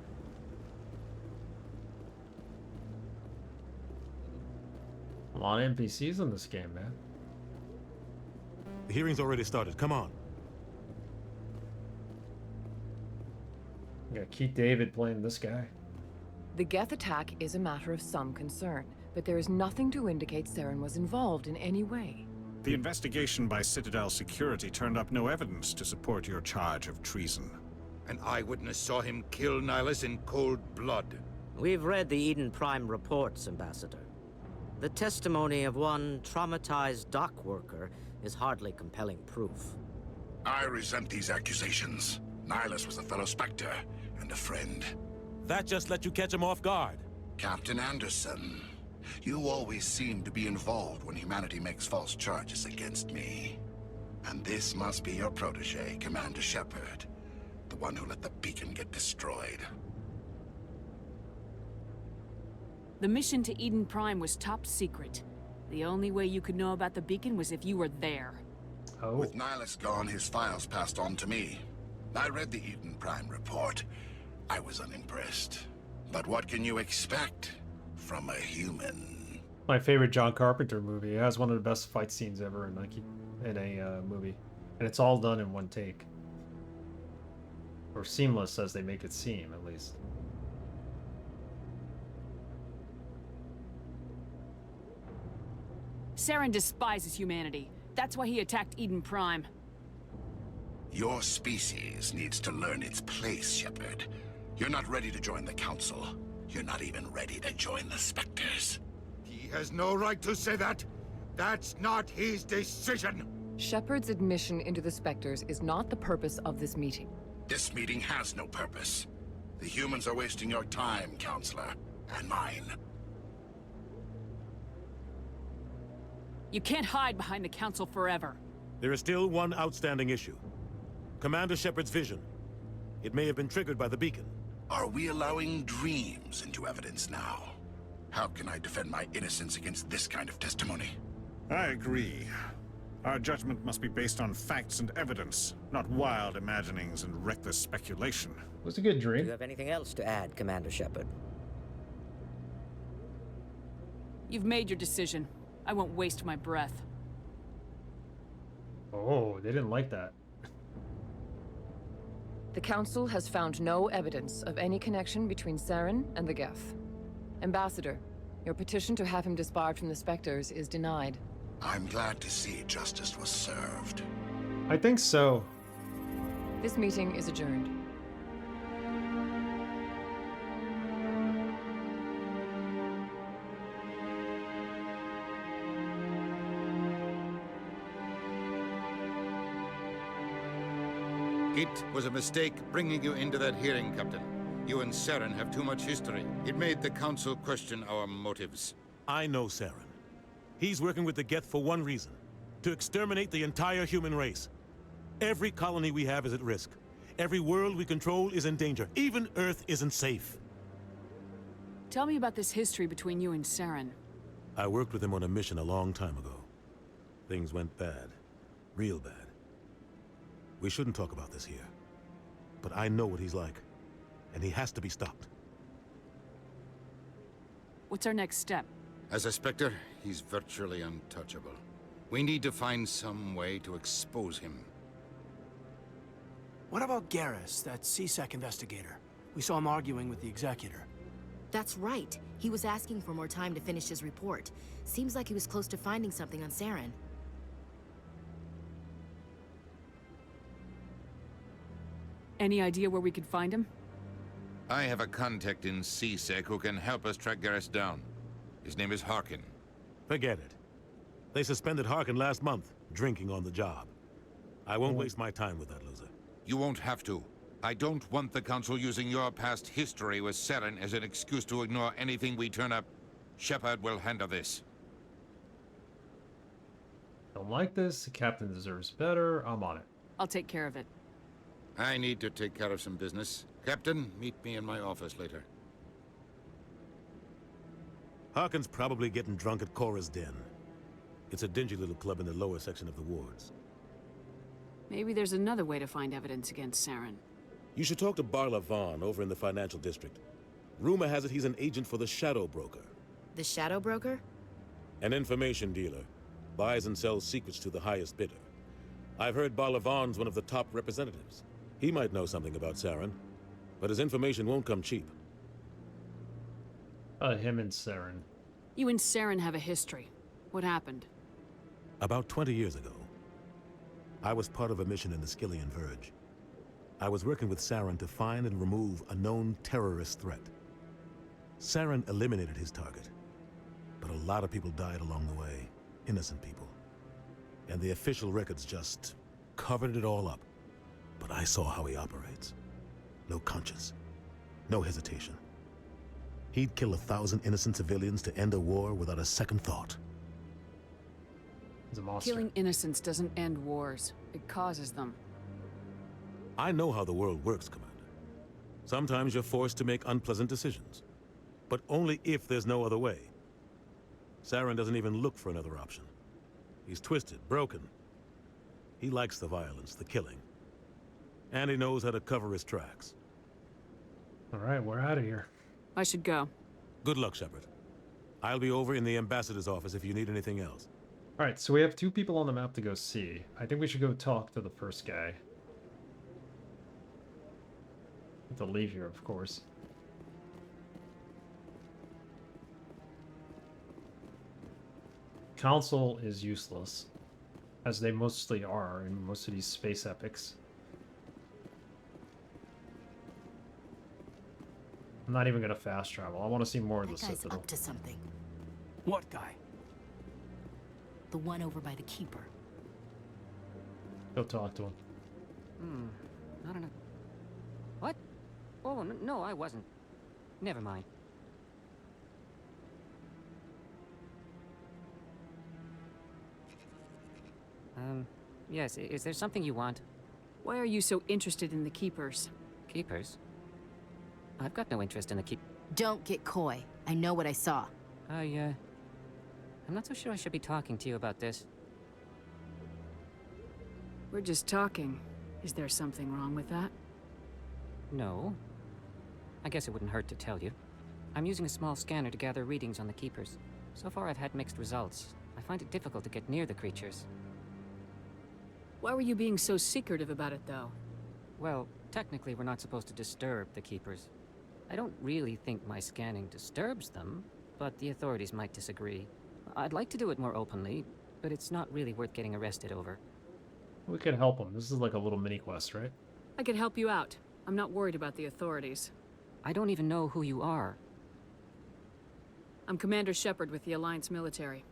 A lot of NPCs in this game, man.
The hearing's already started. Come on.
We got Keith David playing this guy.
The Geth attack is a matter of some concern, but there is nothing to indicate Saren was involved in any way.
The investigation by Citadel Security turned up no evidence to support your charge of treason.
An eyewitness saw him kill Nihilus in cold blood.
We've read the Eden Prime reports, Ambassador. The testimony of one traumatized dock worker is hardly compelling proof.
I resent these accusations. Nihilus was a fellow Spectre and a friend.
That just let you catch him off guard.
Captain Anderson, you always seem to be involved when humanity makes false charges against me. And this must be your protege, Commander Shepard. The one who let the beacon get destroyed.
The mission to Eden Prime was top secret. The only way you could know about the beacon was if you were there.
Oh.
With Nihilus gone, his files passed on to me. I read the Eden Prime report. I was unimpressed. But what can you expect from a human?
My favorite John Carpenter movie. It has one of the best fight scenes ever in a movie. And it's all done in one take. Or seamless as they make it seem, at least.
Saren despises humanity. That's why he attacked Eden Prime.
Your species needs to learn its place, Shepard. You're not ready to join the Council. You're not even ready to join the Spectres.
He has no right to say that. That's not his decision.
Shepard's admission into the Spectres is not the purpose of this meeting.
This meeting has no purpose. The humans are wasting your time, Counselor, and mine.
You can't hide behind the Council forever.
There is still one outstanding issue. Commander Shepard's vision. It may have been triggered by the beacon.
Are we allowing dreams into evidence now? How can I defend my innocence against this kind of testimony?
I agree. Our judgment must be based on facts and evidence, not wild imaginings and reckless speculation.
It was a good dream.
Do you have anything else to add, Commander Shepard?
You've made your decision. I won't waste my breath.
Oh, they didn't like that.
The Council has found no evidence of any connection between Saren and the Geth. Ambassador, your petition to have him disbarred from the Spectres is denied.
I'm glad to see justice was served.
I think so.
This meeting is adjourned.
It was a mistake bringing you into that hearing, Captain. You and Saren have too much history. It made the Council question our motives.
I know Saren. He's working with the Geth for one reason. To exterminate the entire human race. Every colony we have is at risk. Every world we control is in danger. Even Earth isn't safe.
Tell me about this history between you and Saren.
I worked with him on a mission a long time ago. Things went bad. Real bad. We shouldn't talk about this here. But I know what he's like. And he has to be stopped.
What's our next step?
As a Spectre, he's virtually untouchable. We need to find some way to expose him.
What about Garrus, that CSEC investigator? We saw him arguing with the Executor.
That's right. He was asking for more time to finish his report. Seems like he was close to finding something on Saren.
Any idea where we could find him?
I have a contact in CSEC who can help us track Garrus down. His name is Harkin.
Forget it. They suspended Harkin last month, drinking on the job. I won't waste my time with that loser.
You won't have to. I don't want the Council using your past history with Saren as an excuse to ignore anything we turn up. Shepard will handle this.
Don't like this. The captain deserves better. I'm on it.
I'll take care of it.
I need to take care of some business. Captain, meet me in my office later.
Harkin's probably getting drunk at Cora's Den. It's a dingy little club in the lower section of the wards.
Maybe there's another way to find evidence against Saren.
You should talk to Barla Vaughn over in the financial district. Rumor has it he's an agent for the Shadow Broker.
The Shadow Broker?
An information dealer. Buys and sells secrets to the highest bidder. I've heard Barla Vaughn's one of the top representatives. He might know something about Saren, but his information won't come cheap.
Him and Saren.
You and Saren have a history. What happened?
About 20 years ago, I was part of a mission in the Skillian Verge. I was working with Saren to find and remove a known terrorist threat. Saren eliminated his target, but a lot of people died along the way, innocent people. And the official records just covered it all up. But I saw how he operates. No conscience, no hesitation. He'd kill 1,000 innocent civilians to end a war without a second thought.
He's a monster.
Killing innocents doesn't end wars. It causes them.
I know how the world works, Commander. Sometimes you're forced to make unpleasant decisions. But only if there's no other way. Saren doesn't even look for another option. He's twisted, broken. He likes the violence, the killing. And he knows how to cover his tracks.
All right, we're out of here.
I should go.
Good luck, Shepard. I'll be over in the ambassador's office if you need anything else.
All right, so we have 2 people on the map to go see. I think we should go talk to the first guy. To leave here, of course. Council is useless, as they mostly are in most of these space epics. I'm not even gonna fast travel. I want to see more of the
That guy's
Citadel.
up to something.
What guy?
The one over by the Keeper.
Go talk to him.
I don't know. What? Oh, no, I wasn't. Never mind. Yes, is there something you want?
Why are you so interested in the Keepers?
Keepers? I've got no interest in the keep...
Don't get coy. I know what I saw.
I'm not so sure I should be talking to you about this.
We're just talking. Is there something wrong with that?
No. I guess it wouldn't hurt to tell you. I'm using a small scanner to gather readings on the Keepers. So far I've had mixed results. I find it difficult to get near the creatures.
Why were you being so secretive about it, though?
Well, technically we're not supposed to disturb the Keepers. I don't really think my scanning disturbs them, but the authorities might disagree. I'd like to do it more openly, but it's not really worth getting arrested over.
We could help him. This is like a little mini quest, right?
I could help you out. I'm not worried about the authorities.
I don't even know who you are.
I'm Commander Shepard with the Alliance military.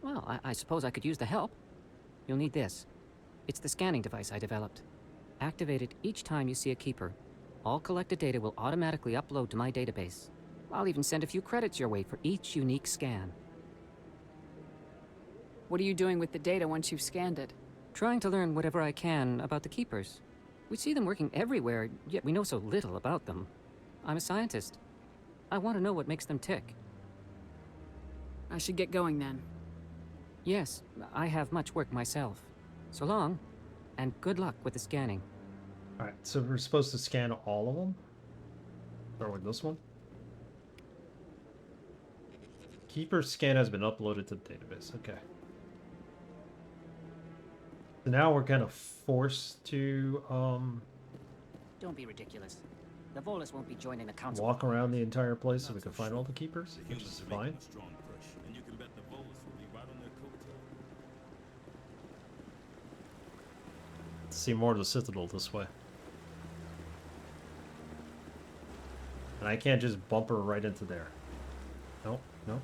Well, I suppose I could use the help. You'll need this. It's the scanning device I developed. Activate it each time you see a Keeper. All collected data will automatically upload to my database. I'll even send a few credits your way for each unique scan.
What are you doing with the data once you've scanned it?
Trying to learn whatever I can about the Keepers. We see them working everywhere, yet we know so little about them. I'm a scientist. I want to know what makes them tick.
I should get going then.
Yes, I have much work myself. So long, and good luck with the scanning.
Alright, so we're supposed to scan all of them? Start with this one. Keeper scan has been uploaded to the database. Okay. So now we're kind of forced to
Don't be ridiculous. The Volus won't be joining the council.
walk around the entire place so we can find all the keepers, which is fine. Let's see more of the Citadel this way. And I can't just bump her right into there. Nope, nope.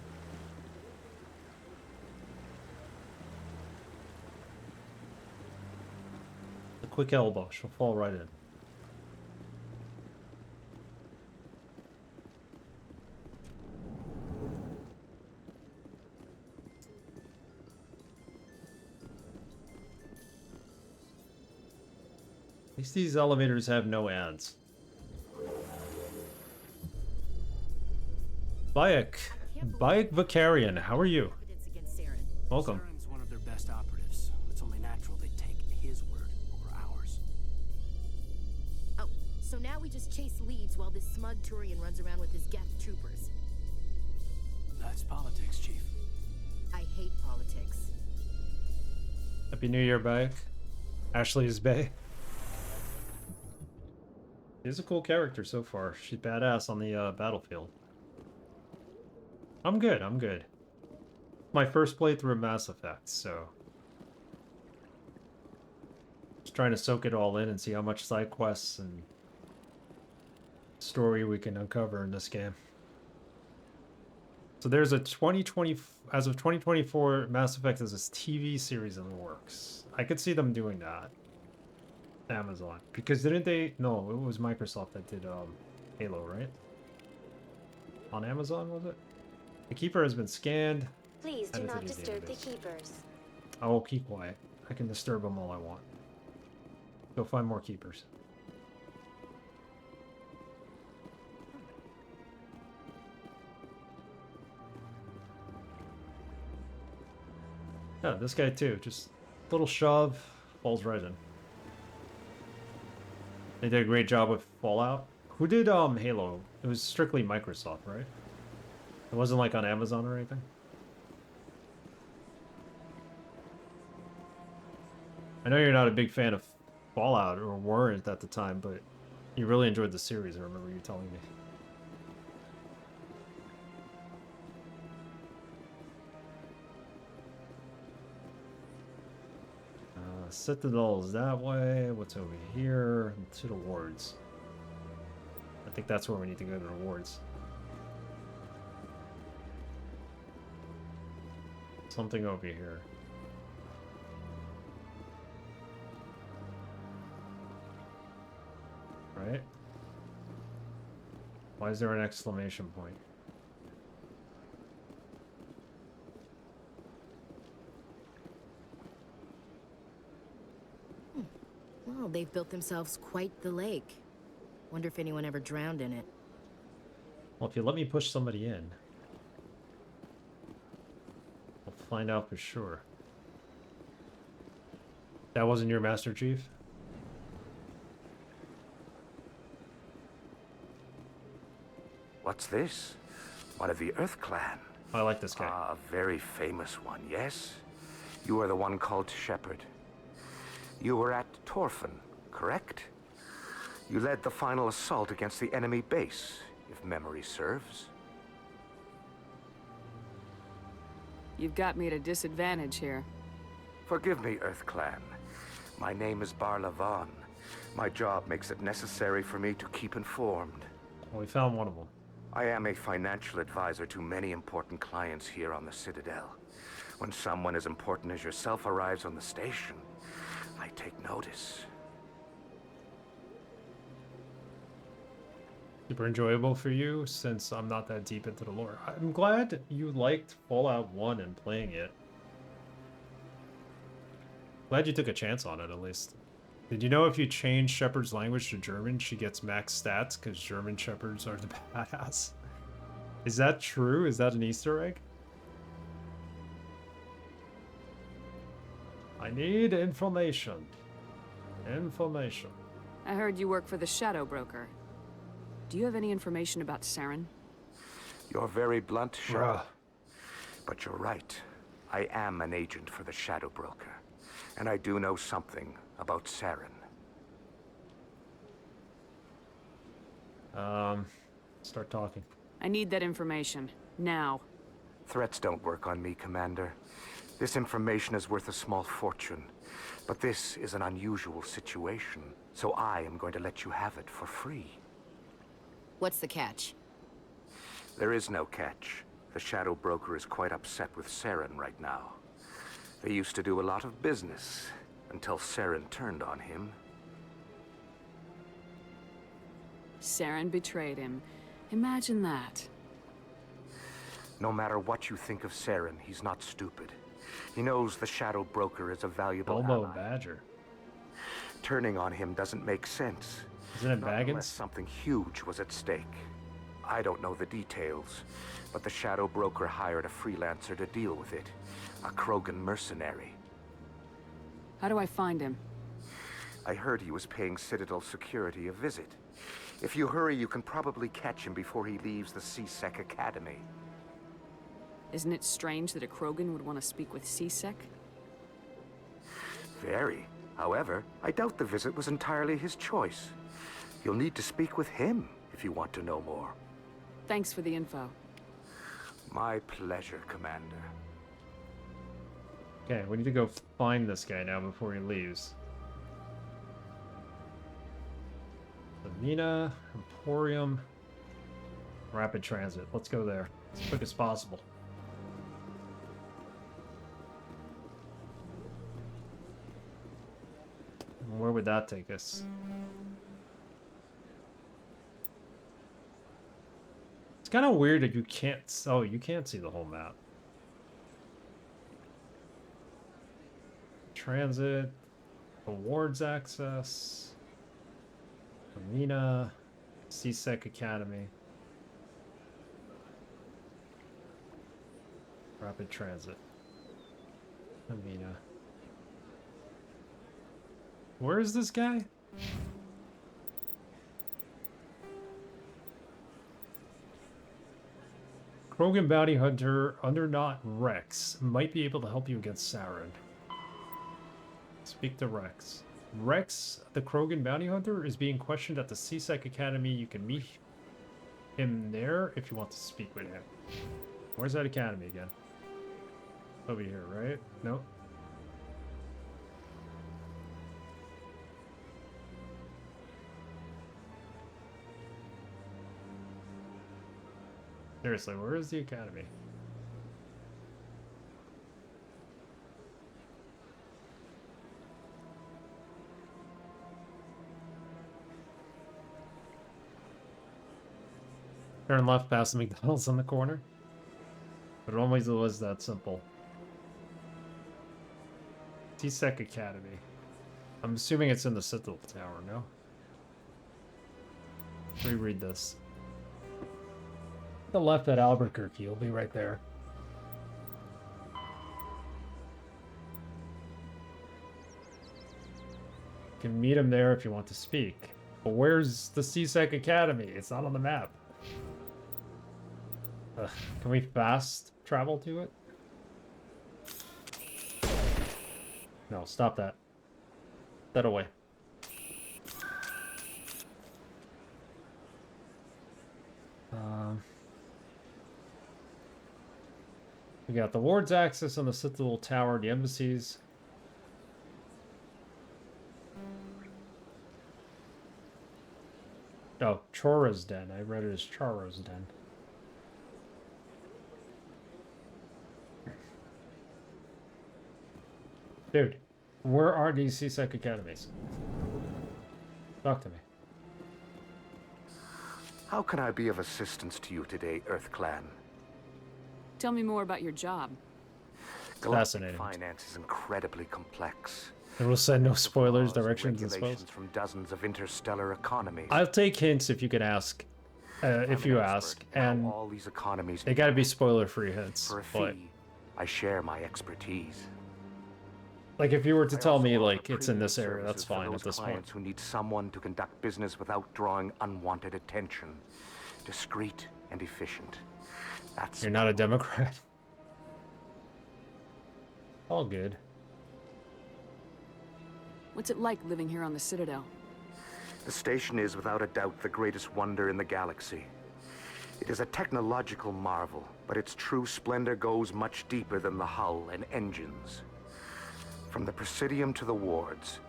A quick elbow, she'll fall right in. At least these elevators have no ads. Bayek Vicarian, how are you? Welcome.
Saren's one of their best operatives. It's only natural they take his word over ours.
Oh, so now we just chase leads while this smug Turian runs around with his Geth troopers.
That's politics, Chief.
I hate politics.
Happy New Year, Bayek. Ashley is Bay. She's a cool character so far. She's badass on the battlefield. I'm good, I'm good. My first playthrough of Mass Effect, so... just trying to soak it all in and see how much side quests and story we can uncover in this game. So there's a 2020... as of 2024, Mass Effect is this TV series in the works. I could see them doing that. Amazon. Because didn't they... no, it was Microsoft that did Halo, right? On Amazon, was it? The Keeper has been scanned.
Please do
added to
not
the
disturb the
database.
keepers.
I will keep quiet. I can disturb them all I want. Go find more Keepers. Yeah, this guy too. Just little shove, falls right in. They did a great job with Fallout. Who did Halo? It was strictly Microsoft, right? It wasn't like on Amazon or anything? I know you're not a big fan of Fallout, or weren't at the time, but You really enjoyed the series, I remember you telling me. Citadel's that way. What's over here? To the wards. I think that's where we need to go to the wards. Something over here. Right? Why is there an exclamation point?
Well, they've built themselves quite the lake. Wonder if anyone ever drowned in it.
Well, if you let me push somebody in, we'll find out for sure. That wasn't your Master Chief?
What's this? One of the Earth Clan.
I like this guy.
A very famous one, yes? You are the one called Shepard. You were at Torfan, correct? You led the final assault against the enemy base, if memory serves.
You've got me at a disadvantage here.
Forgive me, Earth Clan. My name is Barla Vaughn. My job makes it necessary for me to keep informed.
Well, we found one of them.
I am a financial advisor to many important clients here on the Citadel. When someone as important as yourself arrives on the station, I take notice.
Super enjoyable for you, since I'm not that deep into the lore. I'm glad you liked Fallout 1 and playing it. Glad you took a chance on it, at least. Did you know if you change Shepard's language to German, she gets max stats, because German Shepards are the badass? Is that true? Is that an Easter egg? I need information. Information.
I heard you work for the Shadow Broker. Do you have any information about Saren?
You're very blunt, Shepard. But you're right. I am an agent for the Shadow Broker. And I do know something about Saren.
Start talking.
I need that information. Now.
Threats don't work on me, Commander. This information is worth a small fortune. But this is an unusual situation, so I am going to let you have it for free.
What's the catch?
There is no catch. The Shadow Broker is quite upset with Saren right now. They used to do a lot of business, until Saren turned on him.
Saren betrayed him. Imagine that.
No matter what you think of Saren, he's not stupid. He knows the Shadow Broker is a valuable ally.
Badger.
Turning on him doesn't make sense.
Isn't it
Not
Baggins?
unless something huge was at stake. I don't know the details, but the Shadow Broker hired a freelancer to deal with it. A Krogan mercenary.
How do I find him?
I heard he was paying Citadel security a visit. If you hurry, you can probably catch him before he leaves the C-Sec Academy.
Isn't it strange that a Krogan would want to speak with C-Sec?
Very. However, I doubt the visit was entirely his choice. You'll need to speak with him if you want to know more.
Thanks for the info.
My pleasure, Commander.
Okay, we need to go find this guy now before he leaves. The Mina, Emporium, Rapid Transit. Let's go there as quick as possible. Where would that take us? It's kind of weird that you can't... Oh, you can't see the whole map. Transit, awards access, Arena, C-Sec Academy, Rapid Transit, Amina. Where is this guy? Krogan Bounty Hunter, Underknot Rex, might be able to help you against Saren. Speak to Rex. Rex, the Krogan bounty hunter, is being questioned at the C-Sec Academy. You can meet him there if you want to speak with him. Where's that academy again? Over here, right? Nope. Seriously, where is the academy? Turn left past the McDonald's on the corner. But it always was that simple. T-Sec Academy. I'm assuming it's in the Citadel Tower, no? Reread this. The left at Albuquerque, you'll be right there. You can meet him there if you want to speak. But where's the C-Sec Academy? It's not on the map. Can we fast travel to it? No, stop that. That away. We got the ward's access on the Citadel Tower, the embassies. Oh, Chora's Den. I read it as Charo's Den. Dude, where are these C-Sec academies? Talk to me.
How can I be of assistance to you today, Earth Clan?
Tell me more about your job.
Galactic finance is incredibly complex.
And we'll send no spoilers, directions, and spells.
From dozens of interstellar economies.
I'll take hints if you can ask. If you ask, and
all these economies
they gotta be spoiler-free hints.
For a fee, I share my expertise.
Like if you were to tell me like it's in this area, that's fine at this point.
Who need someone to conduct business without drawing unwanted attention, discreet and efficient. That's
You're not a Democrat. All good.
What's it like living here on the Citadel?
The station is without a doubt the greatest wonder in the galaxy. It is a technological marvel, but its true splendor goes much deeper than the hull and engines. From the Presidium to the wards,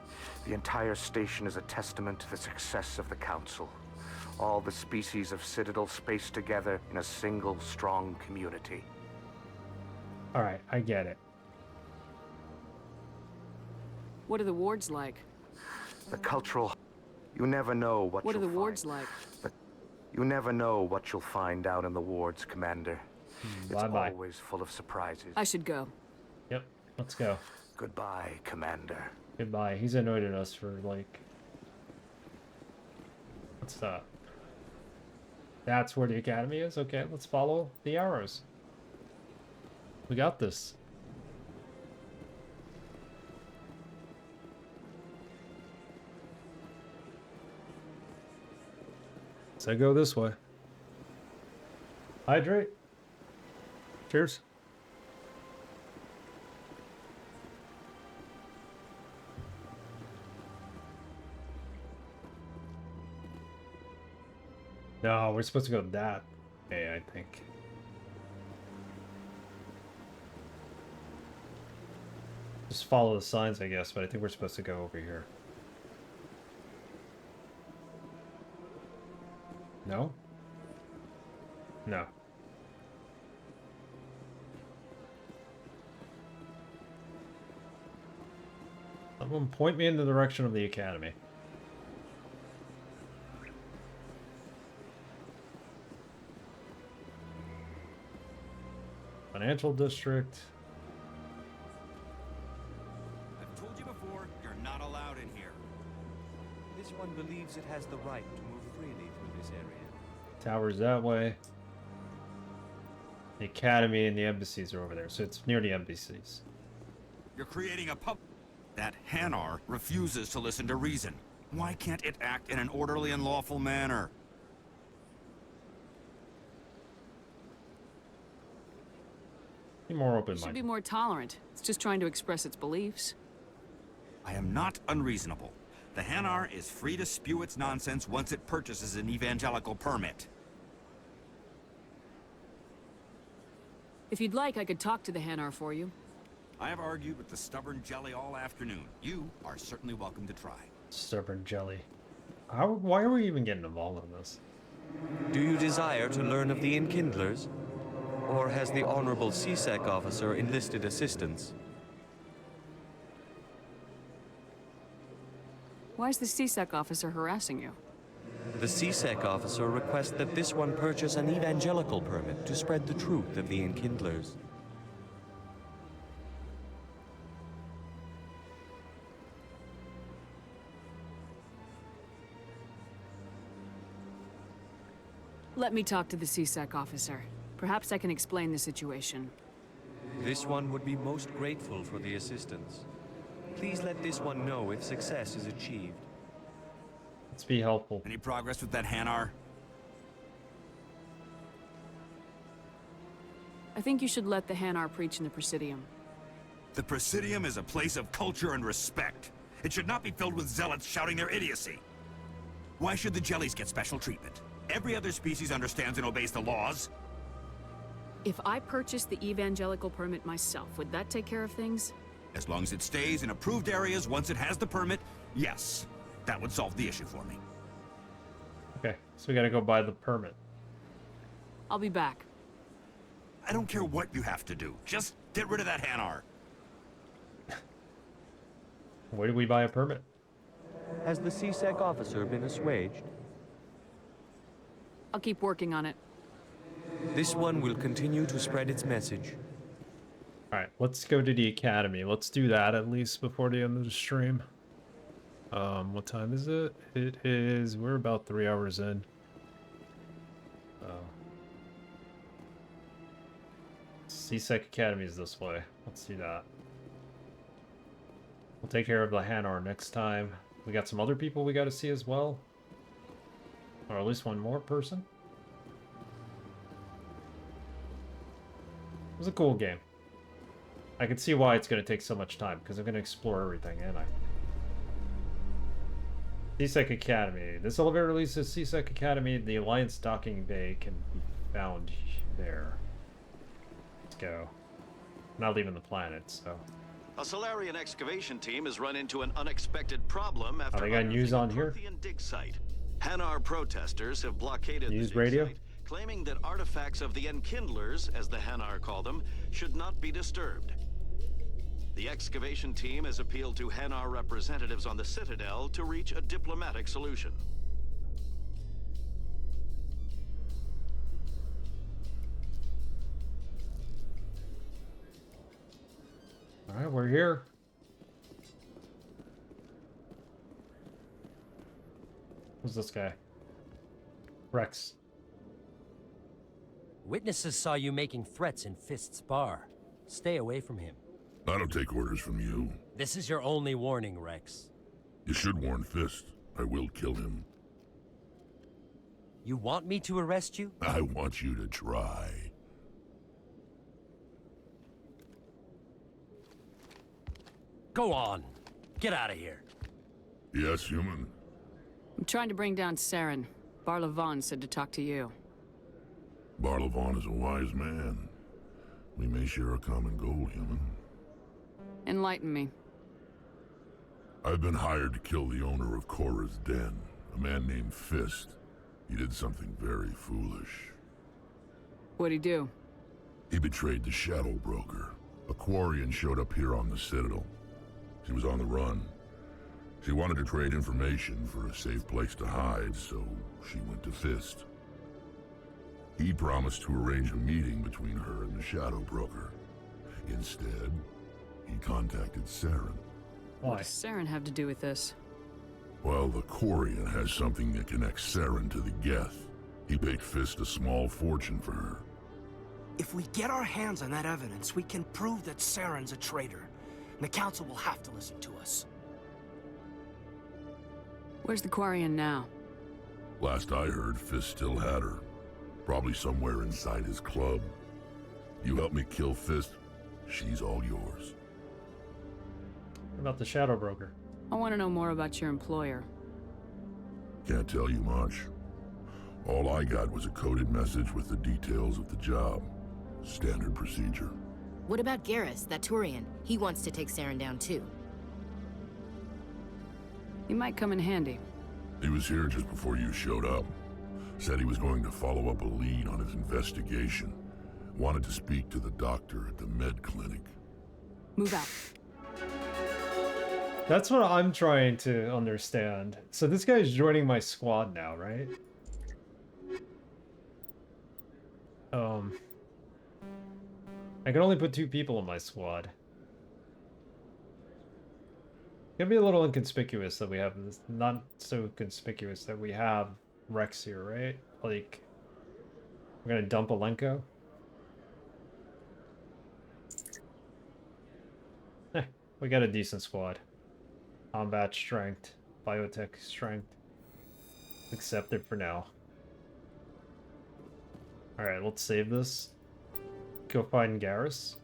the entire station is a testament to the success of the Council. All the species of Citadel spaced together in a single strong community.
Alright, I get it.
What are the wards like?
The cultural... You never know what
are
you'll
the wards like?
But you never know what you'll find out in the wards, Commander. It's always full of surprises.
I should go.
Yep, let's go.
Goodbye, Commander.
Goodbye. He's annoyed at us for like... What's that? That's where the academy is? Okay, let's follow the arrows. We got this. So go this way. Hydrate. Cheers. No, we're supposed to go that way, I think. Just follow the signs, I guess, but I think we're supposed to go over here. No? No. Someone point me in the direction of the academy. Financial district.
I've told you before, you're not allowed in here.
This one believes it has the right to move freely through this area.
Towers that way. The academy and the embassies are over there, so it's near the embassies.
You're creating a pub... That Hanar refuses to listen to reason. Why can't it act in an orderly and lawful manner?
Be more open-minded.
Should be more tolerant. It's just trying to express its beliefs.
I am not unreasonable. The Hanar is free to spew its nonsense once it purchases an evangelical permit.
If you'd like, I could talk to the Hanar for you.
I have argued with the stubborn jelly all afternoon. You are certainly welcome to try.
Stubborn jelly. Why are we even getting involved in this?
Do you desire to learn of the Enkindlers? Or has the Honorable CSEC officer enlisted assistance?
Why is the CSEC officer harassing you?
The CSEC officer requests that this one purchase an evangelical permit to spread the truth of the Enkindlers.
Let me talk to the CSEC officer. Perhaps I can explain the situation.
This one would be most grateful for the assistance. Please let this one know if success is achieved.
Let's be helpful.
Any progress with that Hanar?
I think you should let the Hanar preach in the Presidium.
The Presidium is a place of culture and respect. It should not be filled with zealots shouting their idiocy. Why should the jellies get special treatment? Every other species understands and obeys the laws.
If I purchased the evangelical permit myself, would that take care of things?
As long as it stays in approved areas once it has the permit, yes. That would solve the issue for me.
Okay, so we gotta go buy the permit.
I'll be back.
I don't care what you have to do. Just get rid of that Hanar.
Where do we buy a permit?
Has the CSEC officer been assuaged?
I'll keep working on it.
This one will continue to spread its message.
Alright, let's go to the academy. Let's do that at least before the end of the stream. What time is it? It is... we're about 3 hours in. CSEC Academy is this way. Let's do that. We'll take care of the Hanar next time. We got some other people we gotta see as well. Or at least one more person. It was a cool game. I can see why it's going to take so much time, because I'm going to explore everything, ain't I? CSEC Academy. This elevator leads to CSEC Academy. The Alliance docking bay can be found there. Let's go. I'm not leaving the planet, so...
A Solarian excavation team has run into an unexpected problem after
they got news on here?
dig site. Hanar protesters have blockaded
News
the dig
radio?
site, claiming that artifacts of the Enkindlers, as the Hanar call them, should not be disturbed. The excavation team has appealed to Hanar representatives on the Citadel to reach a diplomatic solution.
Alright, we're here. Who's this guy? Rex.
Witnesses saw you making threats in Fist's bar. Stay away from him.
I don't take orders from you.
This is your only warning, Rex.
You should warn Fist. I will kill him.
You want me to arrest you?
I want you to try.
Go on. Get out of here.
Yes, human.
I'm trying to bring down Saren. Barlavon said to talk to you.
Barlavon is a wise man. We may share a common goal, human.
Enlighten me.
I've been hired to kill the owner of Korra's den, a man named Fist. He did something very foolish.
What'd he do?
He betrayed the Shadow Broker. A Quarian showed up here on the Citadel. She was on the run. She wanted to trade information for a safe place to hide, so she went to Fist. He promised to arrange a meeting between her and the Shadow Broker. Instead, he contacted Saren.
What does Saren have to do with this?
Well, the Quarian has something that connects Saren to the Geth. He paid Fist a small fortune for her.
If we get our hands on that evidence, we can prove that Saren's a traitor. And the Council will have to listen to us.
Where's the Quarian now?
Last I heard, Fist still had her. Probably somewhere inside his club. You help me kill Fist, she's all yours.
About the Shadow Broker.
I want to know more about your employer.
Can't tell you much. All I got was a coded message with the details of the job. Standard procedure.
What about Garrus, that Turian? He wants to take Saren down too.
He might come in handy.
He was here just before you showed up. Said he was going to follow up a lead on his investigation. Wanted to speak to the doctor at the med clinic.
Move out.
That's what I'm trying to understand. So this guy's joining my squad now, right? I can only put 2 people in my squad. It's gonna be a little inconspicuous that we have this, not so conspicuous that we have Rex here, right? Like, we're gonna dump Alenko. We got a decent squad. Combat strength, biotech strength. Accepted for now. Alright, let's save this. Go find Garrus.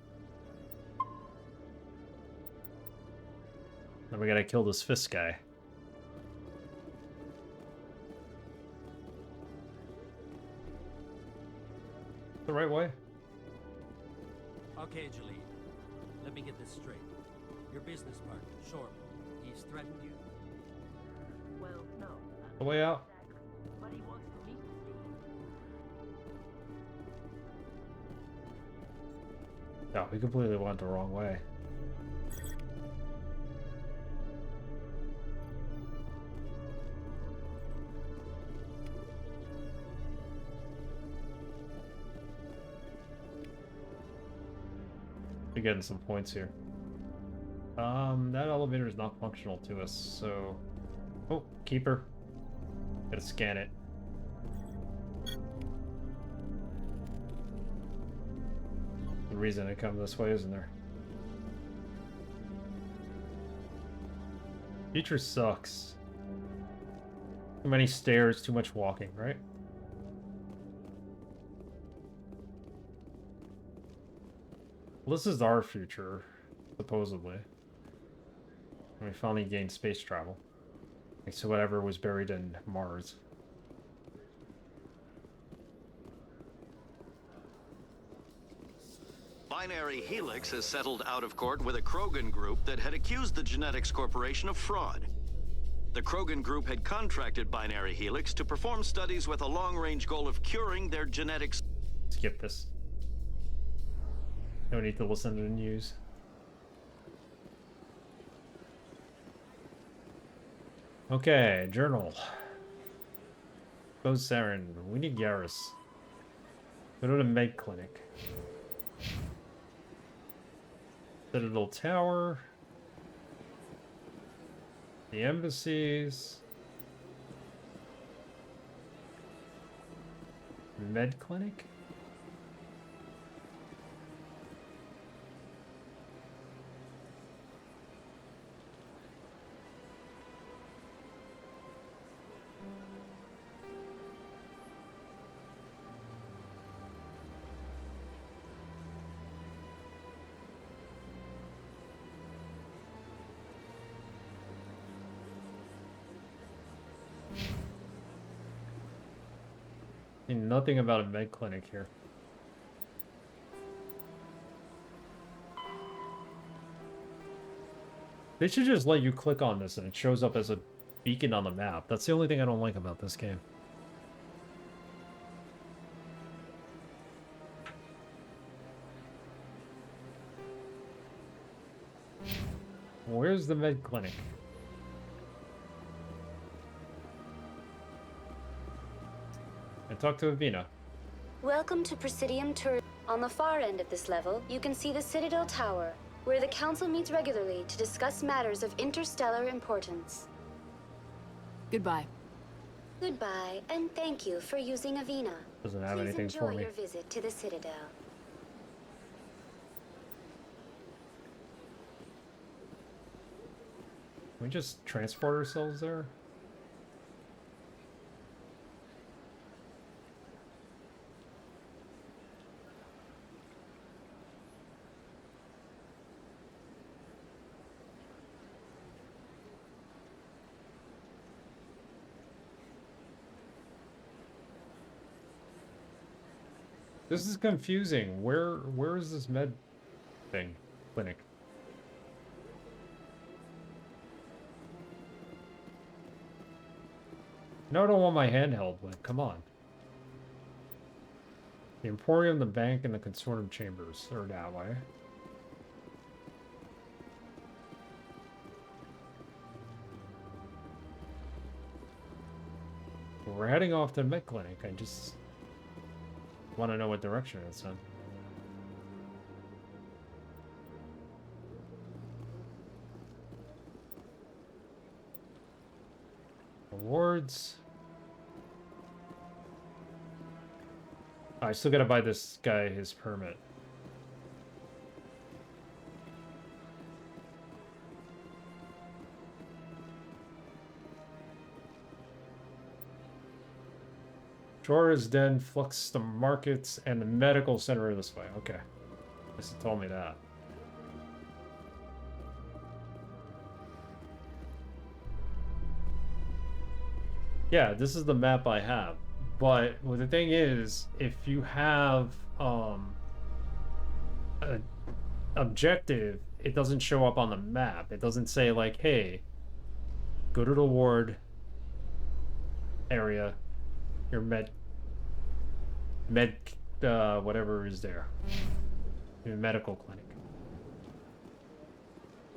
Then we gotta kill this Fist guy. The right way?
Okay, Jaleel. Let me get this straight. Your business partner, Short, he's threatened you?
Well, no.
The way out?
But he wants to meet with me.
Yeah, we completely went the wrong way. We're getting some points here. That elevator is not functional to us, so... Oh, keeper. Gotta scan it. The reason I come this way, isn't there? Future sucks. Too many stairs, too much walking, right? Well, this is our future, supposedly. And we finally gained space travel. Thanks to whatever was buried in Mars.
Binary Helix has settled out of court with a Krogan group that had accused the Genetics Corporation of fraud. The Krogan group had contracted Binary Helix to perform studies with a long-range goal of curing their genetics.
Skip this. No need to listen to the news. Okay, journal. Go Saren. We need Garrus. Go to the med clinic. Citadel Tower. The embassies. Med clinic? Nothing about a med clinic here. They should just let you click on this and it shows up as a beacon on the map. That's the only thing I don't like about this game. Where's the med clinic? And talk to Avina.
Welcome to Presidium Tour. On the far end of this level, you can see the Citadel Tower, where the Council meets regularly to discuss matters of interstellar importance.
Goodbye.
Goodbye, and thank you for using Avina.
Doesn't have
Please
anything for
enjoy
me.
your visit to the Citadel.
Can we just transport ourselves there? This is confusing. Where is this med thing? Clinic. No, I don't want my handheld, but come on. The Emporium, the bank, and the consortium chambers are that way. We're heading off to med clinic. I just want to know what direction it's in. Awards. I still gotta buy this guy his permit. Jorah's Den, Flux, the markets, and the medical center are this way. Okay. This told me that. Yeah, this is the map I have. But well, the thing is, if you have an objective, it doesn't show up on the map. It doesn't say like, hey, go to the ward area, your med whatever is there, your medical clinic.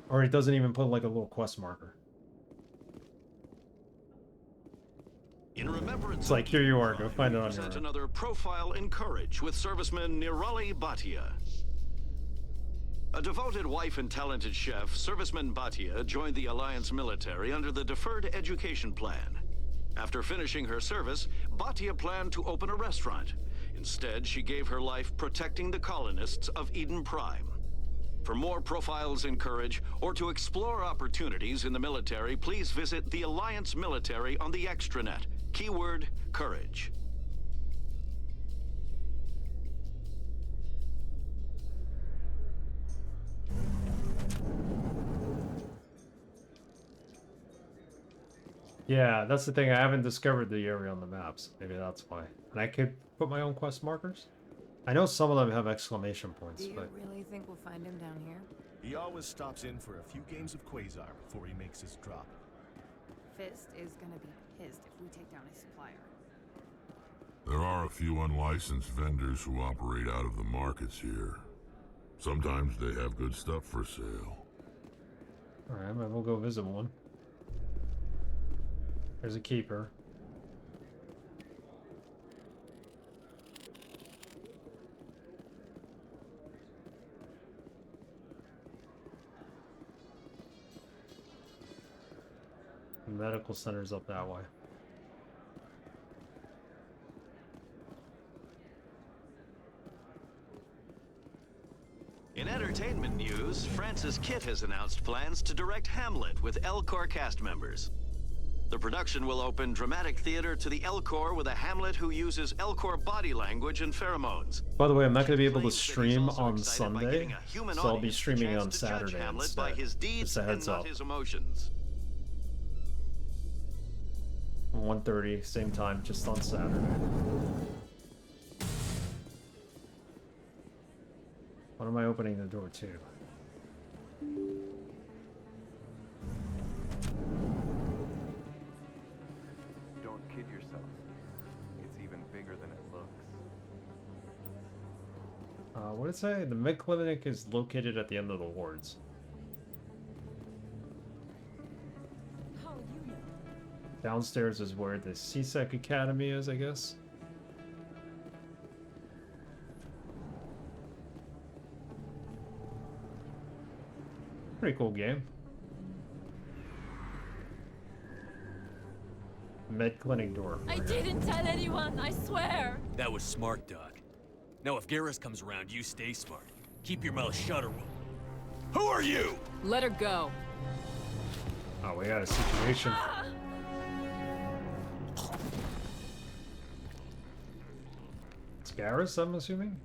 Or it doesn't even put like a little quest marker.
In remembrance
it's like, here you are, go find it on your own.
Another profile in courage with serviceman Nirali Bhatia. A devoted wife and talented chef, serviceman Bhatia joined the Alliance military under the Deferred Education Plan. After finishing her service, Bhatia planned to open a restaurant. Instead, she gave her life protecting the colonists of Eden Prime. For more profiles in courage, or to explore opportunities in the military, please visit the Alliance military on the extranet. Keyword, courage.
Yeah, that's the thing. I haven't discovered the area on the maps. Maybe that's why. And I could put my own quest markers? I know some of them have exclamation points,
Do you
but...
really think we'll find him down here?
He always stops in for a few games of Quasar before he makes his drop.
Fist is gonna be pissed if we take down his supplier.
There are a few unlicensed vendors who operate out of the markets here. Sometimes they have good stuff for sale.
Alright, maybe we'll go visit one. There's a keeper. The medical center's up that way.
In entertainment news, Francis Kitt has announced plans to direct Hamlet with Elcor cast members. The production will open dramatic theater to the Elcor with a Hamlet who uses Elcor body language and pheromones.
By the way, I'm not going to be able to stream on Sunday, so I'll be streaming on Saturday instead.
By his deeds
Just a heads
and not
up.
his emotions.
1:30, same time, just on Saturday. What am I opening the door to?
Don't kid yourself. It's even bigger than it looks.
What did it say? The med clinic is located at the end of the wards. Downstairs is where the CSEC Academy is, I guess. Pretty cool game. Med clinic door.
I didn't tell anyone, I swear!
That was smart, Doc. Now if Garrus comes around, you stay smart. Keep your mouth shut or we'll... Who are you?
Let her go.
Oh, we got a situation. It's Garrus, I'm assuming?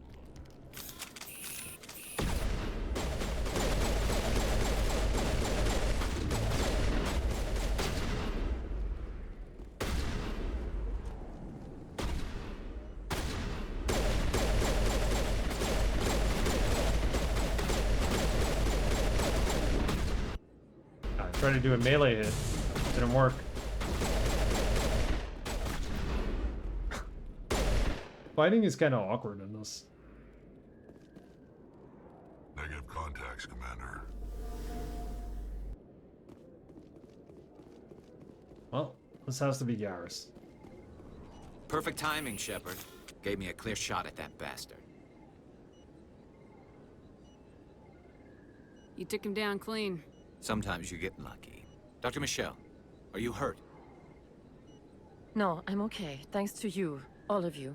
Tried to do a melee hit. Didn't work. Fighting is kind of awkward in this.
Negative contacts, Commander.
Well, this has to be Garrus.
Perfect timing, Shepard. Gave me a clear shot at that bastard.
You took him down clean.
Sometimes you get lucky. Dr. Michelle, are you hurt?
No, I'm okay. Thanks to you. All of you.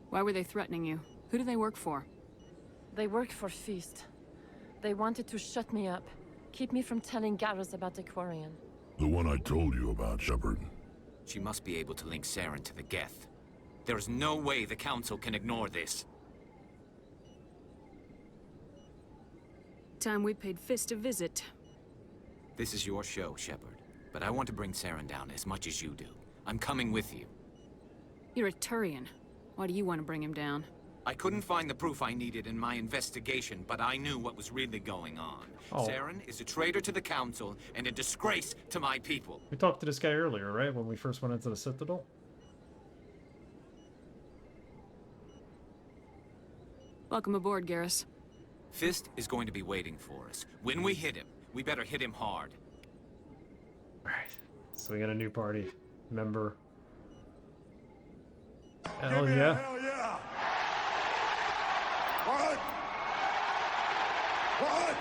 Why were they threatening you? Who do they work for?
They work for Feast. They wanted to shut me up. Keep me from telling Garrus about the Quarian.
The one I told you about, Shepard.
She must be able to link Saren to the Geth. There is no way the Council can ignore this.
Time we paid Fist a visit.
This is your show, Shepard. But I want to bring Saren down as much as you do. I'm coming with you.
You're a Turian. Why do you want to bring him down?
I couldn't find the proof I needed in my investigation, but I knew what was really going on.
Oh.
Saren is a traitor to the Council and a disgrace to my people.
We talked to this guy earlier, right? When we first went into the Citadel?
Welcome aboard, Garrus.
Fist is going to be waiting for us. When we hit him, we better hit him hard.
Alright. So we got a new party member. Hell yeah.
Hell yeah! What? What?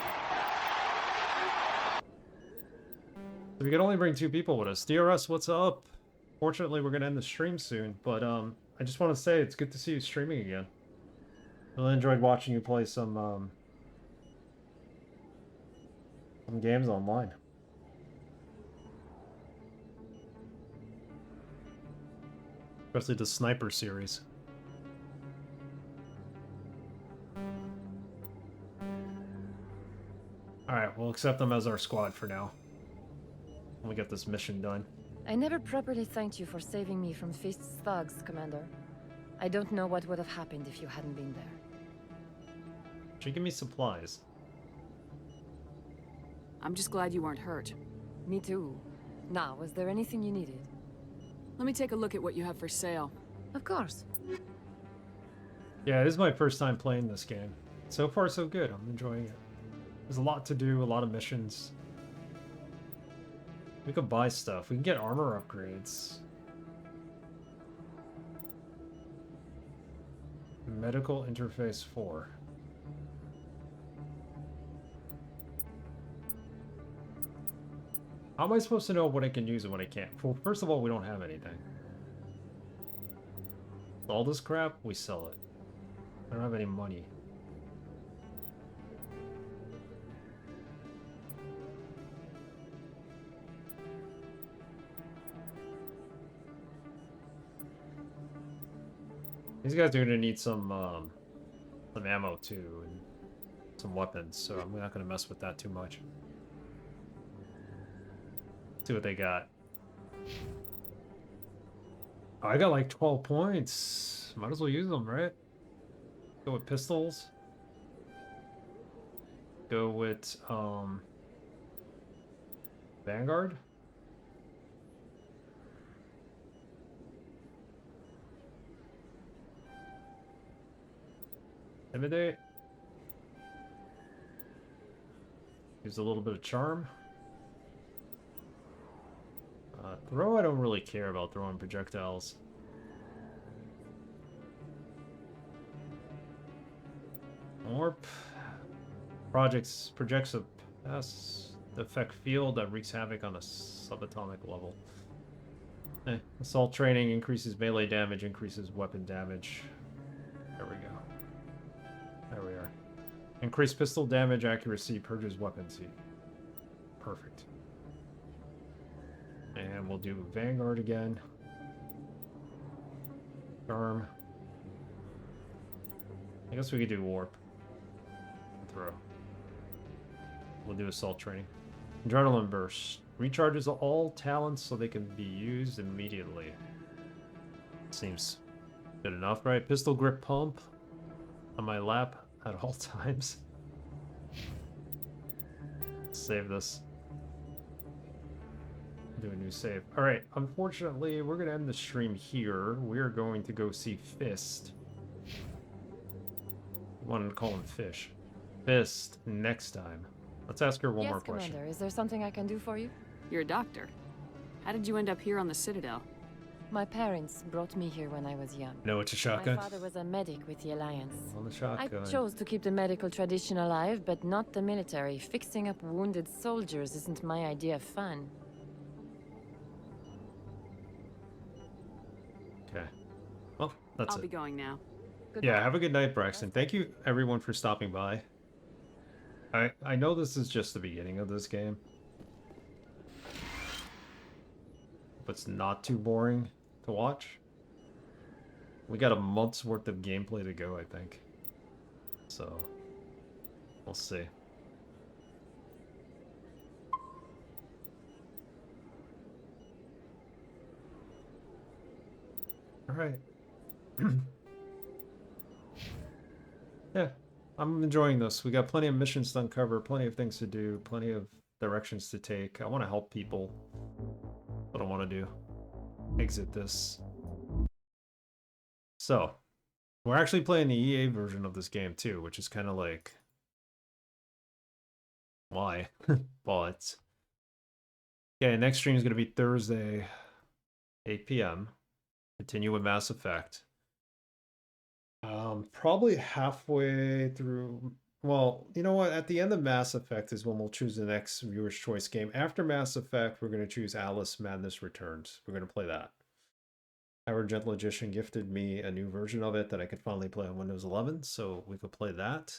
So we can only bring 2 people with us. DRS, what's up? Fortunately, we're gonna end the stream soon, but I just want to say it's good to see you streaming again. Really enjoyed watching you play some games online. Especially the Sniper series. Alright, we'll accept them as our squad for now. When we get this mission done.
I never properly thanked you for saving me from Feast's thugs, Commander. I don't know what would have happened if you hadn't been there.
Should you give me supplies?
I'm just glad you weren't hurt.
Me too. Now, was there anything you needed?
Let me take a look at what you have for sale.
Of course.
Yeah, this is my first time playing this game. So far, so good. I'm enjoying it. There's a lot to do, a lot of missions. We can buy stuff. We can get armor upgrades. Medical Interface 4. How am I supposed to know what I can use and what I can't? Well, first of all, we don't have anything. All this crap, we sell it. I don't have any money. These guys are gonna need some ammo too, and some weapons, so I'm not gonna mess with that too much. See what they got. Oh, I got like 12 points. Might as well use them, right? Go with pistols. Go with Vanguard. Intimidate. Use a little bit of charm. Throw, I don't really care about throwing projectiles. Warp. Projects projects a pass effect field that wreaks havoc on a subatomic level. Assault training increases melee damage, increases weapon damage. There we go. There we are. Increased pistol damage accuracy, purges weapons heat. Perfect. And we'll do Vanguard again. Charm. I guess we could do Warp. Throw. We'll do Assault Training. Adrenaline Burst. Recharges all talents so they can be used immediately. Seems good enough, right? Pistol Grip Pump on my lap at all times. save this. Do a new save. Alright, unfortunately, we're going to end the stream here. We're going to go see Fist. I wanted to call him Fish. Fist next time. Let's ask her one more question.
Commander, is there something I can do for you?
You're a doctor. How did you end up here on the Citadel?
My parents brought me here when I was young.
No, it's a shotgun.
My father was a medic with the Alliance.
On the shotgun.
I chose to keep the medical tradition alive, but not the military. Fixing up wounded soldiers isn't my idea of fun.
Okay. Well, that's
I'll
it.
be going now.
Yeah, have a good night, Braxton. Thank you, everyone, for stopping by. I know this is just the beginning of this game. But it's not too boring to watch. We got a month's worth of gameplay to go, I think. So, we'll see. Alright. Yeah, I'm enjoying this. We got plenty of missions to uncover, plenty of things to do, plenty of directions to take. I want to help people. That's what I want to do. Exit this. So, we're actually playing the EA version of this game too, which is kind of like... why? But... okay, next stream is going to be Thursday, 8 p.m. Continue with Mass Effect. Probably halfway through... well, you know what? At the end of Mass Effect is when we'll choose the next viewer's choice game. After Mass Effect, we're going to choose Alice Madness Returns. We're going to play that. Our Gentle Magician gifted me a new version of it that I could finally play on Windows 11, so we could play that.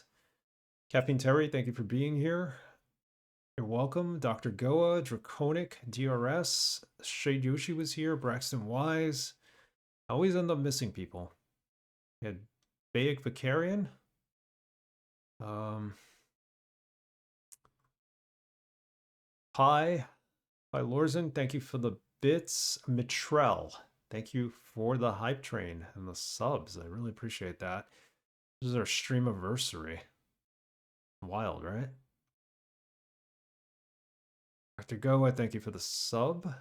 Caffeine Terry, thank you for being here. You're welcome. Dr. Goa, Draconic, DRS, Shade Yoshi was here, Braxton Wise. I always end up missing people. We had Bayek Vicarian. Hi Lorzen, thank you for the bits. Mitrell, thank you for the hype train and the subs. I really appreciate that. This is our stream anniversary. Wild, right? Dr. Goa, thank you for the sub.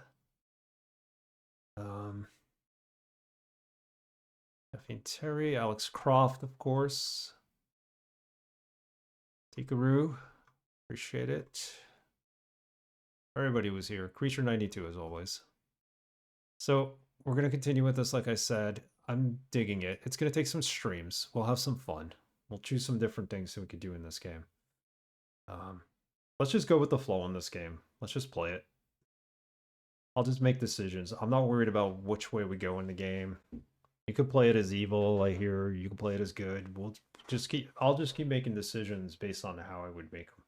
Caffeine Terry, Alex Croft, of course. Tikaru, appreciate it. Everybody was here. Creature 92 as always. So we're going to continue with this, like I said. I'm digging it. It's going to take some streams. We'll have some fun. We'll choose some different things that we could do in this game. Let's just go with the flow in this game. Let's just play it. I'll just make decisions. I'm not worried about which way we go in the game. You could play it as evil, I hear. You can play it as good. I'll just keep making decisions based on how I would make them.